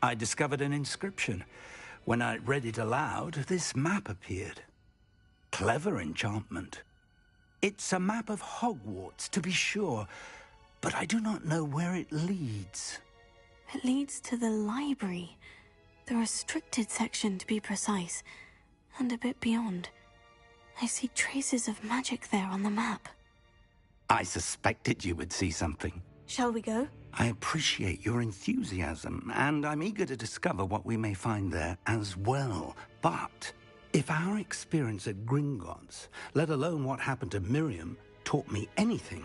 I discovered an inscription. When I read it aloud, this map appeared. Clever enchantment. It's a map of Hogwarts, to be sure, but I do not know where it leads. It leads to the library. The restricted section, to be precise, and a bit beyond. I see traces of magic there on the map. I suspected you would see something. Shall we go? I appreciate your enthusiasm, and I'm eager to discover what we may find there as well. But if our experience at Gringotts, let alone what happened to Miriam, taught me anything,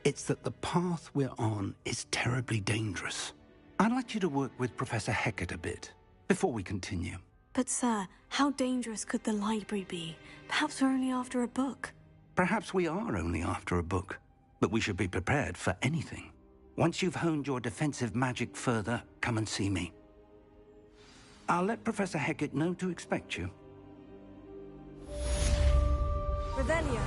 it's that the path we're on is terribly dangerous. I'd like you to work with Professor Hecat a bit before we continue. But sir, how dangerous could the library be? Perhaps we're only after a book. Perhaps we are only after a book, but we should be prepared for anything. Once you've honed your defensive magic further, come and see me. I'll let Professor Hecat know to expect you. Revelio.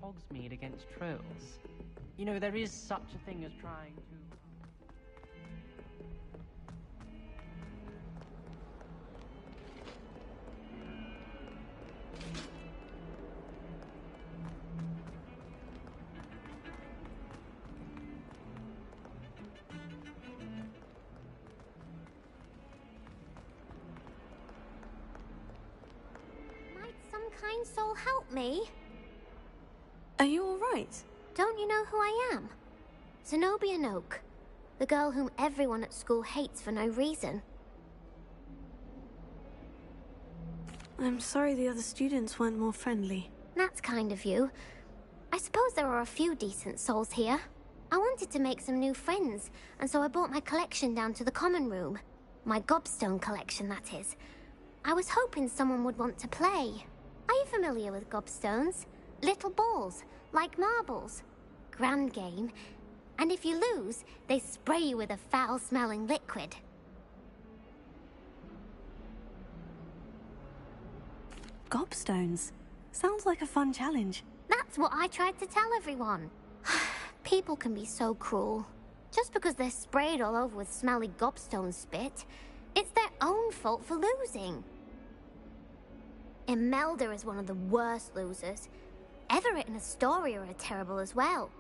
Hogsmeade against trolls. You know, there is such a thing as trying to... Might some kind soul help me? Are you all right? Don't you know who I am? Zenobia Noak. The girl whom everyone at school hates for no reason. I'm sorry the other students weren't more friendly. That's kind of you. I suppose there are a few decent souls here. I wanted to make some new friends, and so I brought my collection down to the common room. My gobstone collection, that is. I was hoping someone would want to play. Are you familiar with gobstones? Little balls, like marbles. Grand game. And if you lose, they spray you with a foul-smelling liquid. Gobstones? Sounds like a fun challenge. That's what I tried to tell everyone. People can be so cruel. Just because they're sprayed all over with smelly gobstone spit, it's their own fault for losing. Imelda is one of the worst losers. Everett and Astoria are terrible as well.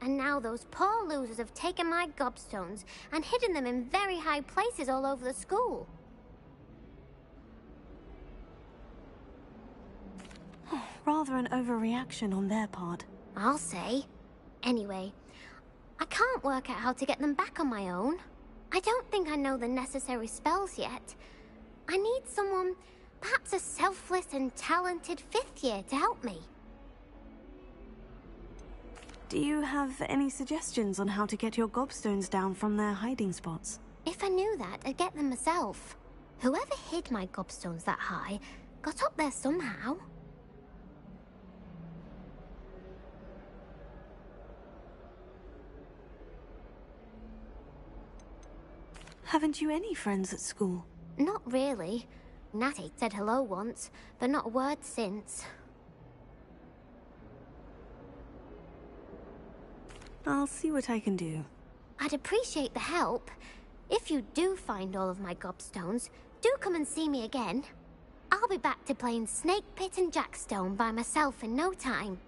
And now those poor losers have taken my gobstones and hidden them in very high places all over the school. Rather an overreaction on their part. I'll say. Anyway, I can't work out how to get them back on my own. I don't think I know the necessary spells yet. I need someone, perhaps a selfless and talented 5th year to help me. Do you have any suggestions on how to get your gobstones down from their hiding spots? If I knew that, I'd get them myself. Whoever hid my gobstones that high got up there somehow. Haven't you any friends at school? Not really. Natty said hello once, but not a word since. I'll see what I can do. I'd appreciate the help. If you do find all of my gobstones, do come and see me again. I'll be back to playing Snake Pit and Jackstone by myself in no time.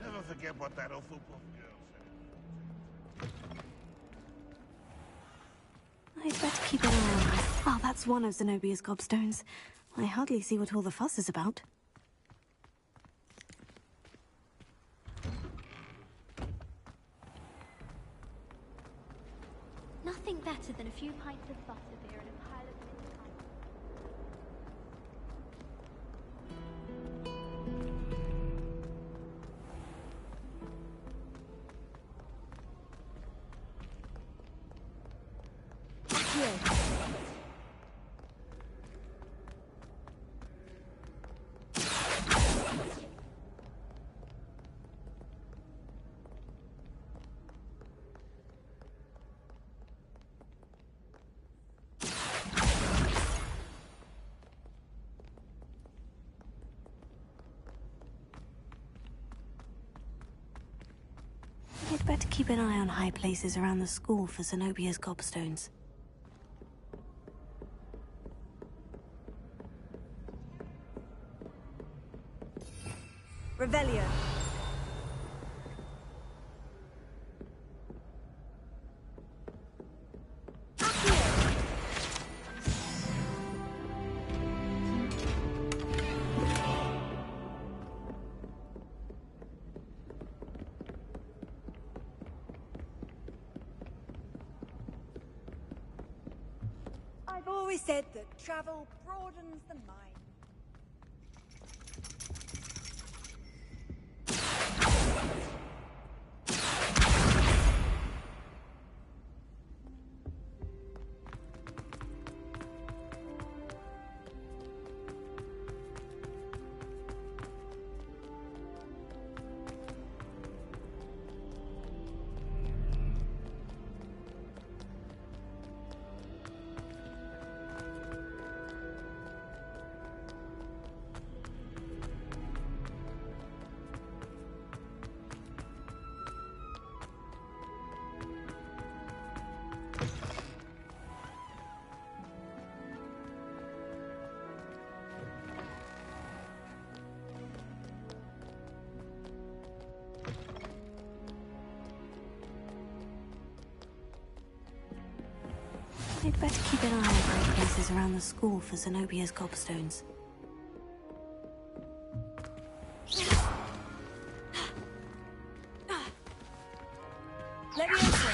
Never forget what that awful girl said. I'd better keep an eye on her. Oh, that's one of Zenobia's gobstones. I hardly see what all the fuss is about. Nothing better than a few pints of butterbeer and a pile of mince pies. I'd better keep an eye on high places around the school for Zenobia's gobstones. Revelio. I've always said that travel broadens the mind. I'd better keep an eye on high places around the school for Zenobia's gobstones. Let me answer.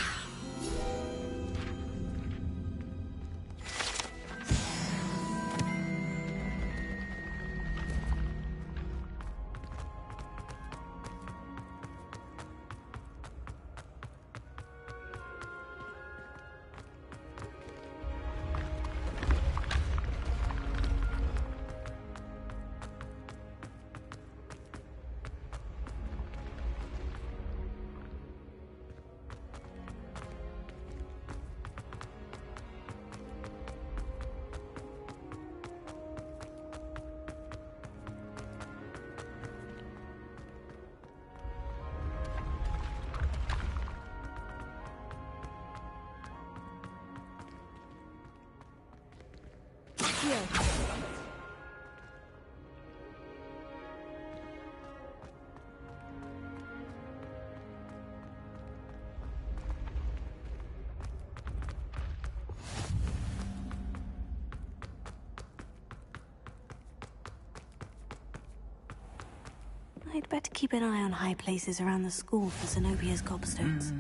I'd better keep an eye on high places around the school for Zenobia's gobstones.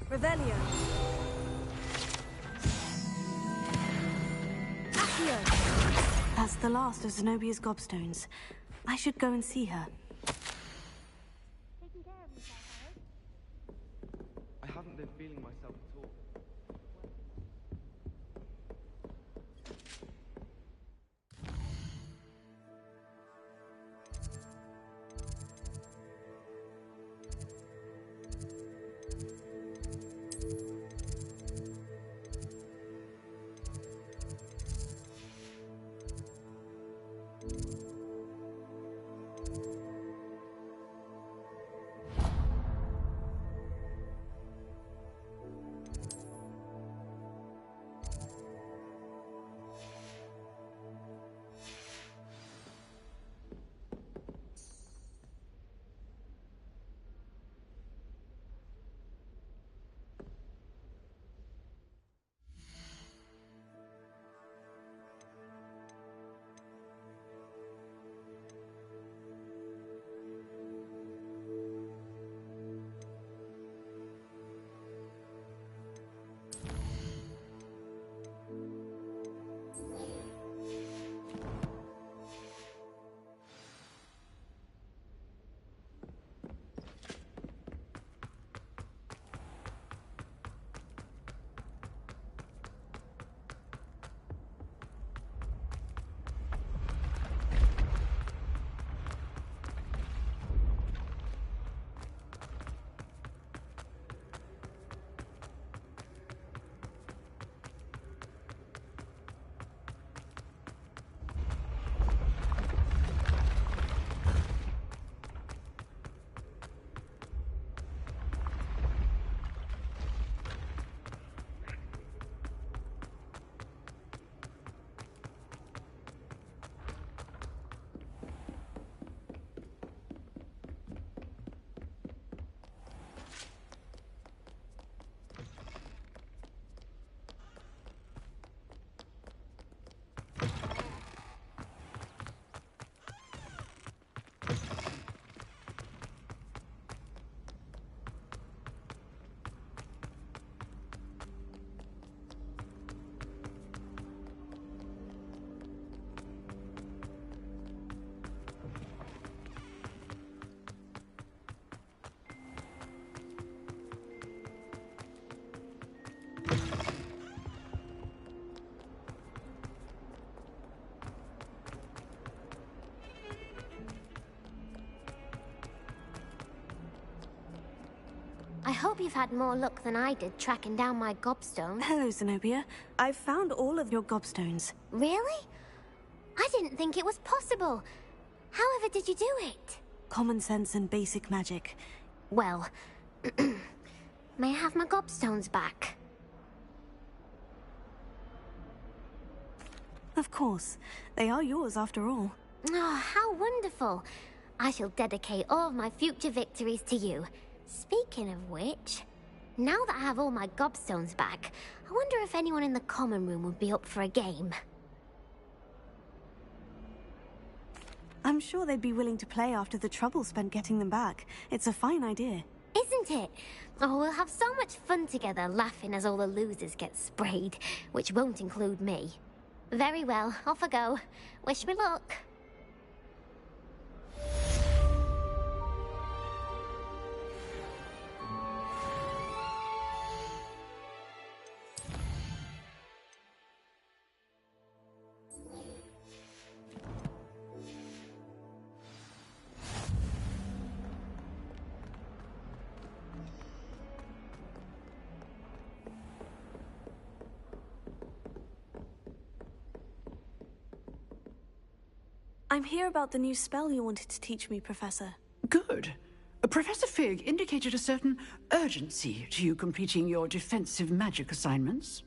Revelio. That's the last of Zenobia's gobstones. I should go and see her. I haven't been feeling myself at all. I hope you've had more luck than I did tracking down my gobstones. Hello, Zenobia. I've found all of your gobstones. Really? I didn't think it was possible. However did you do it? Common sense and basic magic. Well, May I have my gobstones back? Of course. They are yours after all. Oh, how wonderful. I shall dedicate all of my future victories to you. Speaking of which, now that I have all my gobstones back, I wonder if anyone in the common room would be up for a game. I'm sure they'd be willing to play after the trouble spent getting them back. It's a fine idea. Isn't it? Oh, we'll have so much fun together, laughing as all the losers get sprayed, which won't include me. Very well, off I go. Wish me luck. I'm here about the new spell you wanted to teach me, Professor. Good. Professor Fig indicated a certain urgency to you completing your defensive magic assignments.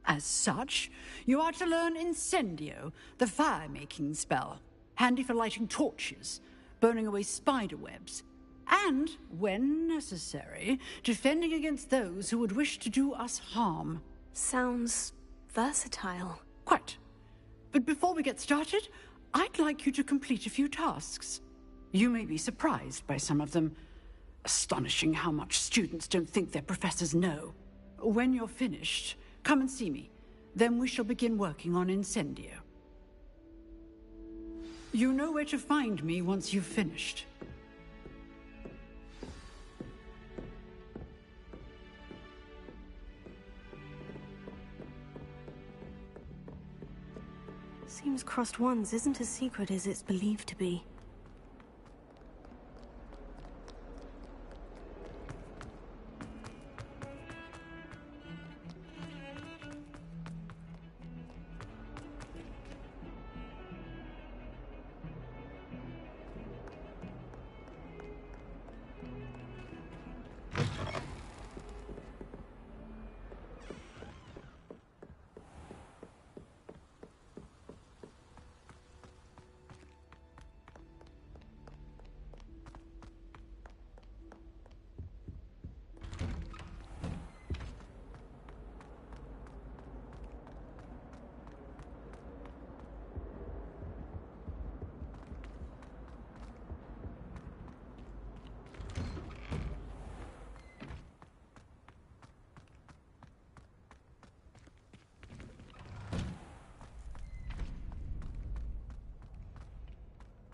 As such, you are to learn Incendio, the fire-making spell, handy for lighting torches, burning away spider webs, and, when necessary, defending against those who would wish to do us harm. Sounds versatile. Quite. But before we get started, I'd like you to complete a few tasks. You may be surprised by some of them. Astonishing how much students don't think their professors know. When you're finished, come and see me. Then we shall begin working on Incendio. You know where to find me once you've finished. Seems Crossed Wands isn't as secret as it's believed to be.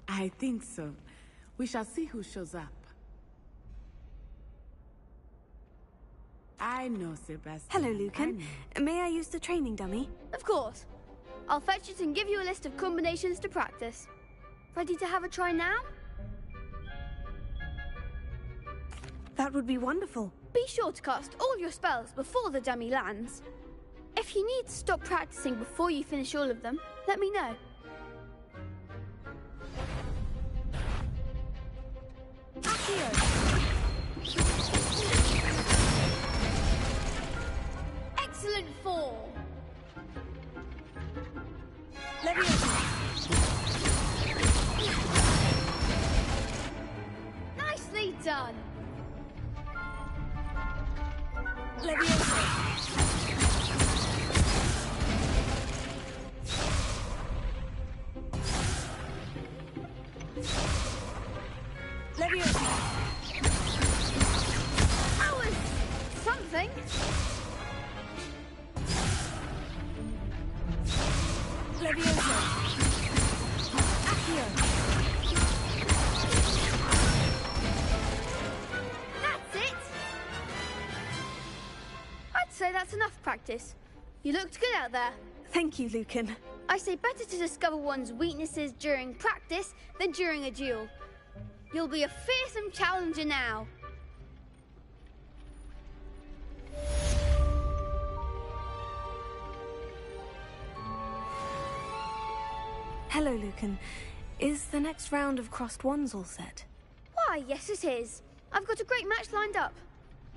I think so. We shall see who shows up. I know, Sebastian. Hello, Lucan. May I use the training dummy? Of course. I'll fetch it and give you a list of combinations to practice. Ready to have a try now? That would be wonderful. Be sure to cast all your spells before the dummy lands. If you need to stop practicing before you finish all of them, let me know. Excellent form. Nicely done. That was something. That's it. I'd say that's enough practice. You looked good out there. Thank you, Lucan. I say better to discover one's weaknesses during practice than during a duel. You'll be a fearsome challenger now. Hello, Lucan. Is the next round of Crossed Wands all set? Why, yes it is. I've got a great match lined up.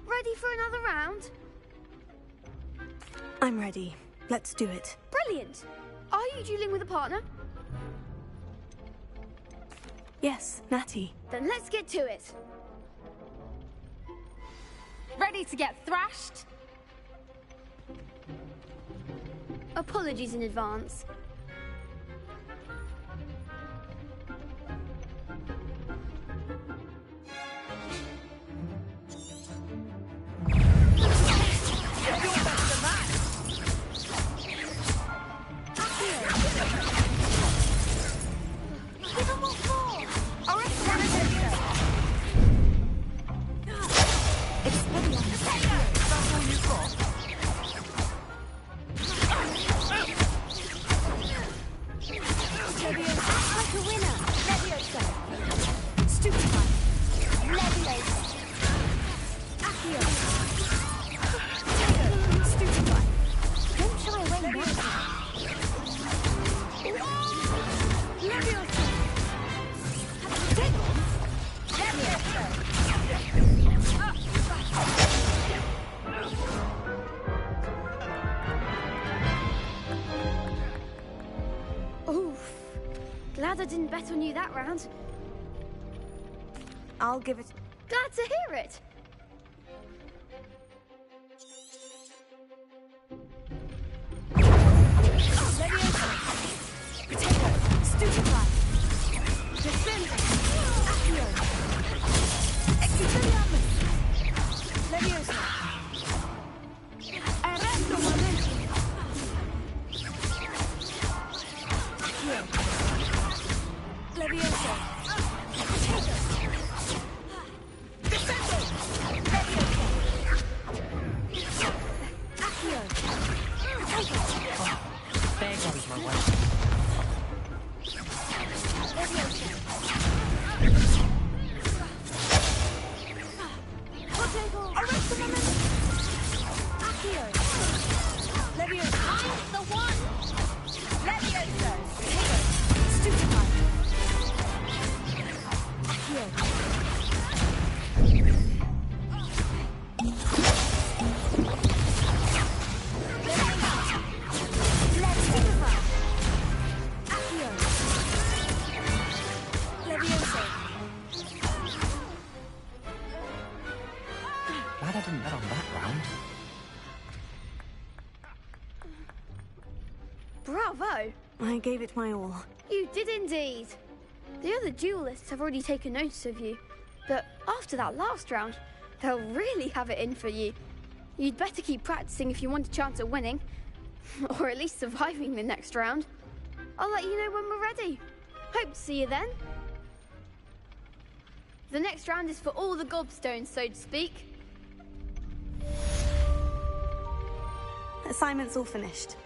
Ready for another round? I'm ready. Let's do it. Brilliant! Are you dueling with a partner? Yes, Natty. Then let's get to it. Ready to get thrashed? Apologies in advance. Oof. Glad I didn't bet on you that round. I'll give it... Glad to hear it. Potato, stupefy. Descend. Accio. Expelliarmus. Leviosa. Arresto momentum. Accio. Leviosa. Potato. Descendo. Leviosa. Accio. Potato. There goes my way. Potato! Arrest the momentum! Accio! Leviosa! I'm the one! Leviosa! Potato! Stupefy! Accio! Let's stupefy! Accio! Leviosa! Glad I didn't bet on that round. Bravo! I gave it my all. You did indeed. The other duelists have already taken notice of you, but after that last round, they'll really have it in for you. You'd better keep practicing if you want a chance at winning, or at least surviving the next round. I'll let you know when we're ready. Hope to see you then. The next round is for all the gobstones, so to speak. Assignment's all finished.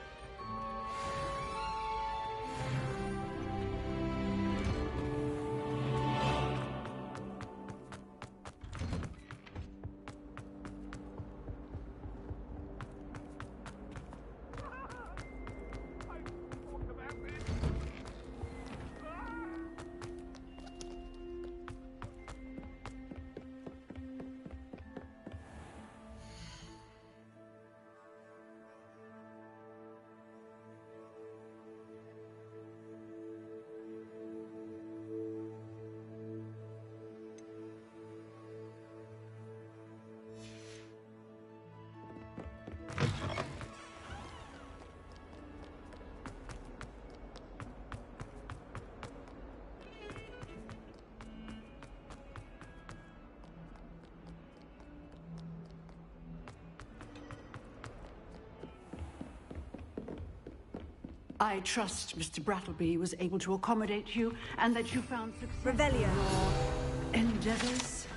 I trust Mr. Brattleby was able to accommodate you and that you found success Revelio. in your endeavors.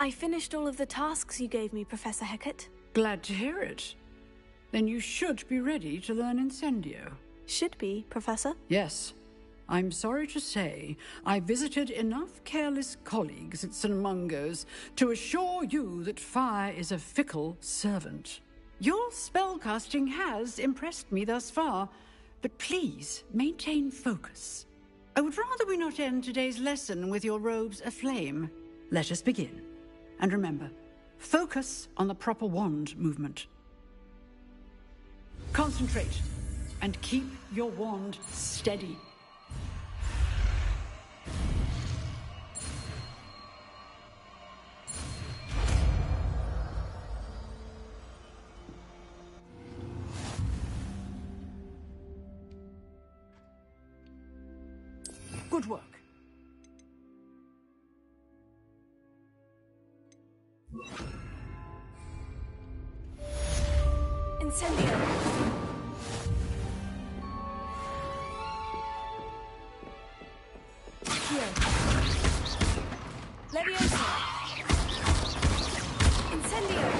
I finished all of the tasks you gave me, Professor Hecat. Glad to hear it. Then you should be ready to learn Incendio. Should be, Professor? Yes. I'm sorry to say, I visited enough careless colleagues at St. Mungo's to assure you that fire is a fickle servant. Your spellcasting has impressed me thus far, but please maintain focus. I would rather we not end today's lesson with your robes aflame. Let us begin. And remember, focus on the proper wand movement. Concentrate, and keep your wand steady. Good work. Incendio. Accio. Leviosa. Incendio.